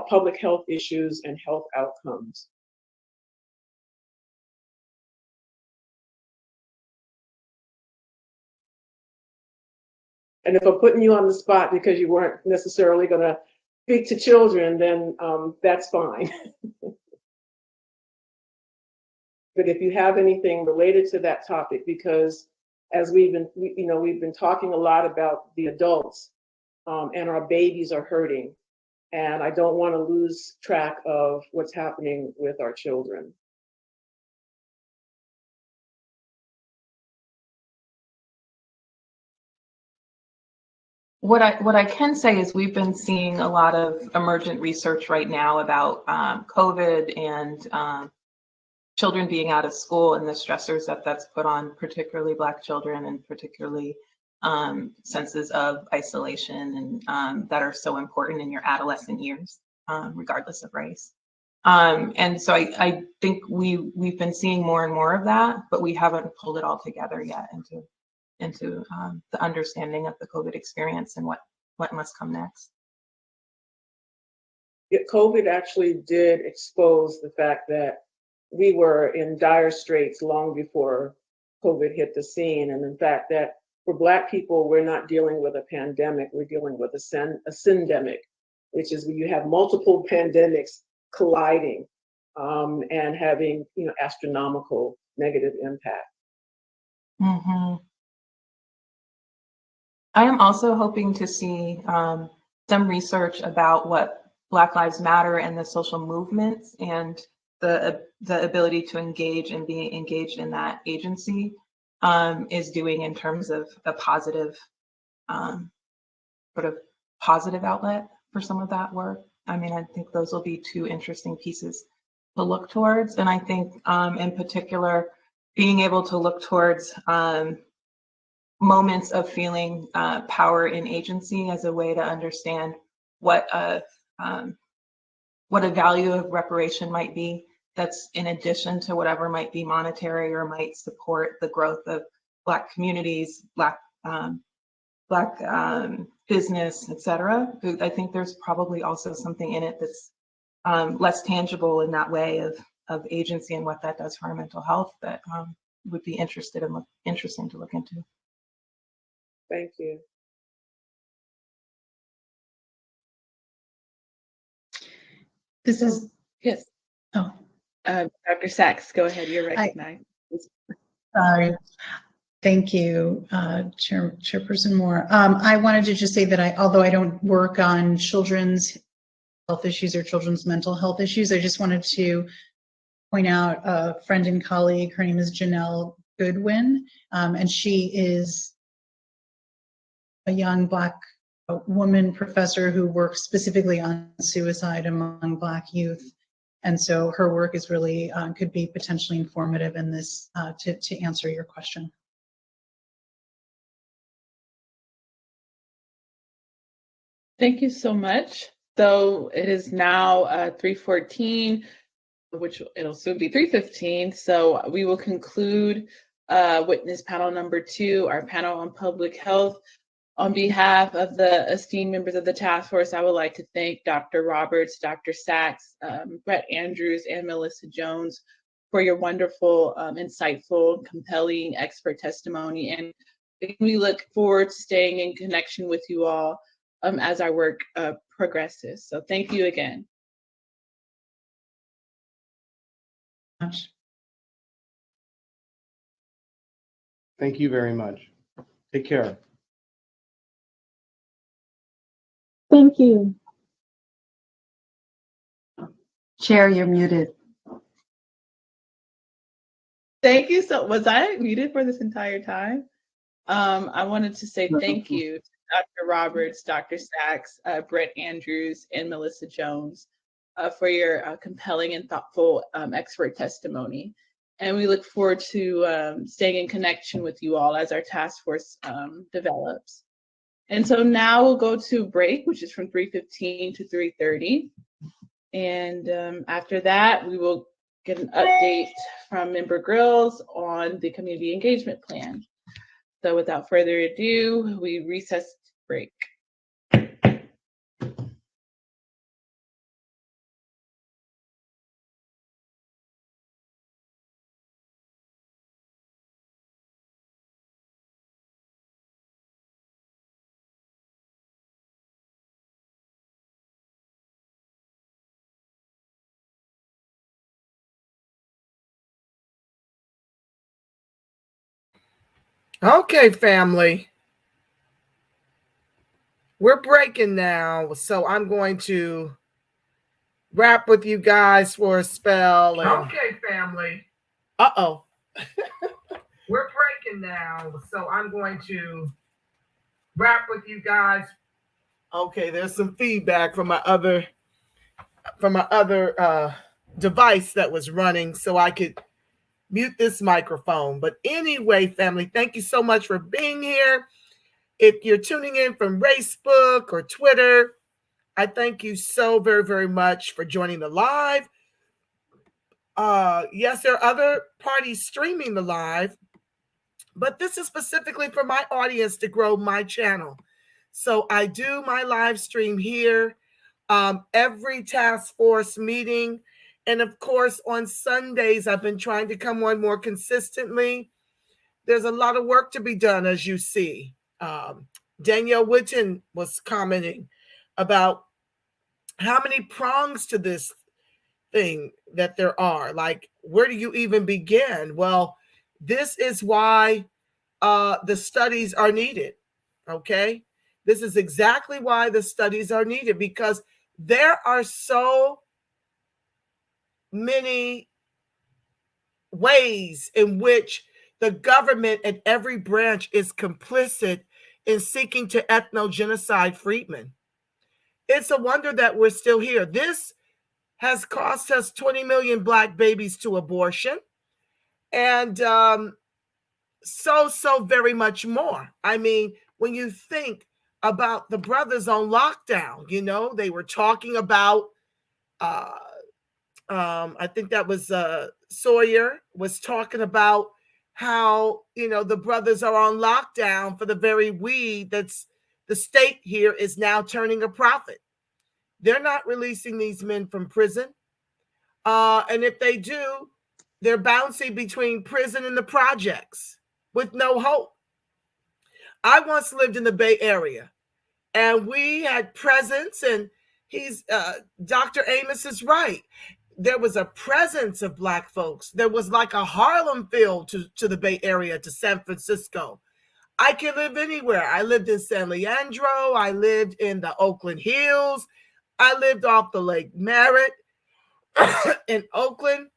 public health issues and health outcomes. And if I'm putting you on the spot because you weren't necessarily going to speak to children, then that's fine. But if you have anything related to that topic, because as we've been talking a lot about the adults and our babies are hurting, and I don't want to lose track of what's happening with our children. What I can say is we've been seeing a lot of emergent research right now about COVID and children being out of school and the stressors that's put on particularly Black children, and particularly senses of isolation and that are so important in your adolescent years, regardless of race. And so I think we've been seeing more and more of that, but we haven't pulled it all together yet into the understanding of the COVID experience and what must come next. COVID actually did expose the fact that we were in dire straits long before COVID hit the scene. And in fact, that for Black people, we're not dealing with a pandemic, we're dealing with a syndemic, which is when you have multiple pandemics colliding and having, astronomical negative impact. Mm-hmm. I am also hoping to see some research about what Black Lives Matter and the social movements and the ability to engage and be engaged in that agency is doing in terms of a positive, sort of positive outlet for some of that work. I mean, I think those will be two interesting pieces to look towards. And I think in particular, being able to look towards moments of feeling power in agency as a way to understand what a value of reparation might be that's in addition to whatever might be monetary or might support the growth of Black communities, Black business, et cetera. I think there's probably also something in it that's less tangible in that way of agency and what that does for our mental health that would be interesting to look into. Thank you. This is, yes. Oh. Dr. Sachs, go ahead. You're recognized. Sorry. Thank you, Chairperson Moore. I wanted to just say that although I don't work on children's health issues or children's mental health issues, I just wanted to point out a friend and colleague. Her name is Janelle Goodwin, and she is a young Black woman professor who works specifically on suicide among Black youth. And so her work is really, could be potentially informative in this, to answer your question. Thank you so much. So it is now 3:14, which it'll soon be 3:15. So we will conclude witness panel number 2, our panel on public health. On behalf of the esteemed members of the task force, I would like to thank Dr. Roberts, Dr. Sachs, Brett Andrews, and Melissa Jones for your wonderful, insightful, compelling expert testimony. And we look forward to staying in connection with you all as our work progresses. So thank you again. Thank you very much. Take care. Thank you. Chair, you're muted. Thank you. So was I muted for this entire time? I wanted to say thank you to Dr. Roberts, Dr. Sachs, Brett Andrews, and Melissa Jones for your compelling and thoughtful expert testimony. And we look forward to staying in connection with you all as our task force develops. And so now we'll go to break, which is from 3:15 to 3:30. And after that, we will get an update from Member Grills on the community engagement plan. So without further ado, we recess to break. Okay, family. We're breaking now, so I'm going to wrap with you guys for a spell. Okay, family. Uh-oh. We're breaking now, so I'm going to wrap with you guys. Okay, there's some feedback from my other device that was running, so I could mute this microphone. But anyway, family, thank you so much for being here. If you're tuning in from Facebook or Twitter, I thank you so very, very much for joining the live. Yes, there are other parties streaming the live, but this is specifically for my audience to grow my channel. So I do my live stream here every task force meeting. And of course, on Sundays, I've been trying to come on more consistently. There's a lot of work to be done, as you see. Danielle Witten was commenting about how many prongs to this thing that there are. Like, where do you even begin? Well, this is why the studies are needed. Okay, this is exactly why the studies are needed, because there are so many ways in which the government at every branch is complicit in seeking to ethnogenocide Freedmen. It's a wonder that we're still here. This has cost us 20 million Black babies to abortion, and so very much more. I mean, when you think about the brothers on lockdown, you know, they were talking about, I think that was Sawyer was talking about how, you know, the brothers are on lockdown for the very weed that's the state here is now turning a profit. They're not releasing these men from prison. And if they do, they're bouncing between prison and the projects with no hope. I once lived in the Bay Area, and we had presence, and Dr. Amos is right. There was a presence of Black folks. There was like a Harlem feel to the Bay Area, to San Francisco. I can live anywhere. I lived in San Leandro. I lived in the Oakland Hills. I lived off the Lake Merritt in Oakland.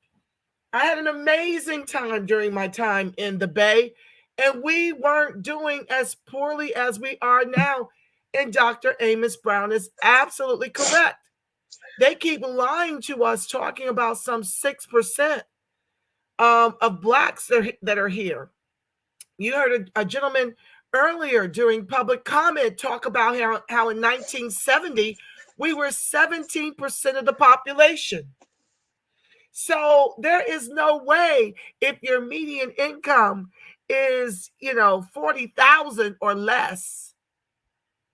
I had an amazing time during my time in the Bay, and we weren't doing as poorly as we are now. And Dr. Amos Brown is absolutely correct. They keep lying to us, talking about some 6% of Blacks that are here. You heard a gentleman earlier during public comment talk about how in 1970, we were 17% of the population. So there is no way, if your median income is, you know, 40,000 or less,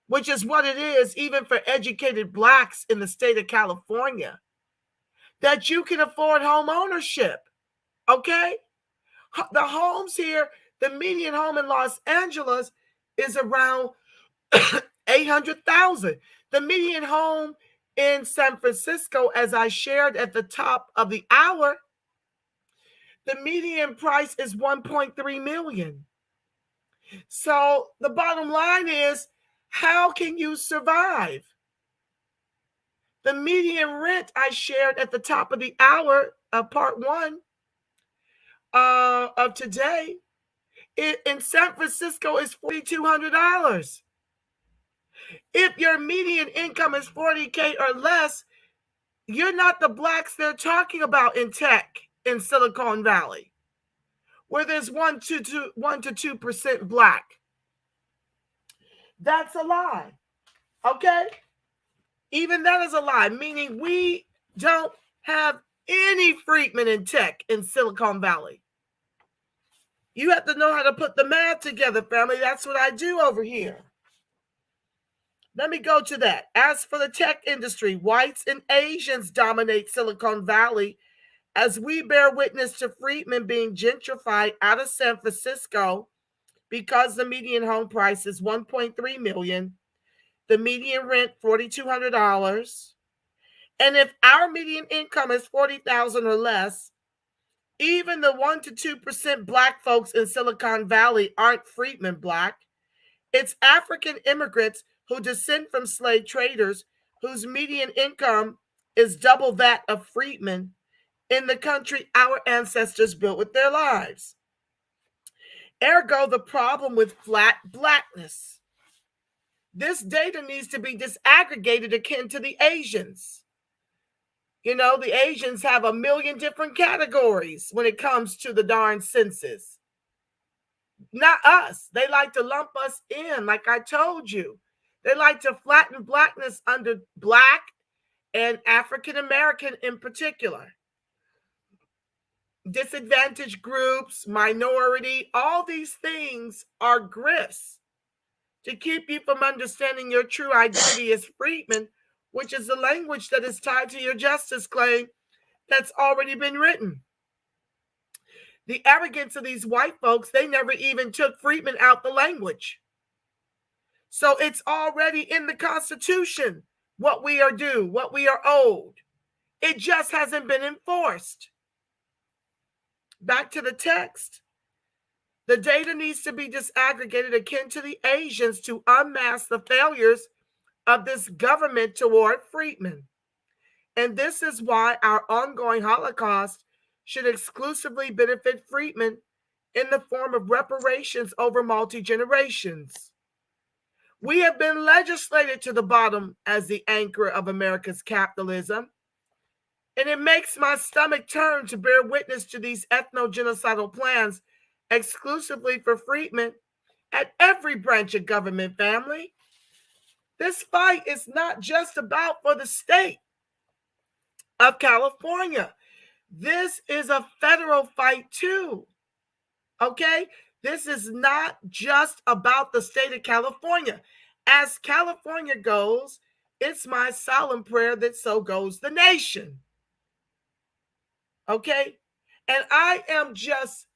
which is what it is even for educated Blacks in the state of California, that you can afford home ownership. Okay? The homes here, the median home in Los Angeles is around 800,000. The median home in San Francisco, as I shared at the top of the hour, the median price is 1.3 million. So the bottom line is, how can you survive? The median rent I shared at the top of the hour of part one of today in San Francisco is $4,200. If your median income is 40K or less, you're not the Blacks they're talking about in tech in Silicon Valley, where there's 1 to 2% Black. That's a lie. Okay? Even that is a lie, meaning we don't have any Freedmen in tech in Silicon Valley. You have to know how to put the math together, family. That's what I do over here. Let me go to that. As for the tech industry, whites and Asians dominate Silicon Valley as we bear witness to Freedmen being gentrified out of San Francisco because the median home price is $1.3 million, the median rent $4,200. And if our median income is $40,000 or less, even the 1 to 2% Black folks in Silicon Valley aren't Freedmen Black. It's African immigrants who descend from slave traders whose median income is double that of Freedmen in the country our ancestors built with their lives. Ergo, the problem with flat Blackness. This data needs to be disaggregated akin to the Asians. You know, the Asians have a million different categories when it comes to the darn census. Not us. They like to lump us in, like I told you. They like to flatten Blackness under Black and African American in particular. Disadvantaged groups, minority, all these things are grifts to keep you from understanding your true identity as Freedmen which is the language that is tied to your justice claim that's already been written. The arrogance of these white folks, they never even took Freedman out the language. So it's already in the Constitution what we are due, what we are owed. It just hasn't been enforced. Back to the text. The data needs to be disaggregated akin to the Asians to unmask the failures of this government toward Freedmen. And this is why our ongoing Holocaust should exclusively benefit Freedmen in the form of reparations over multi-generations. We have been legislated to the bottom as the anchor of America's capitalism, and it makes my stomach turn to bear witness to these ethno-genocidal plans exclusively for Freedmen at every branch of government, family. This fight is not just about for the state of California. This is a federal fight too, okay? This is not just about the state of California. As California goes, it's my solemn prayer that so goes the nation, okay? And I am just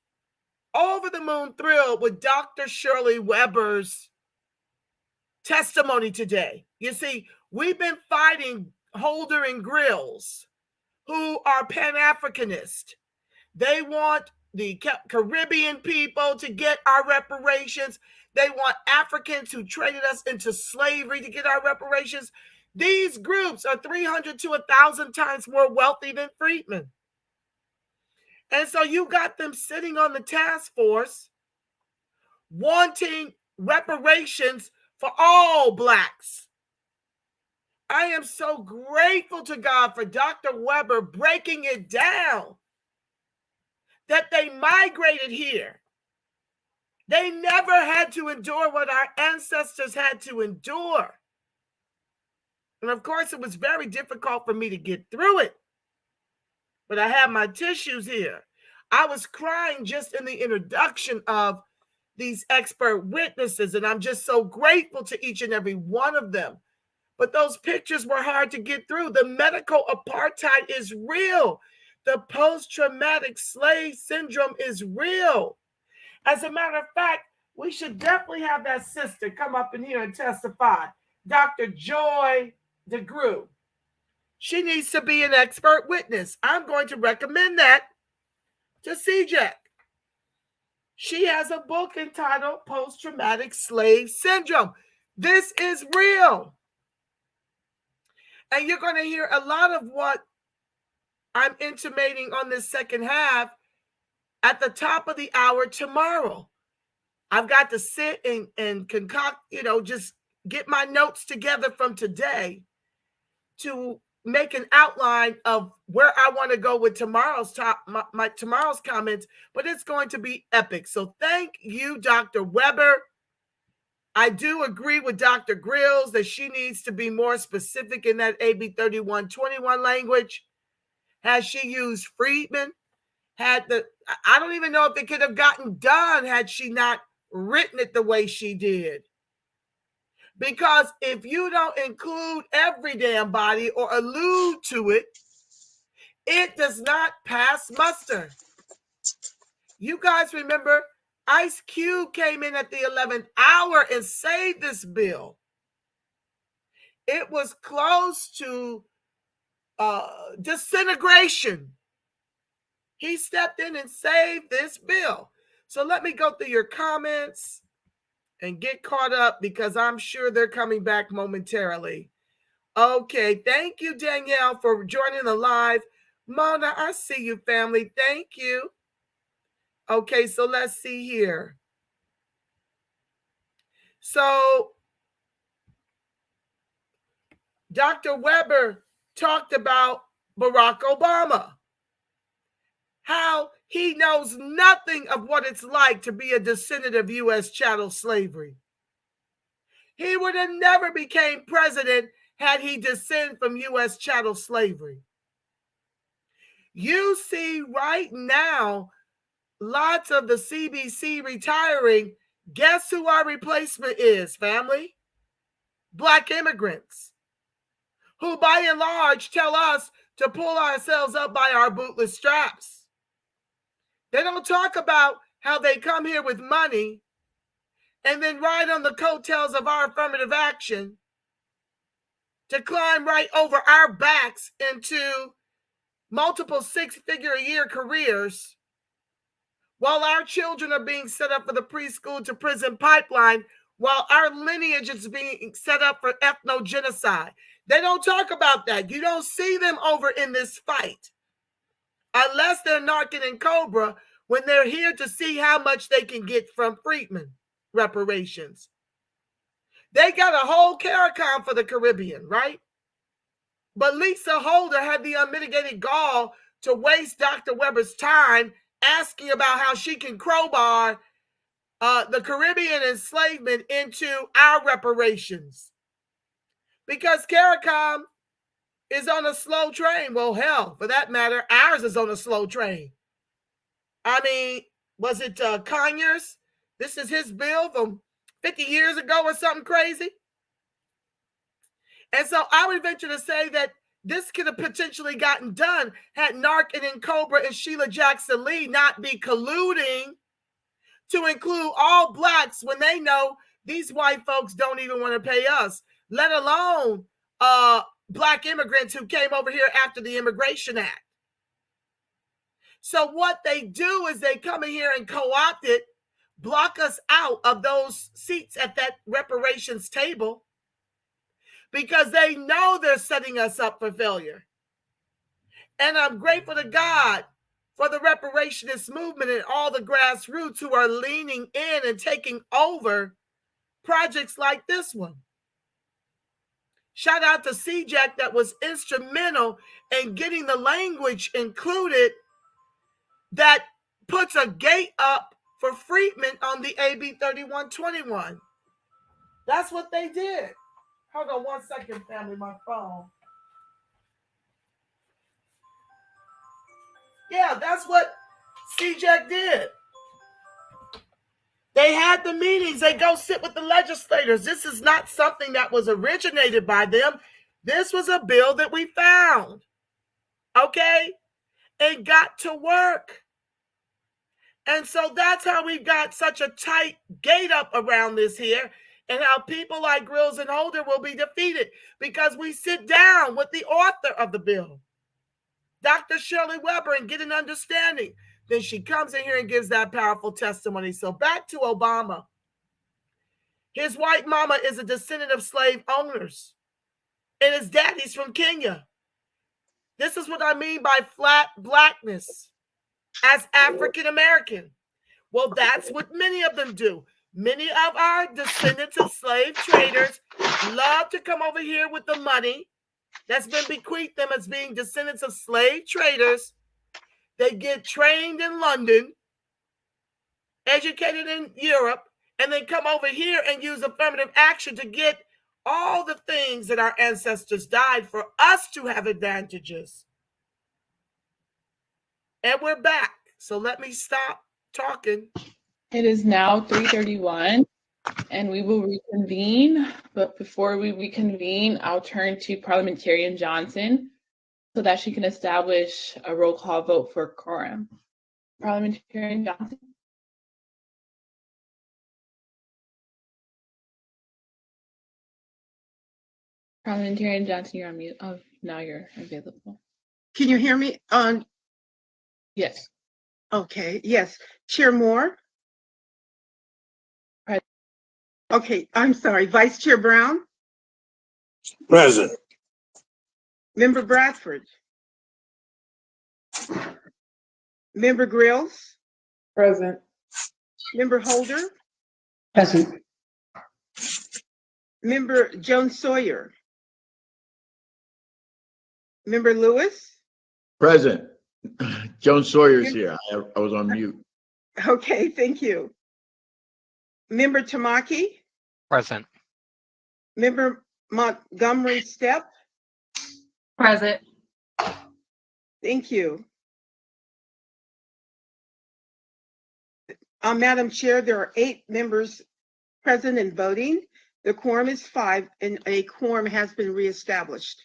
over the moon thrilled with Dr. Shirley Weber's testimony today. You see, we've been fighting Holder and Grills, who are Pan-Africanist. They want the Caribbean people to get our reparations. They want Africans who traded us into slavery to get our reparations. These groups are 300 to 1,000 times more wealthy than Freedmen. And so you got them sitting on the task force wanting reparations for all Blacks. I am so grateful to God for Dr. Weber breaking it down that they migrated here. They never had to endure what our ancestors had to endure. And of course, it was very difficult for me to get through it. But I have my tissues here. I was crying just in the introduction of these expert witnesses, and I'm just so grateful to each and every one of them. But those pictures were hard to get through. The medical apartheid is real. The post-traumatic slave syndrome is real. As a matter of fact, we should definitely have that sister come up in here and testify. Dr. Joy DeGrew. She needs to be an expert witness. I'm going to recommend that to CJ. She has a book entitled Post-Traumatic Slave Syndrome. This is real. And you're going to hear a lot of what I'm intimating on this second half at the top of the hour tomorrow. I've got to sit and concoct, just get my notes together from today to make an outline of where I want to go with tomorrow's tomorrow's comments, but it's going to be epic. So thank you, Dr. Weber. I do agree with Dr. Grills that she needs to be more specific in that AB 3121 language. Has she used Freedman? I don't even know if it could have gotten done had she not written it the way she did. Because if you don't include every damn body or allude to it, it does not pass muster. You guys remember Ice Cube came in at the 11th hour and saved this bill. It was close to disintegration. He stepped in and saved this bill. So let me go through your comments and get caught up because I'm sure they're coming back momentarily. Okay, thank you, Danielle, for joining the live. Mona, I see you, family. Thank you. Okay, so let's see here. So Dr. Weber talked about Barack Obama, how he knows nothing of what it's like to be a descendant of U.S. chattel slavery. He would have never became president had he descended from U.S. chattel slavery. You see right now, lots of the CBC retiring. Guess who our replacement is, family? Black immigrants who by and large tell us to pull ourselves up by our bootless straps. They don't talk about how they come here with money and then ride on the coattails of our affirmative action to climb right over our backs into multiple six-figure-a-year careers while our children are being set up for the preschool to prison pipeline, while our lineage is being set up for ethnogenocide. They don't talk about that. You don't see them over in this fight unless they're Narcan and Cobra, when they're here to see how much they can get from Freedman reparations. They got a whole CARICOM for the Caribbean, right? But Lisa Holder had the unmitigated gall to waste Dr. Weber's time asking about how she can crowbar the Caribbean enslavement into our reparations. Because CARICOM is on a slow train. Well, hell, for that matter, ours is on a slow train. I mean, was it Conyers? This is his bill from 50 years ago or something crazy. And so I would venture to say that this could have potentially gotten done had Narcan and Cobra and Sheila Jackson Lee not be colluding to include all blacks when they know these white folks don't even want to pay us, let alone black immigrants who came over here after the Immigration Act. So what they do is they come in here and co-opt it, block us out of those seats at that reparations table, because they know they're setting us up for failure. And I'm grateful to God for the reparationist movement and all the grassroots who are leaning in and taking over projects like this one. Shout out to CJAC that was instrumental in getting the language included that puts a gate up for Freedman on the AB 3121. That's what they did. Hold on one second, family, my phone. Yeah, that's what CJAC did. They had the meetings. They go sit with the legislators. This is not something that was originated by them. This was a bill that we found. Okay? It got to work. And so that's how we've got such a tight gate up around this here, and how people like Grills and Holder will be defeated, because we sit down with the author of the bill, Dr. Shirley Weber, and get an understanding. Then she comes in here and gives that powerful testimony. So back to Obama. His white mama is a descendant of slave owners, and his daddy's from Kenya. This is what I mean by flat blackness as African American. Well, that's what many of them do. Many of our descendants of slave traders love to come over here with the money that's been bequeathed them as being descendants of slave traders. They get trained in London, educated in Europe, and then come over here and use affirmative action to get all the things that our ancestors died for us to have advantages. And we're back. So let me stop talking. It is now 3:31 and we will reconvene. But before we reconvene, I'll turn to Parliamentarian Johnson so that she can establish a roll call vote for quorum. Parliamentarian Johnson. Parliamentarian Johnson, you're on mute. Oh, now you're available. Can you hear me? Yes. Okay, yes. Chair Moore? Present. Okay, I'm sorry. Vice Chair Brown? Present. Member Bradford? Member Grills? Present. Member Holder? Present. Member Joan Sawyer? Member Lewis? Present. Joan Sawyer's here. I was on mute. Okay, thank you. Member Tamaki? Present. Member Montgomery Stepp? Present. Thank you. Madam Chair, there are 8 members present and voting. The quorum is 5, and a quorum has been reestablished.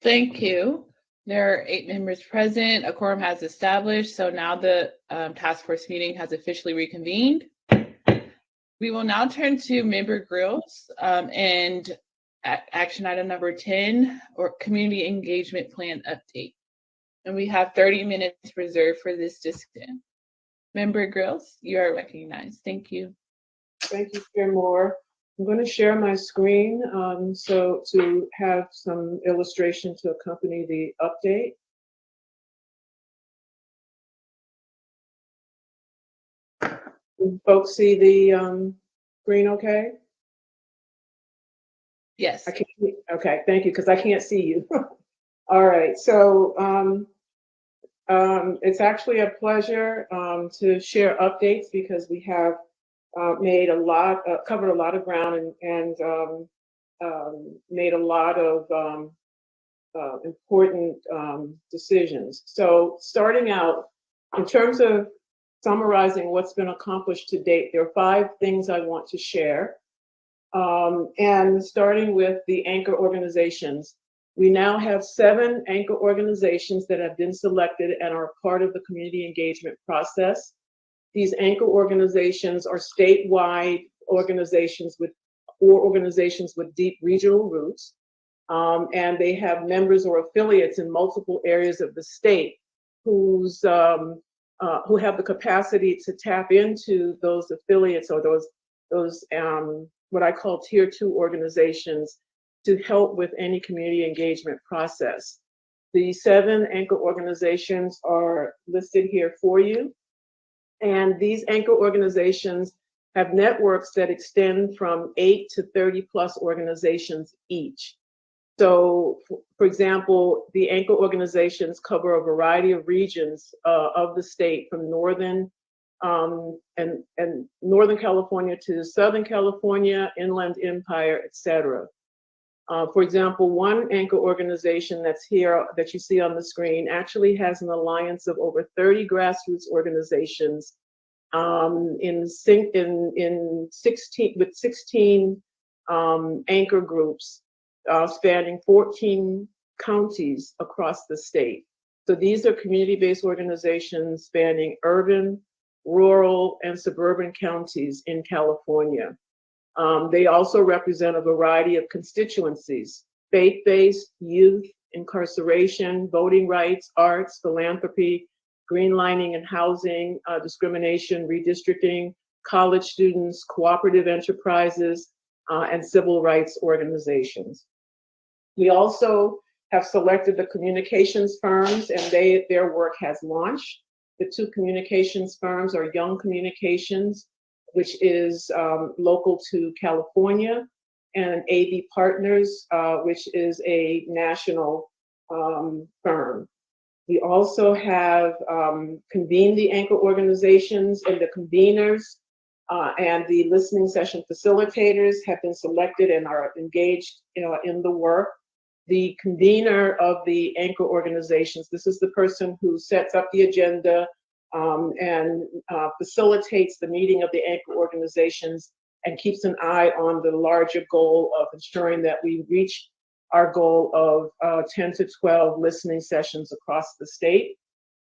Thank you. There are 8 members present. A quorum has established. So now the task force meeting has officially reconvened. We will now turn to member grills and action item number 10, or community engagement plan update. And we have 30 minutes reserved for this discussion. Member Grills, you are recognized. Thank you. Thank you, Chair Moore. I'm going to share my screen so to have some illustration to accompany the update. Can folks see the screen okay? Yes. I can't. Okay, thank you, because I can't see you. All right, so it's actually a pleasure to share updates because we have made a lot, covered a lot of ground and made a lot of important decisions. So starting out, in terms of summarizing what's been accomplished to date, there are 5 things I want to share. And starting with the anchor organizations, we now have 7 anchor organizations that have been selected and are part of the community engagement process. These anchor organizations are statewide organizations with deep regional roots, and they have members or affiliates in multiple areas of the state who have the capacity to tap into those affiliates or those what I call tier 2 organizations to help with any community engagement process. The 7 anchor organizations are listed here for you. And these anchor organizations have networks that extend from 8 to 30 plus organizations each. So, for example, the anchor organizations cover a variety of regions of the state, from northern and Northern California to Southern California, Inland Empire, etc. For example, one anchor organization that's here that you see on the screen actually has an alliance of over 30 grassroots organizations in 16 anchor groups spanning 14 counties across the state. So these are community-based organizations spanning urban, rural, and suburban counties in California. They also represent a variety of constituencies: faith-based, youth, incarceration, voting rights, arts, philanthropy, greenlining and housing, discrimination, redistricting, college students, cooperative enterprises, and civil rights organizations. We also have selected the communications firms, and their work has launched. The 2 communications firms are Young Communications, which is local to California, and AB Partners, which is a national firm. We also have convened the anchor organizations, and the conveners and the listening session facilitators have been selected and are engaged in the work. The convener of the anchor organizations, this is the person who sets up the agenda and facilitates the meeting of the anchor organizations and keeps an eye on the larger goal of ensuring that we reach our goal of 10 to 12 listening sessions across the state.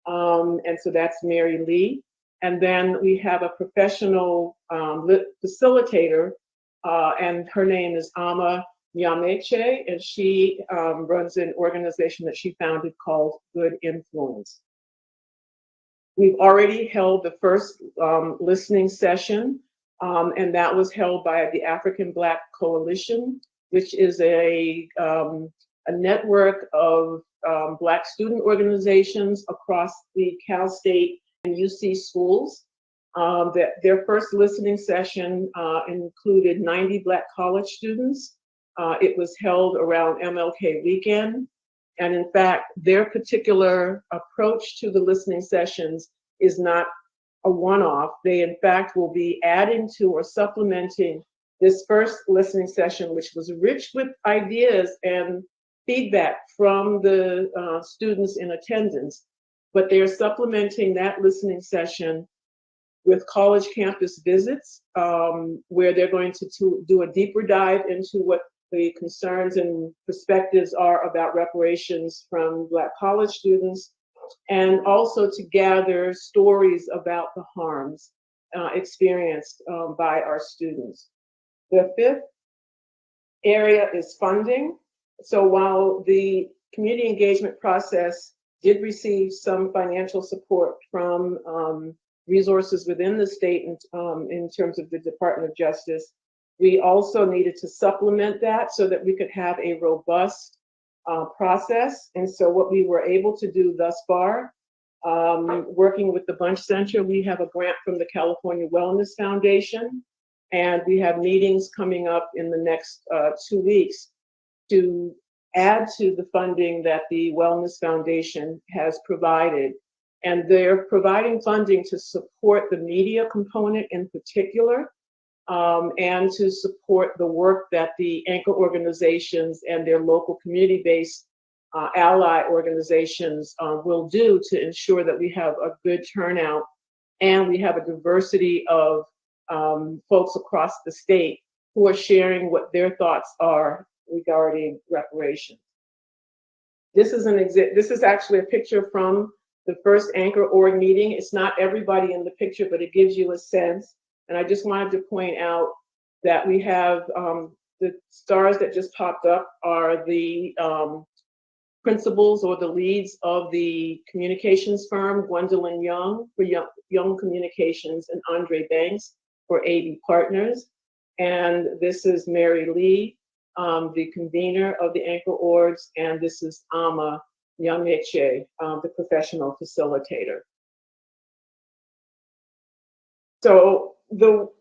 And so that's Mary Lee. And then we have a professional facilitator, and her name is Ama Yameche, and she runs an organization that she founded called Good Influence. We've already held the first listening session, and that was held by the African Black Coalition, which is a network of Black student organizations across the Cal State and UC schools. Their first listening session included 90 Black college students. It was held around MLK weekend. And in fact, their particular approach to the listening sessions is not a one-off. They, in fact, will be adding to or supplementing this first listening session, which was rich with ideas and feedback from the students in attendance. But they're supplementing that listening session with college campus visits, where they're going to do a deeper dive into what the concerns and perspectives are about reparations from Black college students, and also to gather stories about the harms experienced by our students. The fifth area is funding. So while the community engagement process did receive some financial support from resources within the state in terms of the Department of Justice, we also needed to supplement that so that we could have a robust process. And so what we were able to do thus far, working with the Bunch Center, we have a grant from the California Wellness Foundation, and we have meetings coming up in the next 2 weeks to add to the funding that the Wellness Foundation has provided. And they're providing funding to support the media component in particular, and to support the work that the anchor organizations and their local community-based ally organizations will do to ensure that we have a good turnout and we have a diversity of folks across the state who are sharing what their thoughts are regarding reparations. This is actually a picture from the first Anchor Org meeting. It's not everybody in the picture, but it gives you a sense. And I just wanted to point out that we have the stars that just popped up are the principals or the leads of the communications firm, Gwendolyn Young for Young Communications and Andre Banks for AD Partners. And this is Mary Lee, the convener of the Anchor Orgs, and this is Ama Nyameche, the professional facilitator. So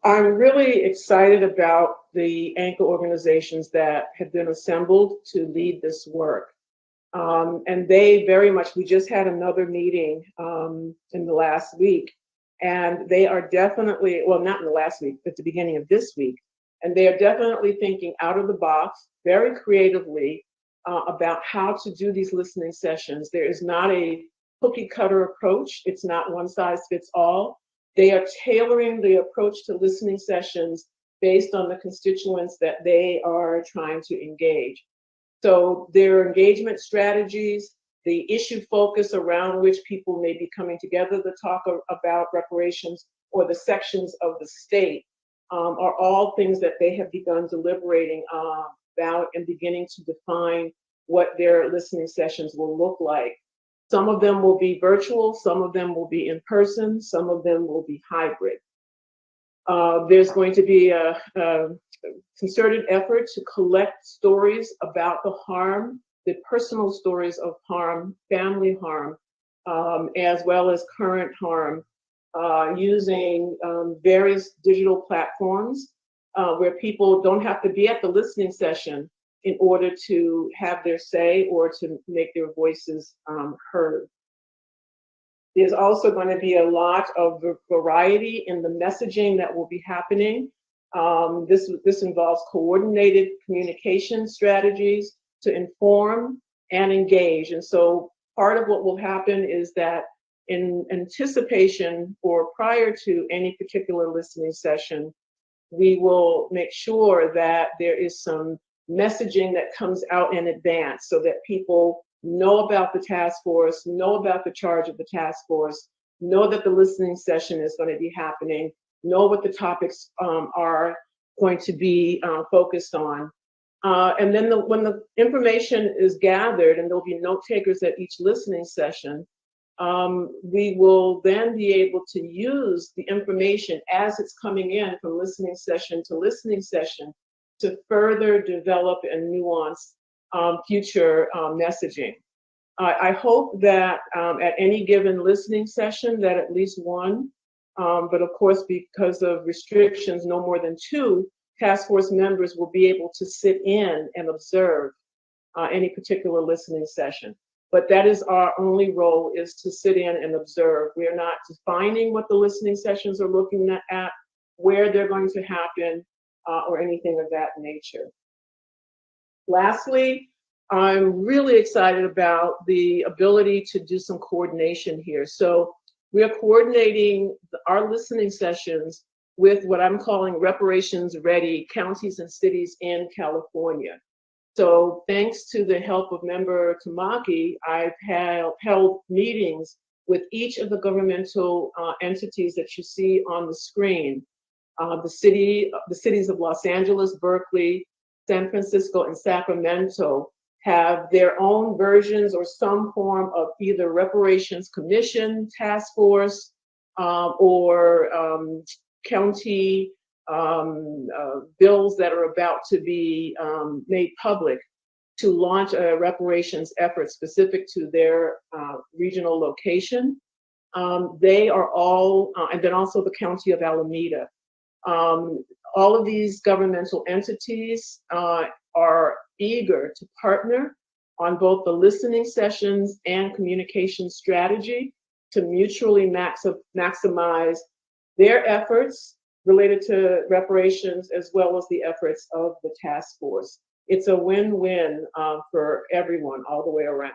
I'm really excited about the anchor organizations that have been assembled to lead this work. And they very much, we just had another meeting in the last week, and they are definitely, well, not in the last week, but at the beginning of this week, and they are definitely thinking out of the box, very creatively, about how to do these listening sessions. There is not a cookie cutter approach. It's not one size fits all. They are tailoring the approach to listening sessions based on the constituents that they are trying to engage. So their engagement strategies, the issue focus around which people may be coming together to talk about reparations, or the sections of the state, are all things that they have begun deliberating about and beginning to define what their listening sessions will look like. Some of them will be virtual, some of them will be in person, some of them will be hybrid. There's going to be a concerted effort to collect stories about the harm, the personal stories of harm, family harm, as well as current harm, using various digital platforms where people don't have to be at the listening session in order to have their say or to make their voices heard. There's also going to be a lot of variety in the messaging that will be happening. This involves coordinated communication strategies to inform and engage. And so part of what will happen is that in anticipation or prior to any particular listening session, we will make sure that there is some messaging that comes out in advance so that people know about the task force, know about the charge of the task force, know that the listening session is going to be happening, know what the topics are going to be focused on. And then when the information is gathered, and there'll be note takers at each listening session, we will then be able to use the information as it's coming in from listening session to listening session to further develop and nuance future messaging. I hope that at any given listening session that at least one, but of course because of restrictions, no more than 2 task force members will be able to sit in and observe any particular listening session. But that is our only role, is to sit in and observe. We are not defining what the listening sessions are looking at, where they're going to happen, or anything of that nature. Lastly, I'm really excited about the ability to do some coordination here. So we are coordinating our listening sessions with what I'm calling reparations ready counties and cities in California. So thanks to the help of member Tamaki, I've held meetings with each of the governmental entities that you see on the screen. The cities of Los Angeles, Berkeley, San Francisco, and Sacramento have their own versions or some form of either reparations commission, task force, or county bills that are about to be made public to launch a reparations effort specific to their regional location. They are all, and then also the County of Alameda. All of these governmental entities are eager to partner on both the listening sessions and communication strategy to mutually maximize their efforts related to reparations as well as the efforts of the task force. It's a win-win for everyone all the way around.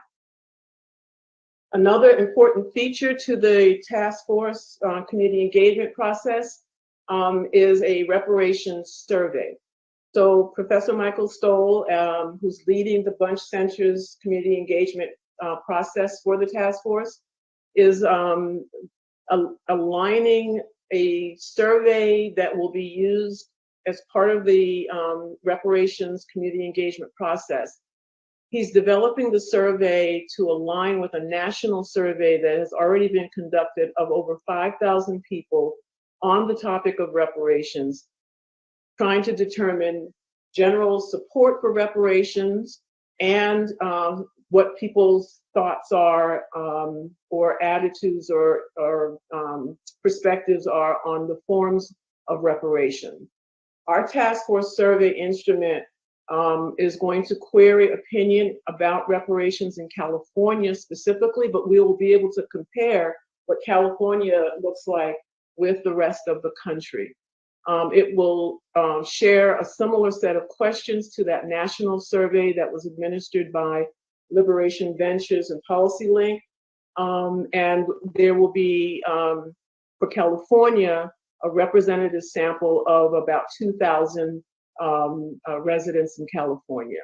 Another important feature to the task force community engagement process is a reparations survey. So Professor Michael Stoll, who's leading the Bunch Center's community engagement process for the task force, is aligning a survey that will be used as part of the reparations community engagement process. He's developing the survey to align with a national survey that has already been conducted of over 5,000 people on the topic of reparations, trying to determine general support for reparations and what people's thoughts are or attitudes or perspectives are on the forms of reparation. Our task force survey instrument is going to query opinion about reparations in California specifically, but we will be able to compare what California looks like with the rest of the country. It will share a similar set of questions to that national survey that was administered by Liberation Ventures and Policy Link. And there will be, for California, a representative sample of about 2,000 residents in California.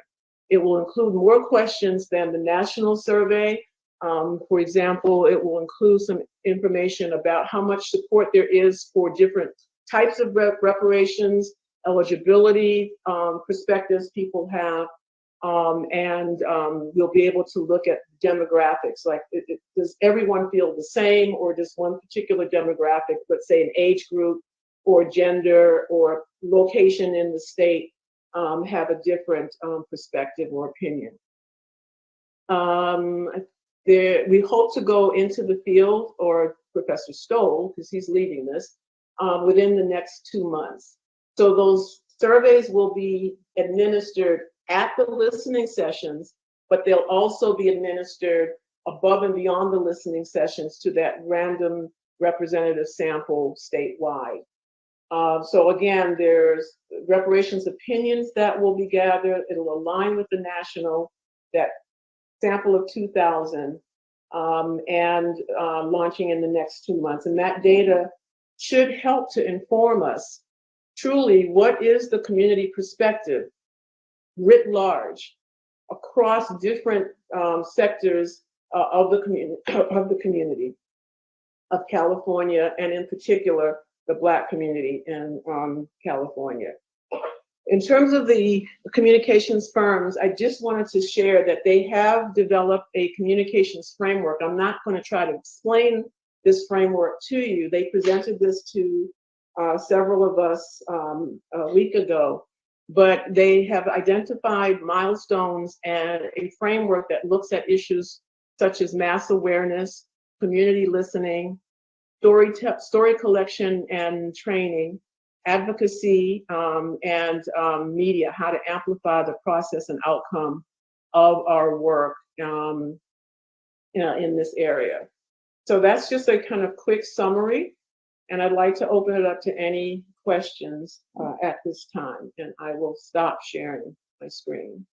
It will include more questions than the national survey. For example, it will include some information about how much support there is for different types of reparations, eligibility perspectives people have, and you'll be able to look at demographics, like does everyone feel the same, or does one particular demographic, let's say an age group or gender or location in the state, have a different perspective or opinion. We hope to go into the field, or Professor Stoll, because he's leading this, within the next 2 months. So those surveys will be administered at the listening sessions, but they'll also be administered above and beyond the listening sessions to that random representative sample statewide. So again, there's reparations opinions that will be gathered. It'll align with the national, that sample of 2,000, and launching in the next 2 months. And that data should help to inform us truly what is the community perspective writ large across different sectors of the community of California, and in particular the Black community in California. In terms of the communications firms, I just wanted to share that they have developed a communications framework. I'm not going to try to explain this framework to you. They presented this to several of us a week ago, but they have identified milestones and a framework that looks at issues such as mass awareness, community listening, story collection and training, advocacy, and media, how to amplify the process and outcome of our work in this area. So that's just a kind of quick summary, and I'd like to open it up to any questions at this time, and I will stop sharing my screen.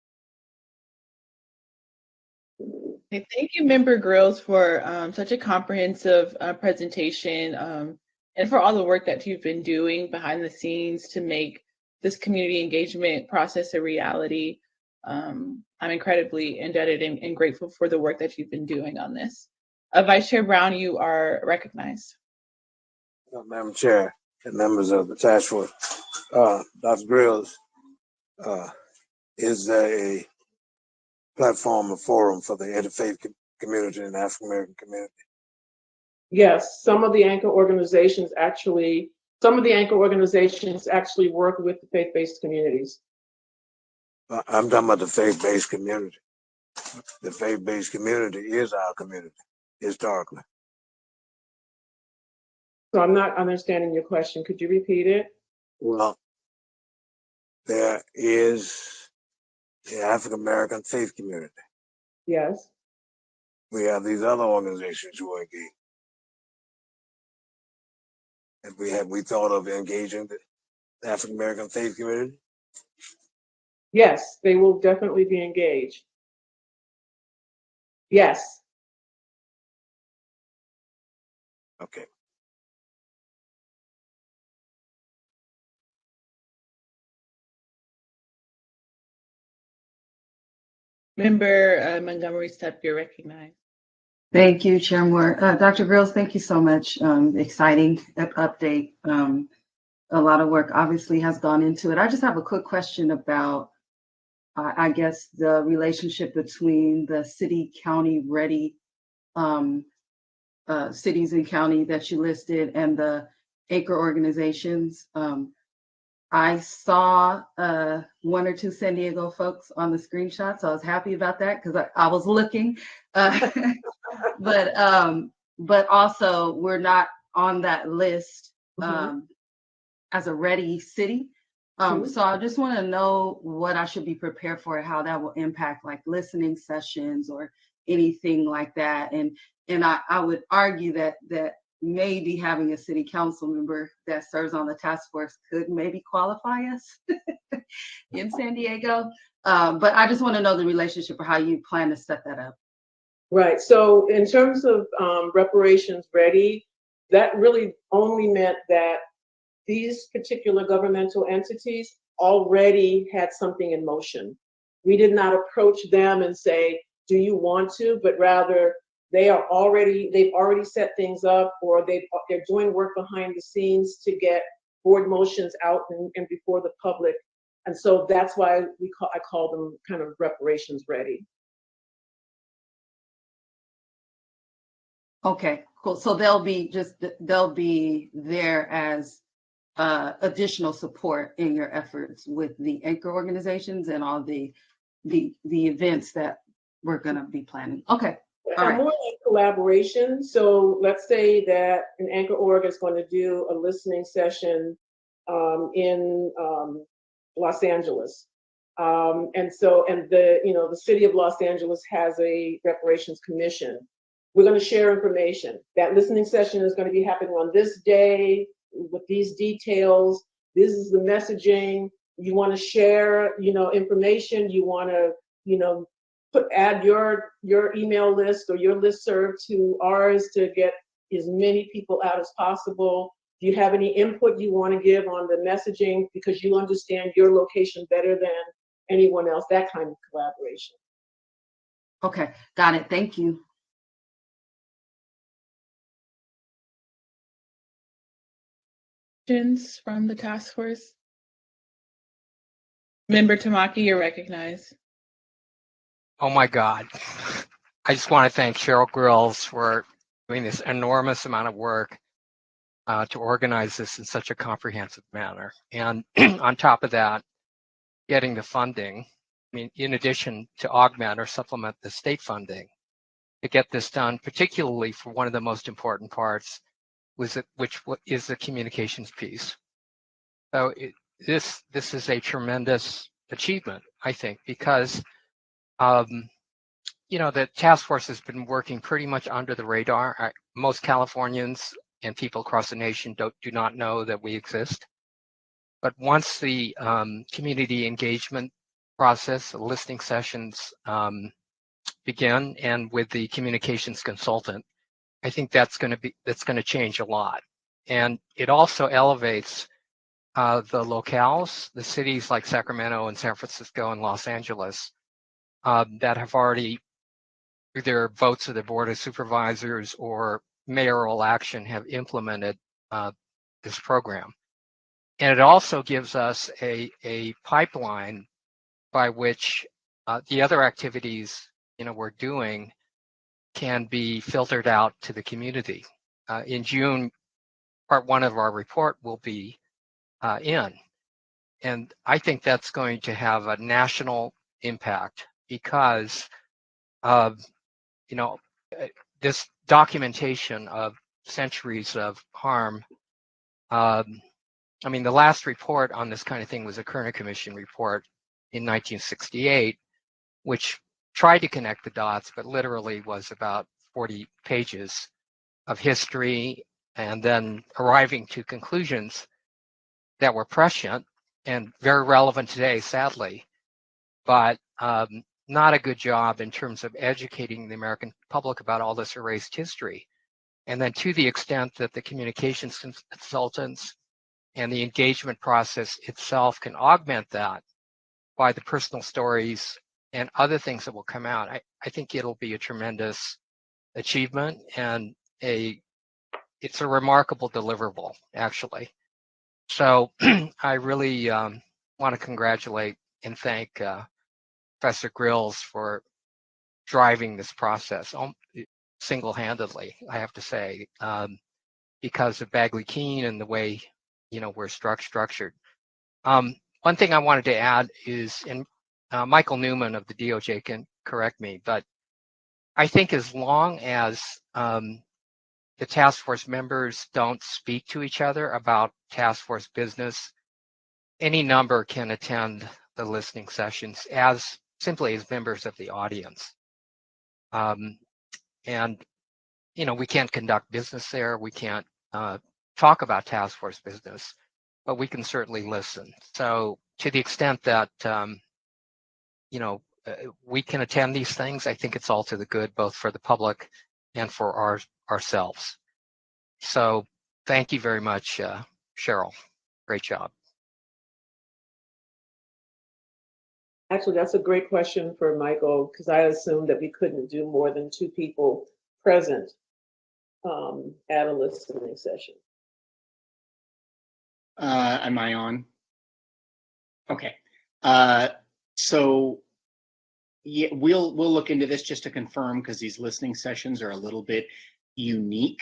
Thank you, Member Grills, for such a comprehensive presentation. and for all the work that you've been doing behind the scenes to make this community engagement process a reality. I'm incredibly indebted and grateful for the work that you've been doing on this. Vice Chair Brown, you are recognized. Madam Chair and members of the task force, Dr. Grills, is there a platform, a forum for the interfaith community and African American community? Yes, some of the anchor organizations actually work with the faith-based communities. I'm talking about the faith-based community. The faith-based community is our community, historically. So I'm not understanding your question. Could you repeat it? Well, there is the African American faith community. Yes. We have these other organizations who are engaged. And we thought of engaging the African American faith community? Yes, they will definitely be engaged. Yes. Okay. Member Montgomery Stepp, you're recognized. Thank you, Chair Moore. Dr. Grills, thank you so much. Exciting update. A lot of work obviously has gone into it. I just have a quick question about, I guess, the relationship between the city-county ready cities and county that you listed and the anchor organizations. I saw one or two San Diego folks on the screenshot, so I was happy about that because I was looking. But also we're not on that list as a ready city. So I just want to know what I should be prepared for, how that will impact like listening sessions or anything like that. And I would argue that maybe having a city council member that serves on the task force could maybe qualify us in San Diego. But I just want to know the relationship or how you plan to set that up. Right. So in terms of reparations ready, that really only meant that these particular governmental entities already had something in motion. We did not approach them and say, do you want to? But rather, they've already set things up, or they're doing work behind the scenes to get board motions out and before the public. And so that's why I call them kind of reparations ready. Okay, cool. So they'll be there as additional support in your efforts with the anchor organizations and all the events that we're going to be planning. Okay. All right. More like collaboration. So let's say that an anchor org is going to do a listening session in Los Angeles. And the city of Los Angeles has a reparations commission. We're going to share information. That listening session is going to be happening on this day with these details. This is the messaging. You want to share, information. You want to, add your email list or your listserv to ours to get as many people out as possible. Do you have any input you want to give on the messaging because you understand your location better than anyone else? That kind of collaboration. Okay, got it. Thank you. Questions from the task force? Member Tamaki, you're recognized. Oh my God. I just want to thank Cheryl Grills for doing this enormous amount of work to organize this in such a comprehensive manner. And on top of that, getting the funding, I mean, in addition to augment or supplement the state funding, to get this done, particularly for one of the most important parts, which is the communications piece. So this is a tremendous achievement, I think, because the task force has been working pretty much under the radar. Most Californians and people across the nation do not know that we exist. But once the community engagement process, the listening sessions begin, and with the communications consultant, I think that's going to change a lot. And it also elevates the locales, the cities like Sacramento and San Francisco and Los Angeles that have already, through their votes of the Board of Supervisors or mayoral action, have implemented this program. And it also gives us a pipeline by which the other activities we're doing can be filtered out to the community. In June, part 1 of our report will be in. And I think that's going to have a national impact because this documentation of centuries of harm. I mean, the last report on this kind of thing was a Kerner Commission report in 1968, which tried to connect the dots, but literally was about 40 pages of history and then arriving to conclusions that were prescient and very relevant today, sadly, but not a good job in terms of educating the American public about all this erased history. And then to the extent that the communications consultants and the engagement process itself can augment that by the personal stories and other things that will come out, I think it'll be a tremendous achievement and it's a remarkable deliverable, actually. So I really want to congratulate and thank Professor Grills for driving this process single-handedly, I have to say, because of Bagley-Keene and the way we're structured. One thing I wanted to add is, and Michael Newman of the DOJ can correct me, but I think as long as the task force members don't speak to each other about task force business, any number can attend the listening sessions as simply as members of the audience. And we can't conduct business there. We can't talk about task force business, but we can certainly listen. So to the extent that we can attend these things, I think it's all to the good, both for the public and for ourselves. So thank you very much, Cheryl. Great job. Actually, that's a great question for Michael, because I assumed that we couldn't do more than 2 people present at a listening session. Am I on? Okay. So yeah, we'll look into this just to confirm, because these listening sessions are a little bit unique.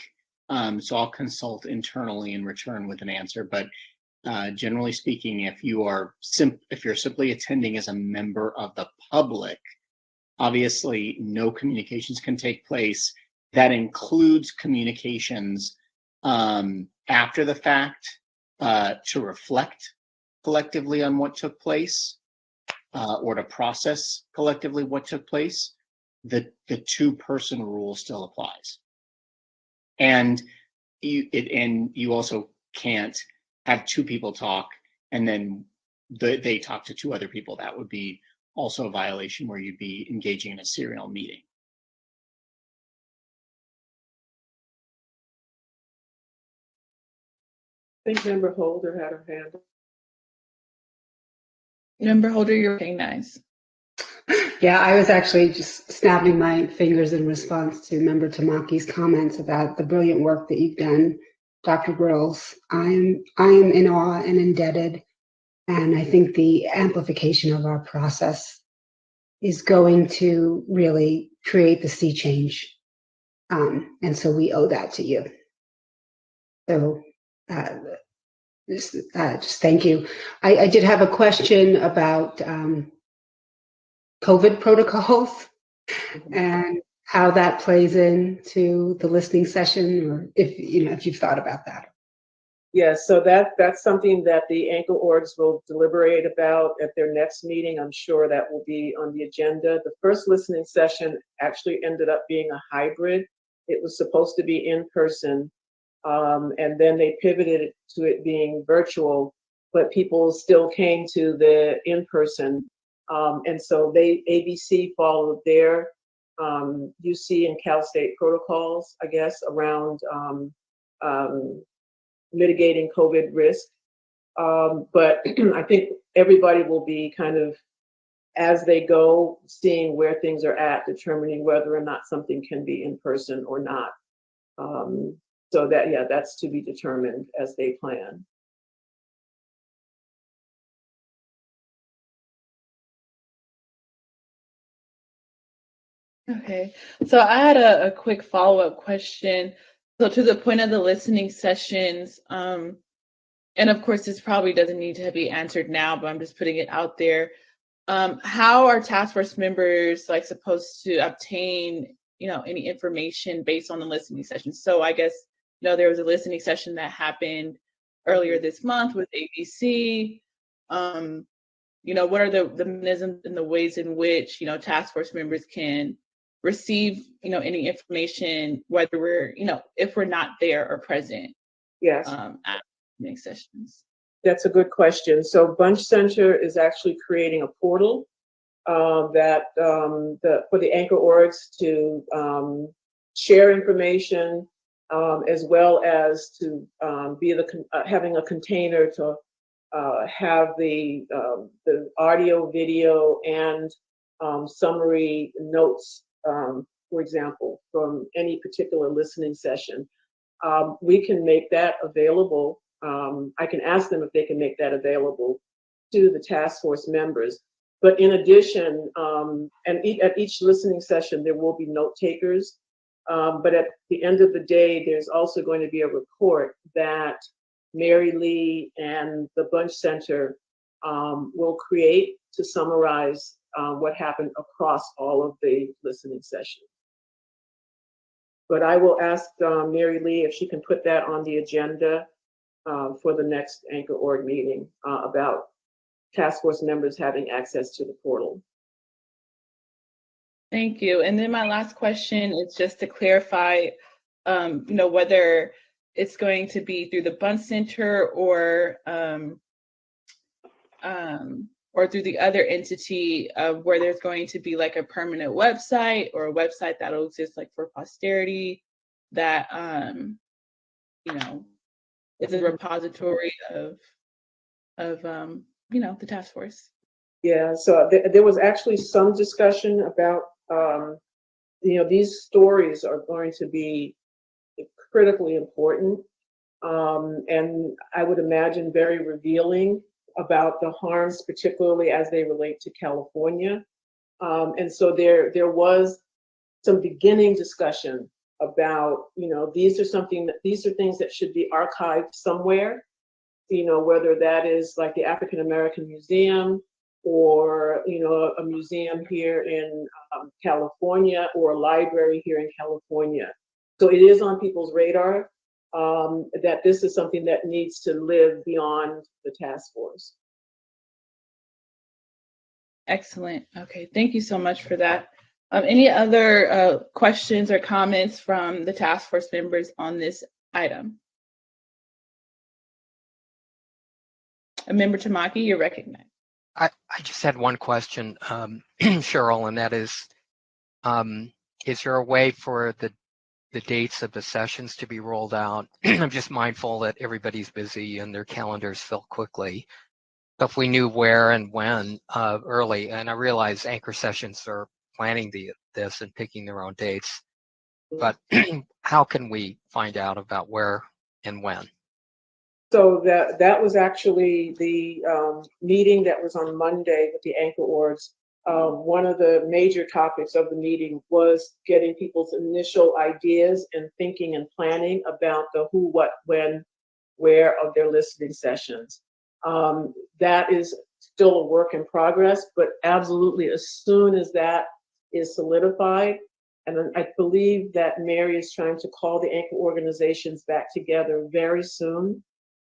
So I'll consult internally and return with an answer. But generally speaking, if you're simply attending as a member of the public, obviously no communications can take place. That includes communications after the fact to reflect collectively on what took place or to process collectively what took place. The 2-person rule still applies. And you also can't have 2 people talk and then they talk to 2 other people. That would be also a violation where you'd be engaging in a serial meeting. I think Member Holder had her hand up. Member Holder, you're recognized. Yeah, I was actually just snapping my fingers in response to Member Tamaki's comments about the brilliant work that you've done, Dr. Grills. I am in awe and indebted, and I think the amplification of our process is going to really create the sea change, and so we owe that to you. So just thank you. I did have a question about COVID protocols and how that plays into the listening session, or if you've thought about that. Yes, so that's something that the ANCO orgs will deliberate about at their next meeting. I'm sure that will be on the agenda. The first listening session actually ended up being a hybrid. It was supposed to be in person, and then they pivoted to it being virtual, but people still came to the in-person. And so ABC followed their UC and Cal State protocols, I guess, around mitigating COVID risk. But I think everybody will be kind of, as they go, seeing where things are at, determining whether or not something can be in person or not. So that, yeah, that's to be determined as they plan. Okay, so I had a quick follow-up question. So to the point of the listening sessions, and of course this probably doesn't need to be answered now, but I'm just putting it out there. How are task force members like supposed to obtain, any information based on the listening sessions? So I guess, there was a listening session that happened earlier this month with ABC. What are the mechanisms and the ways in which, task force members can receive, any information, whether we're, if we're not there or present Yes. at listening sessions? That's a good question. So Bunch Center is actually creating a portal that for the anchor orgs to share information, as well as to be having a container to have the audio, video, and summary notes, for example, from any particular listening session. We can make that available. I can ask them if they can make that available to the task force members. But in addition, at each listening session, there will be note takers. But at the end of the day, there's also going to be a report that Mary Lee and the Bunch Center will create to summarize what happened across all of the listening sessions. But I will ask Mary Lee if she can put that on the agenda for the next Anchor Org meeting about task force members having access to the portal. Thank you. And then my last question is just to clarify, whether it's going to be through the Bunch Center or through the other entity, where there's going to be like a permanent website or a website that'll exist like for posterity that is a repository of the task force. Yeah, so there was actually some discussion about these stories are going to be critically important, and I would imagine very revealing about the harms, particularly as they relate to California. And so there was some beginning discussion about, these are things that should be archived somewhere, whether that is like the African American Museum or, a museum here in California or a library here in California. So it is on people's radar that this is something that needs to live beyond the task force. Excellent. Okay, thank you so much for that. Any other questions or comments from the task force members on this item? Member Tamaki, you're recognized. I just had one question, Cheryl, and that is there a way for the dates of the sessions to be rolled out? I'm just mindful that everybody's busy and their calendars fill quickly. So if we knew where and when early, and I realize anchor sessions are planning this and picking their own dates, but how can we find out about where and when? So that was actually the meeting that was on Monday with the anchor orgs. One of the major topics of the meeting was getting people's initial ideas and thinking and planning about the who, what, when, where of their listening sessions. That is still a work in progress, but absolutely as soon as that is solidified, and I believe that Mary is trying to call the anchor organizations back together very soon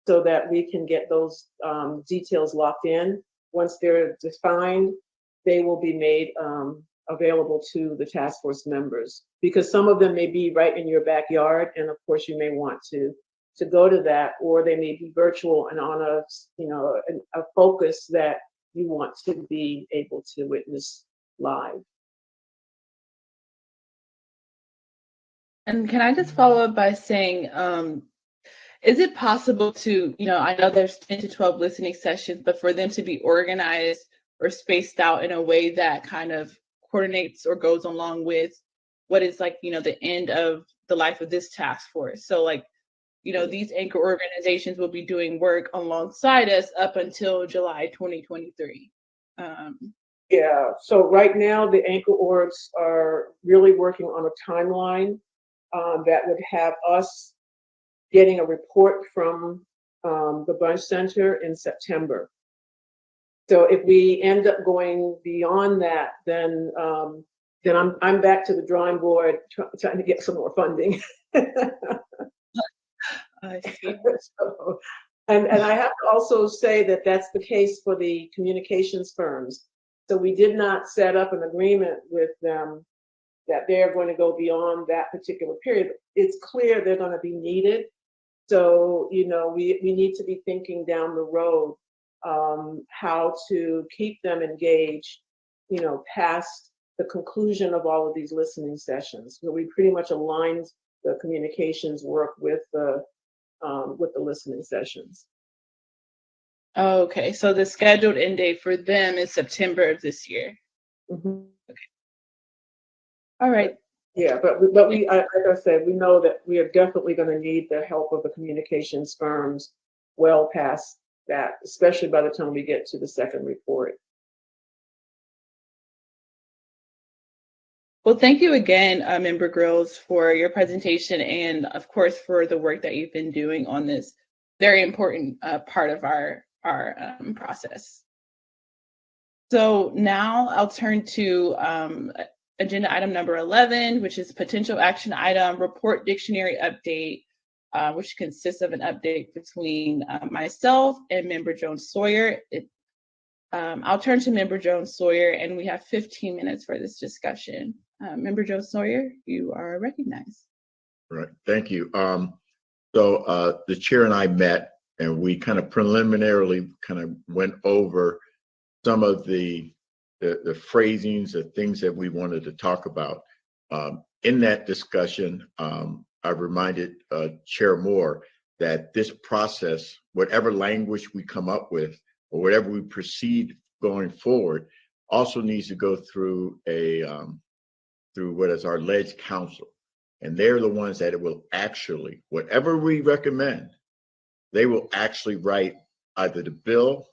so that we can get those details locked in. Once they're defined, they will be made available to the task force members, because some of them may be right in your backyard, and of course you may want to go to that, or they may be virtual and on a focus that you want to be able to witness live. And can I just follow up by saying, Is it possible to, I know there's 10 to 12 listening sessions, but for them to be organized or spaced out in a way that kind of coordinates or goes along with what is like, the end of the life of this task force? So like, these anchor organizations will be doing work alongside us up until July 2023. Yeah, so right now the anchor orgs are really working on a timeline that would have us getting a report from the Bunch Center in September. So if we end up going beyond that, then I'm back to the drawing board trying to get some more funding. I see. So, and I have to also say that that's the case for the communications firms. So we did not set up an agreement with them that they're going to go beyond that particular period. It's clear they're going to be needed. So, we need to be thinking down the road how to keep them engaged, past the conclusion of all of these listening sessions. So we pretty much aligned the communications work with the listening sessions. Okay, so the scheduled end date for them is September of this year. Mm-hmm. Okay. All right. Yeah, but we, like I said, we know that we are definitely going to need the help of the communications firms well past that, especially by the time we get to the second report. Well, thank you again, Member Grills, for your presentation and, of course, for the work that you've been doing on this very important part of our process. So now I'll turn to agenda item number 11, which is potential action item report dictionary update, which consists of an update between myself and Member Joan Sawyer. I'll turn to Member Joan Sawyer, and we have 15 minutes for this discussion. Member Joan Sawyer, you are recognized. Right, thank you. So the chair and I met, and we kind of preliminarily kind of went over some of the phrasings, the things that we wanted to talk about. In that discussion, I reminded Chair Moore that this process, whatever language we come up with, or whatever we proceed going forward, also needs to go through through what is our ledge council. And they're the ones that it will actually, whatever we recommend, they will actually write either the bill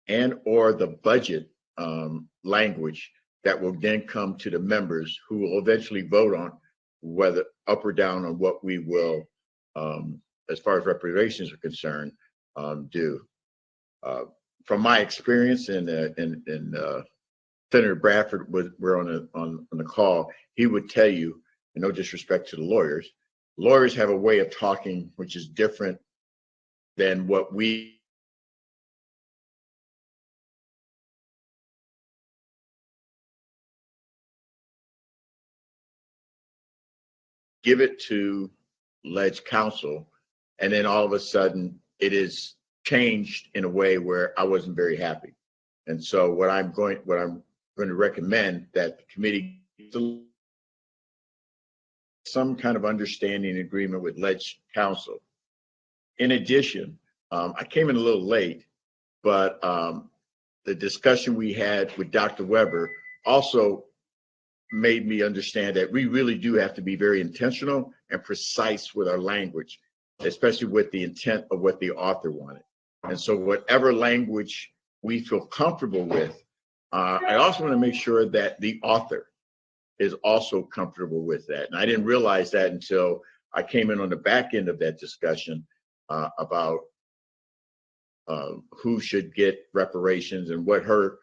and or the budget language that will then come to the members, who will eventually vote on whether up or down on what we will, as far as reparations are concerned, do. From my experience, in Senator Bradford were on the call, he would tell you, and no disrespect to the lawyers have a way of talking which is different than what we give it to ledge council, and then all of a sudden it is changed in a way where I wasn't very happy. And so what I'm going to recommend that the committee some kind of understanding and agreement with ledge council. In addition, I came in a little late, but the discussion we had with Dr. Weber also made me understand that we really do have to be very intentional and precise with our language, especially with the intent of what the author wanted. And so whatever language we feel comfortable with, I also want to make sure that the author is also comfortable with that. And I didn't realize that until I came in on the back end of that discussion about who should get reparations and what her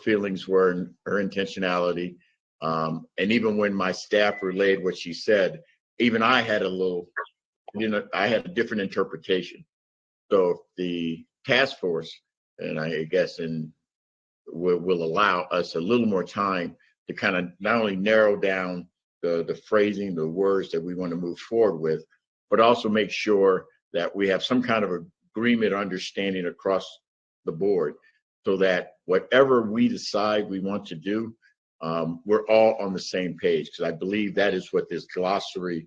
feelings were and her intentionality. And even when my staff relayed what she said, even I had I had a different interpretation. So the task force, and I guess will allow us a little more time to kind of not only narrow down the phrasing, the words that we want to move forward with, but also make sure that we have some kind of agreement, understanding across the board, so that whatever we decide we want to do, we're all on the same page. Because I believe that is what this glossary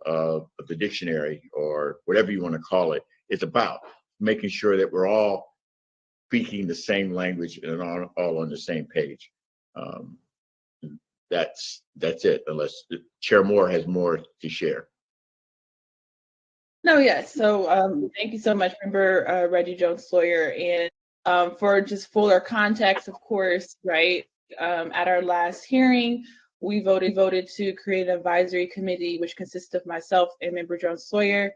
of the dictionary or whatever you want to call it. It's about making sure that we're all speaking the same language and all on the same page. That's it, unless Chair Moore has more to share. No, yes. So thank you so much, Member Reggie Jones Sawyer. And for just fuller context, of course, right, at our last hearing, we voted to create an advisory committee, which consists of myself and Member Jones Sawyer,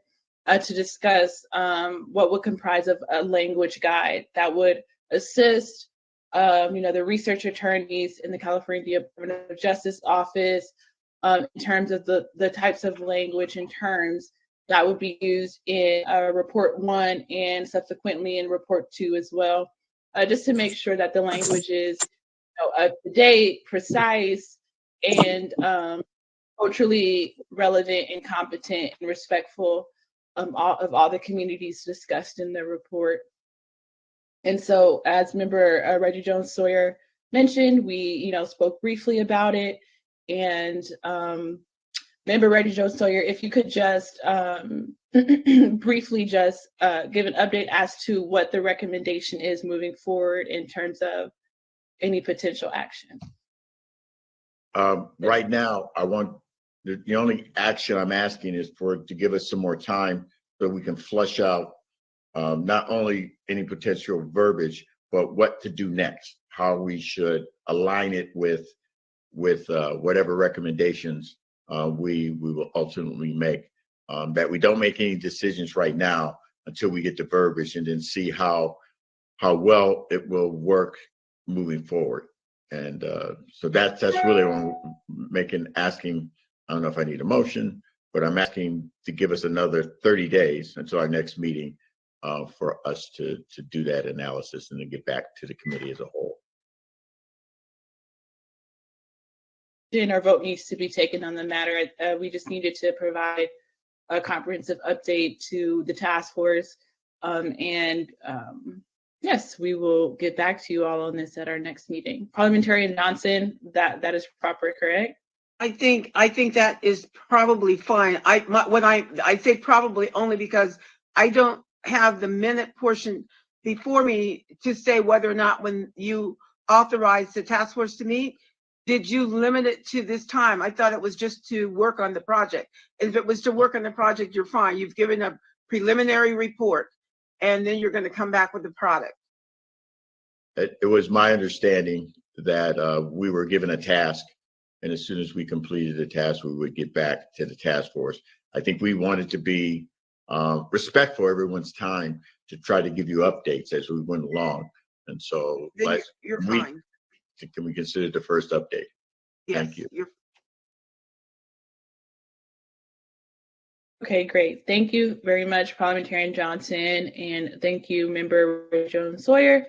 to discuss what would comprise of a language guide that would assist the research attorneys in the California Department of Justice office in terms of the types of language and terms that would be used in Report 1 and subsequently in Report 2 as well, just to make sure that the language is up to date, precise, and culturally relevant and competent and respectful of all the communities discussed in the report. And so, as Member Reggie Jones Sawyer mentioned, we spoke briefly about it. And Member Reggie Jones Sawyer, if you could just briefly just give an update as to what the recommendation is moving forward in terms of any potential action. Right now, I want the only action I'm asking is to give us some more time so we can flush out not only any potential verbiage, but what to do next, how we should align it with whatever recommendations we will ultimately make. That we don't make any decisions right now until we get the verbiage and then see how well it will work moving forward. And so that's really what I'm asking. I don't know if I need a motion, but I'm asking to give us another 30 days until our next meeting for us to do that analysis and then get back to the committee as a whole. And our vote needs to be taken on the matter. We just needed to provide a comprehensive update to the task force. Yes, we will get back to you all on this at our next meeting. Parliamentarian Johnson, that is proper, correct? I think that is probably fine. I say probably only because I don't have the minute portion before me to say whether or not when you authorized the task force to meet, did you limit it to this time? I thought it was just to work on the project. If it was to work on the project, you're fine. You've given a preliminary report and then you're going to come back with the product. It was my understanding that we were given a task, and as soon as we completed the task, we would get back to the task force. I think we wanted to be respectful of everyone's time to try to give you updates as we went along. And so you're fine. Can we consider the first update? Yes, thank you. Okay, great. Thank you very much, Parliamentarian Johnson, and thank you, Member Jones Sawyer.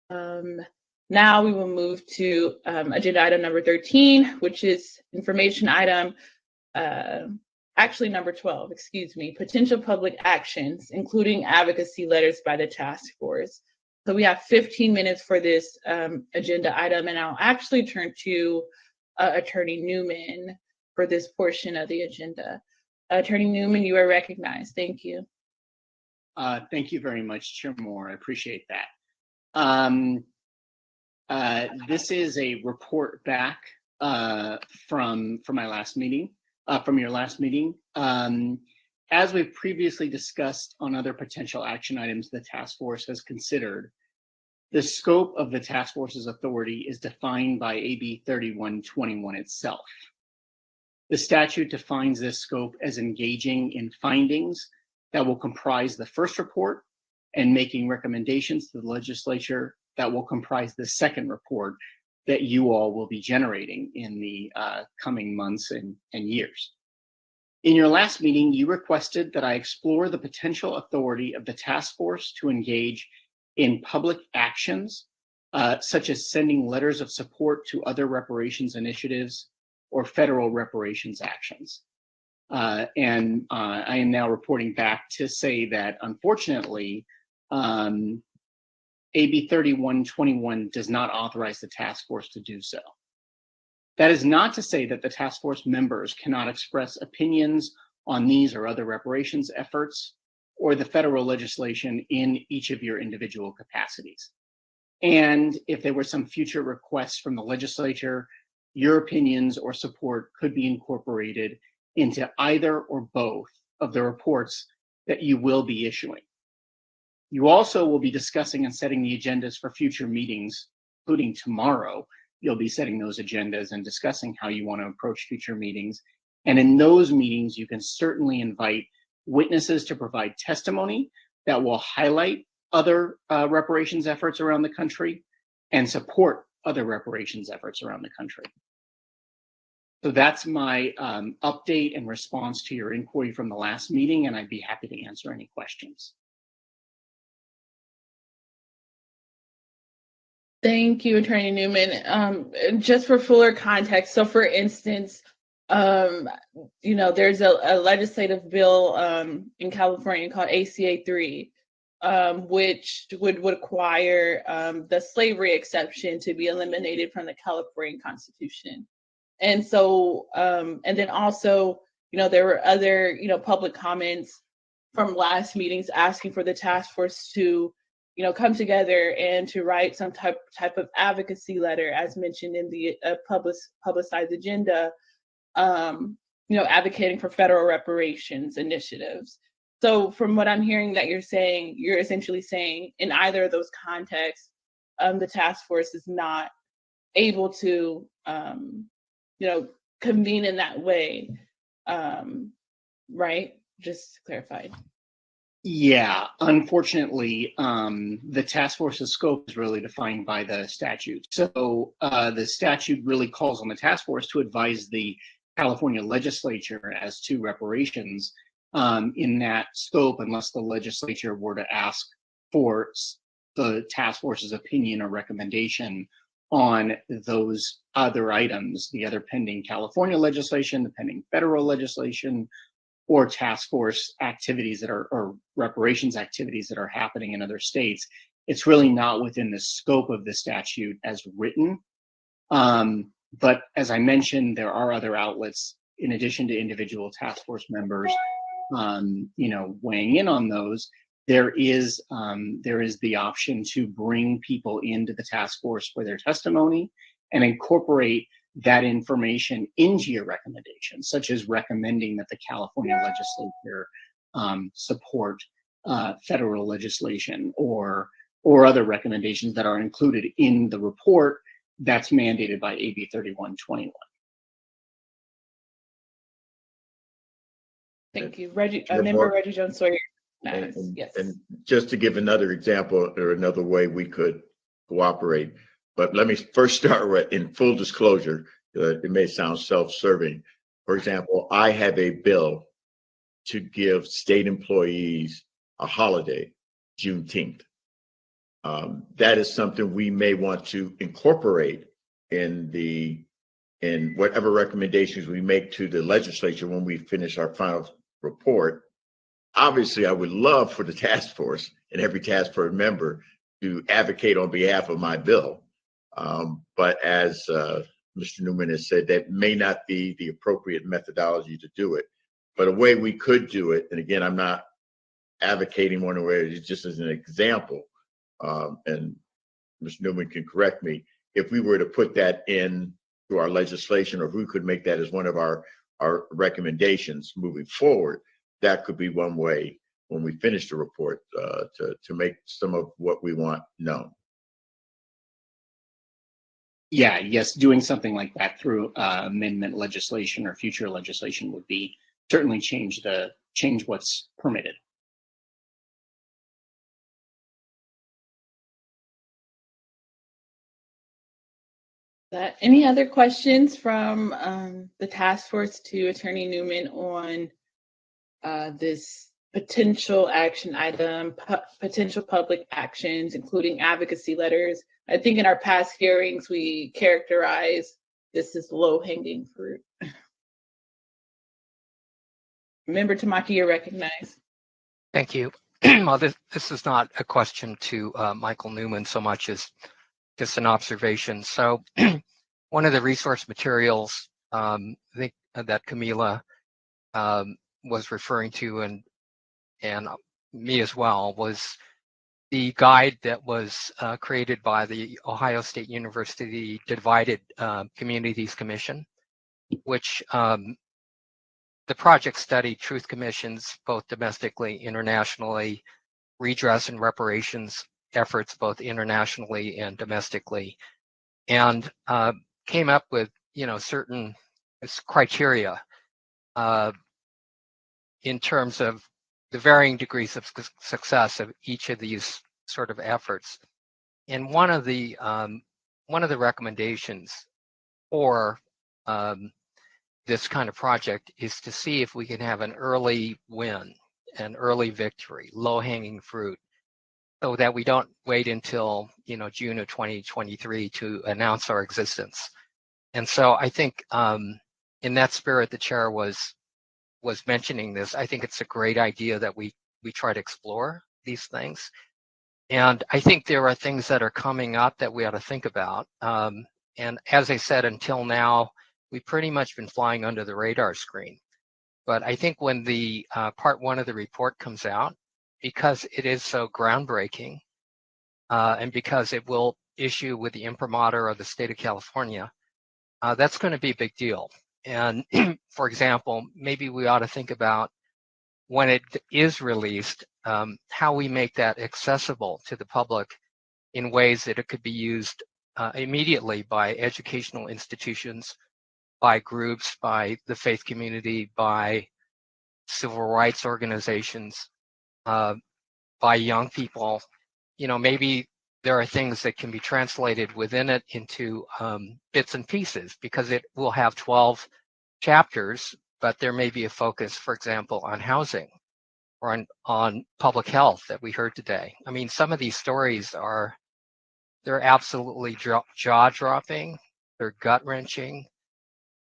Now we will move to agenda item number 13, which is information item, actually number 12, excuse me, potential public actions, including advocacy letters by the task force. So we have 15 minutes for this agenda item, and I'll actually turn to Attorney Newman for this portion of the agenda. Attorney Newman, you are recognized. Thank you. Thank you very much, Chair Moore. I appreciate that. This is a report back from my last meeting, from your last meeting. As we've previously discussed on other potential action items the task force has considered, the scope of the task force's authority is defined by AB 3121 itself. The statute defines this scope as engaging in findings that will comprise the first report and making recommendations to the legislature that will comprise the second report that you all will be generating in the coming months and years. In your last meeting, you requested that I explore the potential authority of the task force to engage in public actions, such as sending letters of support to other reparations initiatives or federal reparations actions. I am now reporting back to say that, unfortunately, AB 3121 does not authorize the task force to do so. That is not to say that the task force members cannot express opinions on these or other reparations efforts, or the federal legislation in each of your individual capacities. And if there were some future requests from the legislature, your opinions or support could be incorporated into either or both of the reports that you will be issuing. You also will be discussing and setting the agendas for future meetings, including tomorrow. You'll be setting those agendas and discussing how you want to approach future meetings. And in those meetings, you can certainly invite witnesses to provide testimony that will highlight other reparations efforts around the country and support other reparations efforts around the country. So that's my update and response to your inquiry from the last meeting, and I'd be happy to answer any questions. Thank you, Attorney Newman. Just for fuller context, so for instance, you know, there's a legislative bill in California called ACA 3, which would require the slavery exception to be eliminated from the California Constitution. And so, and then also, you know, there were other, you know, public comments from last meetings asking for the task force to, you know, come together and to write some type of advocacy letter, as mentioned in the publicized agenda, you know, advocating for federal reparations initiatives. So from what I'm hearing that you're saying, you're essentially saying in either of those contexts, the task force is not able to, you know, convene in that way, right? Just to clarify. Yeah, unfortunately, the task force's scope is really defined by the statute. So the statute really calls on the task force to advise the California legislature as to reparations in that scope, unless the legislature were to ask for the task force's opinion or recommendation on those other items, the other pending California legislation, the pending federal legislation, or task force activities that are, or reparations activities that are happening in other states. It's really not within the scope of the statute as written. But as I mentioned, there are other outlets in addition to individual task force members, you know, weighing in on those. There is the option to bring people into the task force for their testimony and incorporate that information into your recommendations, such as recommending that the California legislature support federal legislation or other recommendations that are included in the report that's mandated by AB 3121. Thank you. Member Reggie Jones Sawyer. Yes. And just to give another example or another way we could cooperate, but let me first start with, in full disclosure, it may sound self-serving. For example, I have a bill to give state employees a holiday, Juneteenth. That is something we may want to incorporate in whatever recommendations we make to the legislature when we finish our final report. Obviously, I would love for the task force and every task force member to advocate on behalf of my bill. But as Mr. Newman has said, that may not be the appropriate methodology to do it. But a way we could do it, and again, I'm not advocating one way, it's just as an example, and Mr. Newman can correct me, if we were to put that in to our legislation, or if we could make that as one of our recommendations moving forward, that could be one way when we finish the report to make some of what we want known. Yeah, yes, doing something like that through amendment legislation or future legislation would be certainly change what's permitted. Any other questions from the task force to Attorney Newman on this potential action item, potential public actions, including advocacy letters? I think in our past hearings, we characterize this as low-hanging fruit. Member Tamaki, you're recognized. Thank you. Well, this is not a question to Michael Newman so much as just an observation. So one of the resource materials I think that Camila was referring to, and me as well, was the guide that was created by the Ohio State University Divided Communities Commission, which the project studied truth commissions, both domestically, internationally, redress and reparations efforts, both internationally and domestically, and came up with, certain criteria in terms of the varying degrees of success of each of these sort of efforts. And one of the recommendations for this kind of project is to see if we can have an early win, an early victory, low-hanging fruit, so that we don't wait until June of 2023 to announce our existence. And so I think in that spirit, the chair was mentioning this. I think it's a great idea that we try to explore these things. And I think there are things that are coming up that we ought to think about. And as I said, until now, we've pretty much been flying under the radar screen. But I think when the part 1 of the report comes out, because it is so groundbreaking, and because it will issue with the imprimatur of the state of California, that's going to be a big deal. And for example, maybe we ought to think about, when it is released, how we make that accessible to the public in ways that it could be used immediately by educational institutions, by groups, by the faith community, by civil rights organizations, by young people. Maybe there are things that can be translated within it into bits and pieces, because it will have 12 chapters, but there may be a focus, for example, on housing or on public health that we heard today. I mean, some of these stories they're absolutely jaw-dropping, they're gut-wrenching,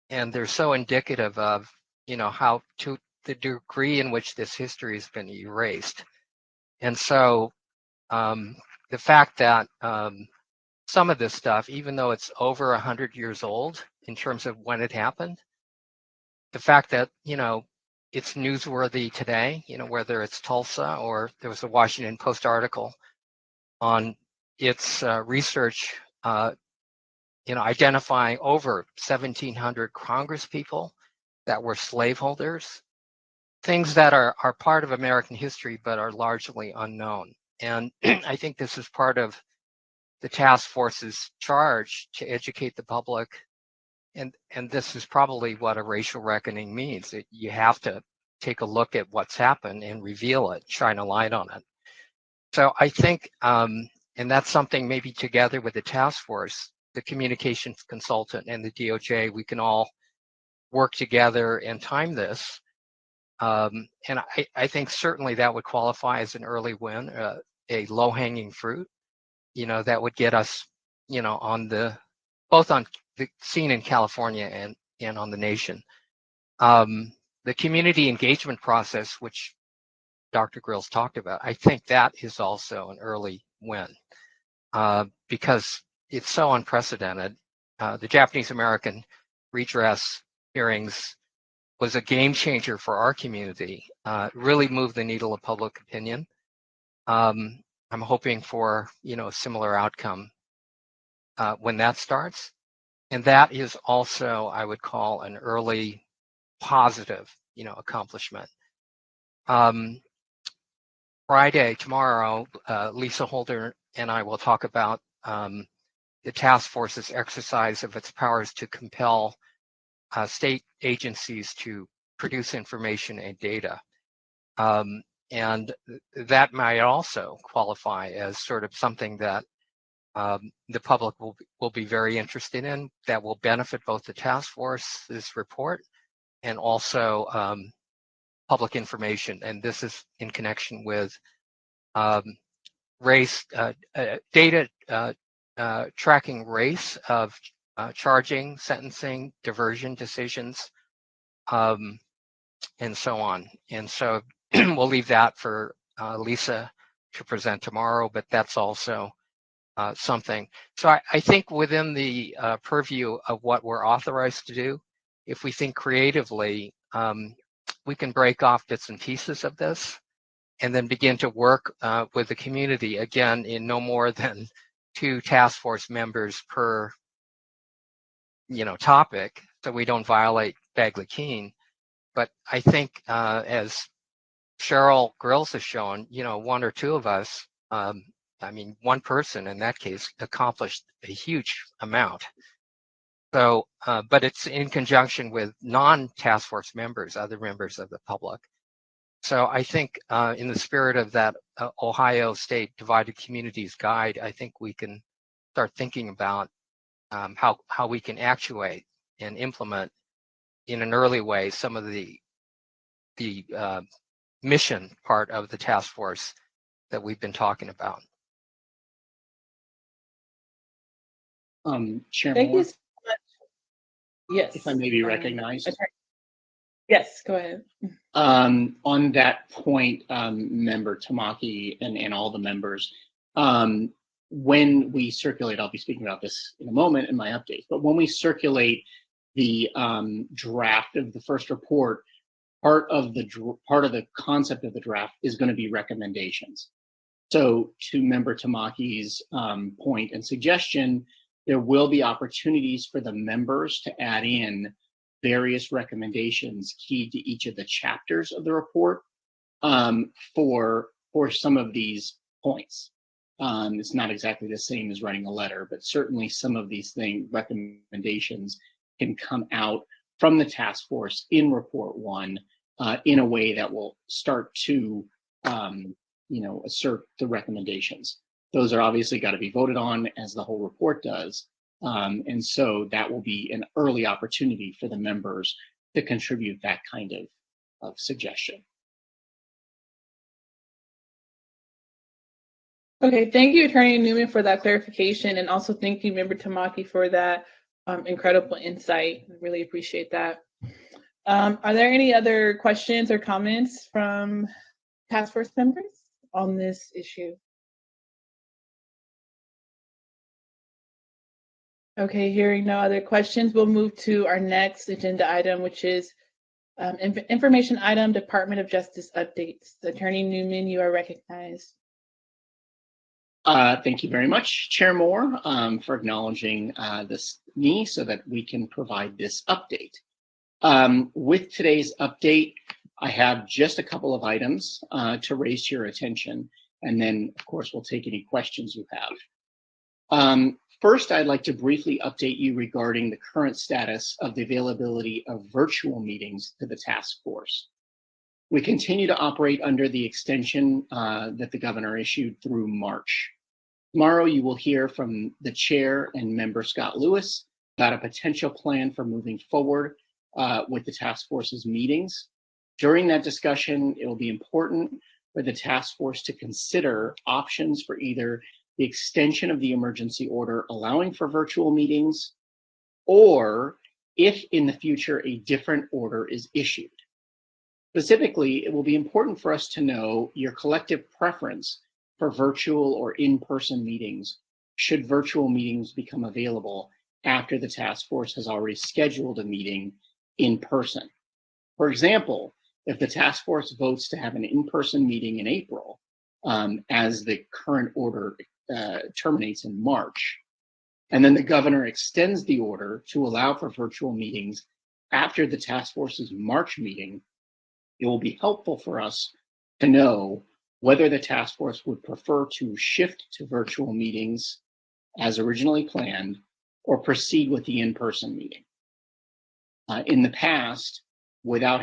and they're so indicative of, how to the degree in which this history has been erased. And so the fact that some of this stuff, even though it's over 100 years old in terms of when it happened, the fact that, it's newsworthy today, whether it's Tulsa, or there was a Washington Post article on its research, identifying over 1,700 Congress people that were slaveholders, things that are part of American history but are largely unknown. And I think this is part of the task force's charge to educate the public. And this is probably what a racial reckoning means. That you have to take a look at what's happened and reveal it, shine a light on it. So I think, and that's something maybe together with the task force, the communications consultant and the DOJ, we can all work together and time this. And I think certainly that would qualify as an early win, a low-hanging fruit, that would get us, both on the scene in California and on the nation. The community engagement process, which Dr. Grills talked about, I think that is also an early win, because it's so unprecedented. The Japanese American redress hearings was a game changer for our community, really moved the needle of public opinion. I'm hoping for, a similar outcome when that starts. And that is also, I would call, an early positive, accomplishment. Friday, tomorrow, Lisa Holder and I will talk about the task force's exercise of its powers to compel state agencies to produce information and data. And that might also qualify as sort of something that the public will be very interested in, that will benefit both the task force's report and also public information. And this is in connection with race data tracking race of charging, sentencing, diversion decisions, and so on. And so we'll leave that for Lisa to present tomorrow, but that's also something. So I think within the purview of what we're authorized to do, if we think creatively, we can break off bits and pieces of this and then begin to work with the community, again, in no more than 2 task force members per topic, so we don't violate Bagley-Keene. But I think as Cheryl Grills has shown, 1 or 2 of us, one person in that case accomplished a huge amount. So, but it's in conjunction with non-task force members, other members of the public. So I think in the spirit of that Ohio State Divided Communities Guide, I think we can start thinking about how we can actuate and implement in an early way some of the mission part of the task force that we've been talking about. Chair Thank Moore, you so much. Yes. if I may be recognized. Yes, go ahead. On that point, Member Tamaki and all the members, when we circulate, I'll be speaking about this in a moment in my updates, but when we circulate the draft of the first report, part of the concept of the draft is going to be recommendations. So to Member Tamaki's point and suggestion, there will be opportunities for the members to add in various recommendations key to each of the chapters of the report for some of these points. It's not exactly the same as writing a letter, but certainly some of these recommendations can come out from the task force in report 1 in a way that will start to assert the recommendations. Those are obviously got to be voted on, as the whole report does. And so that will be an early opportunity for the members to contribute that kind of suggestion. Okay, thank you, Attorney Newman, for that clarification, and also thank you, Member Tamaki, for that incredible insight. I really appreciate that. Are there any other questions or comments from task force members on this issue? Okay, hearing no other questions, we'll move to our next agenda item, which is information item, Department of Justice updates. Attorney Newman, you are recognized. Thank you very much, Chair Moore, for acknowledging me so that we can provide this update. With today's update, I have just a couple of items to raise to your attention, and then, of course, we'll take any questions you have. First, I'd like to briefly update you regarding the current status of the availability of virtual meetings to the task force. We continue to operate under the extension that the governor issued through March. Tomorrow, you will hear from the chair and member Scott Lewis about a potential plan for moving forward with the task force's meetings. During that discussion, it will be important for the task force to consider options for either the extension of the emergency order allowing for virtual meetings, or if in the future a different order is issued. Specifically, it will be important for us to know your collective preference for virtual or in-person meetings should virtual meetings become available after the task force has already scheduled a meeting in person. For example, if the task force votes to have an in-person meeting in April, as the current order terminates in March, and then the governor extends the order to allow for virtual meetings after the task force's March meeting, it will be helpful for us to know whether the task force would prefer to shift to virtual meetings as originally planned or proceed with the in-person meeting. In the past, without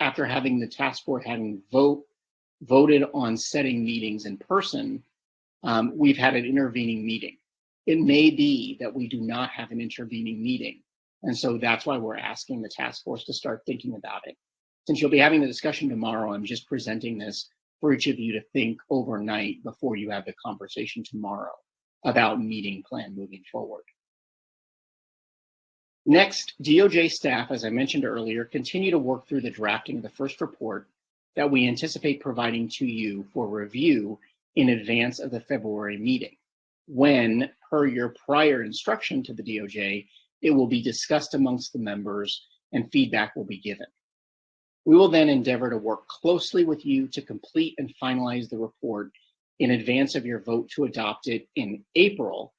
after having the task force having voted on setting meetings in person, we've had an intervening meeting. It may be that we do not have an intervening meeting. And so that's why we're asking the task force to start thinking about it. Since you'll be having the discussion tomorrow, I'm just presenting this for each of you to think overnight before you have the conversation tomorrow about meeting plan moving forward. Next, DOJ staff, as I mentioned earlier, continue to work through the drafting of the first report that we anticipate providing to you for review in advance of the February meeting, when, per your prior instruction to the DOJ, it will be discussed amongst the members and feedback will be given. We will then endeavor to work closely with you to complete and finalize the report in advance of your vote to adopt it in April,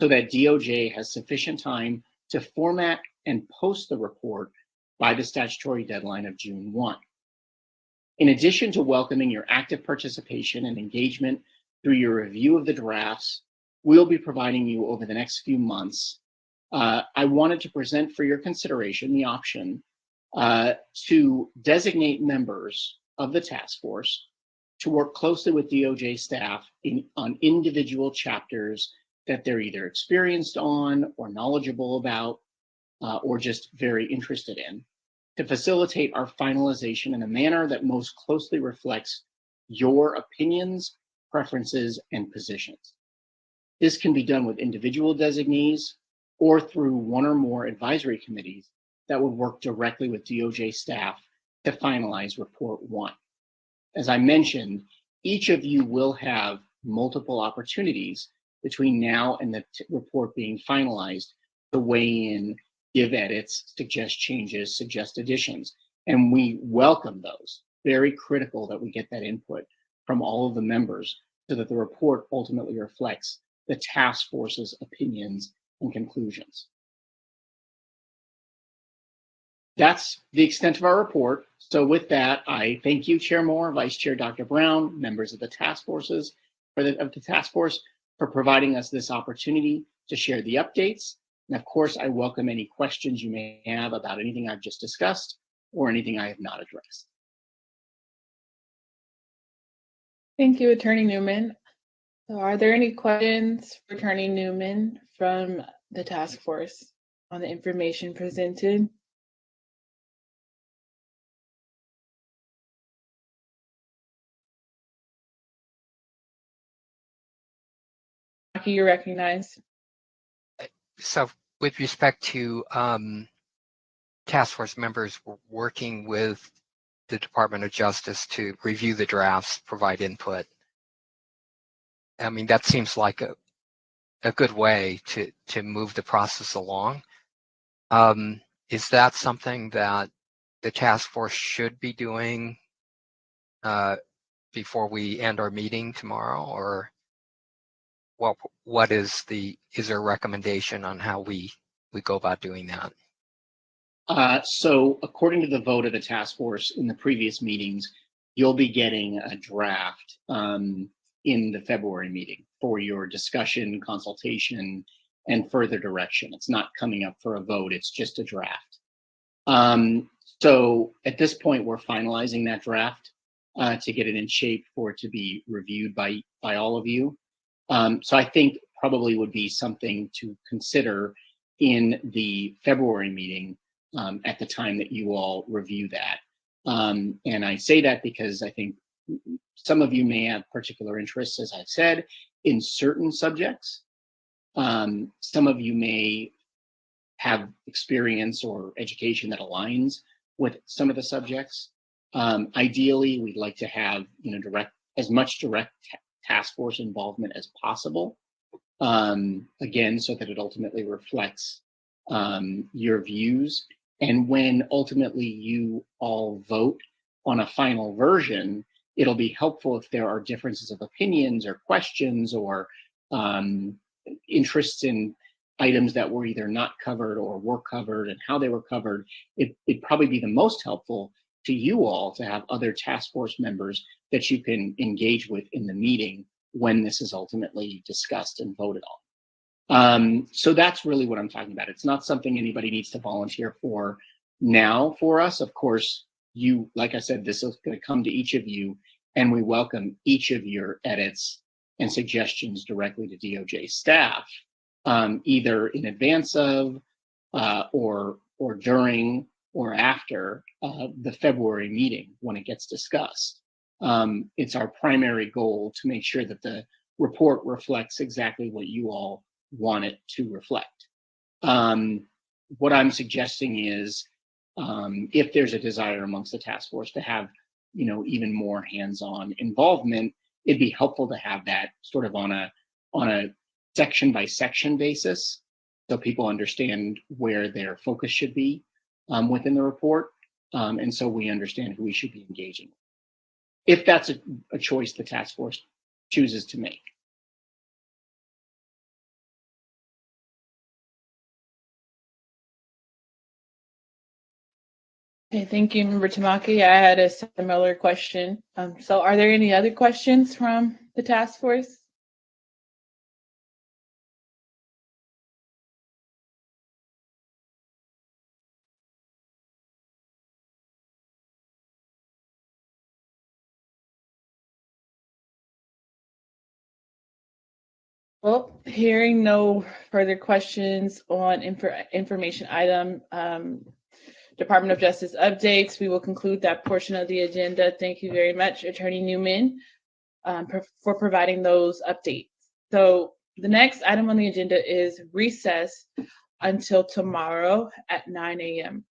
so that DOJ has sufficient time to format and post the report by the statutory deadline of June 1. In addition to welcoming your active participation and engagement through your review of the drafts, we'll be providing you over the next few months. I wanted to present for your consideration the option to designate members of the task force to work closely with DOJ staff on individual chapters that they're either experienced on or knowledgeable about or just very interested in, to facilitate our finalization in a manner that most closely reflects your opinions, preferences, and positions. This can be done with individual designees or through one or more advisory committees that would work directly with DOJ staff to finalize Report 1. As I mentioned, each of you will have multiple opportunities between now and the report being finalized to weigh in, give edits, suggest changes, suggest additions, and we welcome those. Very critical that we get that input from all of the members so that the report ultimately reflects the task force's opinions and conclusions. That's the extent of our report. So with that, I thank you, Chair Moore, Vice Chair Dr. Brown, members of the task forces of the task force for providing us this opportunity to share the updates. And of course, I welcome any questions you may have about anything I've just discussed or anything I have not addressed. Thank you, Attorney Newman. So are there any questions for Attorney Newman from the task force on the information presented? Tamaki, you're recognized. So with respect to task force members working with the Department of Justice to review the drafts, provide input, I mean, that seems like a good way to move the process along. Is that something that the task force should be doing before we end our meeting tomorrow, or is there a recommendation on how we go about doing that? So according to the vote of the task force in the previous meetings, you'll be getting a draft in the February meeting for your discussion, consultation, and further direction. It's not coming up for a vote, it's just a draft. So at this point, we're finalizing that draft to get it in shape for it to be reviewed by all of you. So I think probably would be something to consider in the February meeting at the time that you all review that. And I say that because I think some of you may have particular interests, as I've said, in certain subjects. Some of you may have experience or education that aligns with some of the subjects. Ideally, we'd like to have as much direct task force involvement as possible. Again, so that it ultimately reflects your views. And when ultimately you all vote on a final version, it'll be helpful if there are differences of opinions or questions or interests in items that were either not covered or were covered and how they were covered. It'd probably be the most helpful to you all to have other task force members that you can engage with in the meeting when this is ultimately discussed and voted on. So that's really what I'm talking about. It's not something anybody needs to volunteer for now for us. Of course, like I said, this is going to come to each of you, and we welcome each of your edits and suggestions directly to DOJ staff, either in advance of or during or after the February meeting when it gets discussed. It's our primary goal to make sure that the report reflects exactly what you all want it to reflect. What I'm suggesting is if there's a desire amongst the task force to have even more hands-on involvement, it'd be helpful to have that sort of on a section by section basis so people understand where their focus should be within the report. And so we understand who we should be engaging, if that's a choice the task force chooses to make. Okay, thank you, Member Tamaki. I had a similar question. So are there any other questions from the task force? Well, hearing no further questions on information item, Department of Justice updates, we will conclude that portion of the agenda. Thank you very much, Attorney Newman, for providing those updates. So the next item on the agenda is recess until tomorrow at 9 a.m.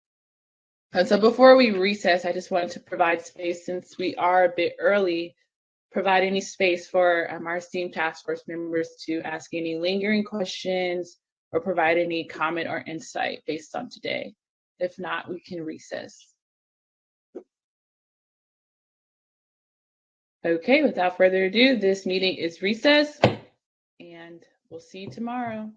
And so before we recess, I just wanted to provide space, since we are a bit early, provide any space for our esteemed task force members to ask any lingering questions or provide any comment or insight based on today. If not, we can recess. Okay, without further ado, this meeting is recessed, and we'll see you tomorrow.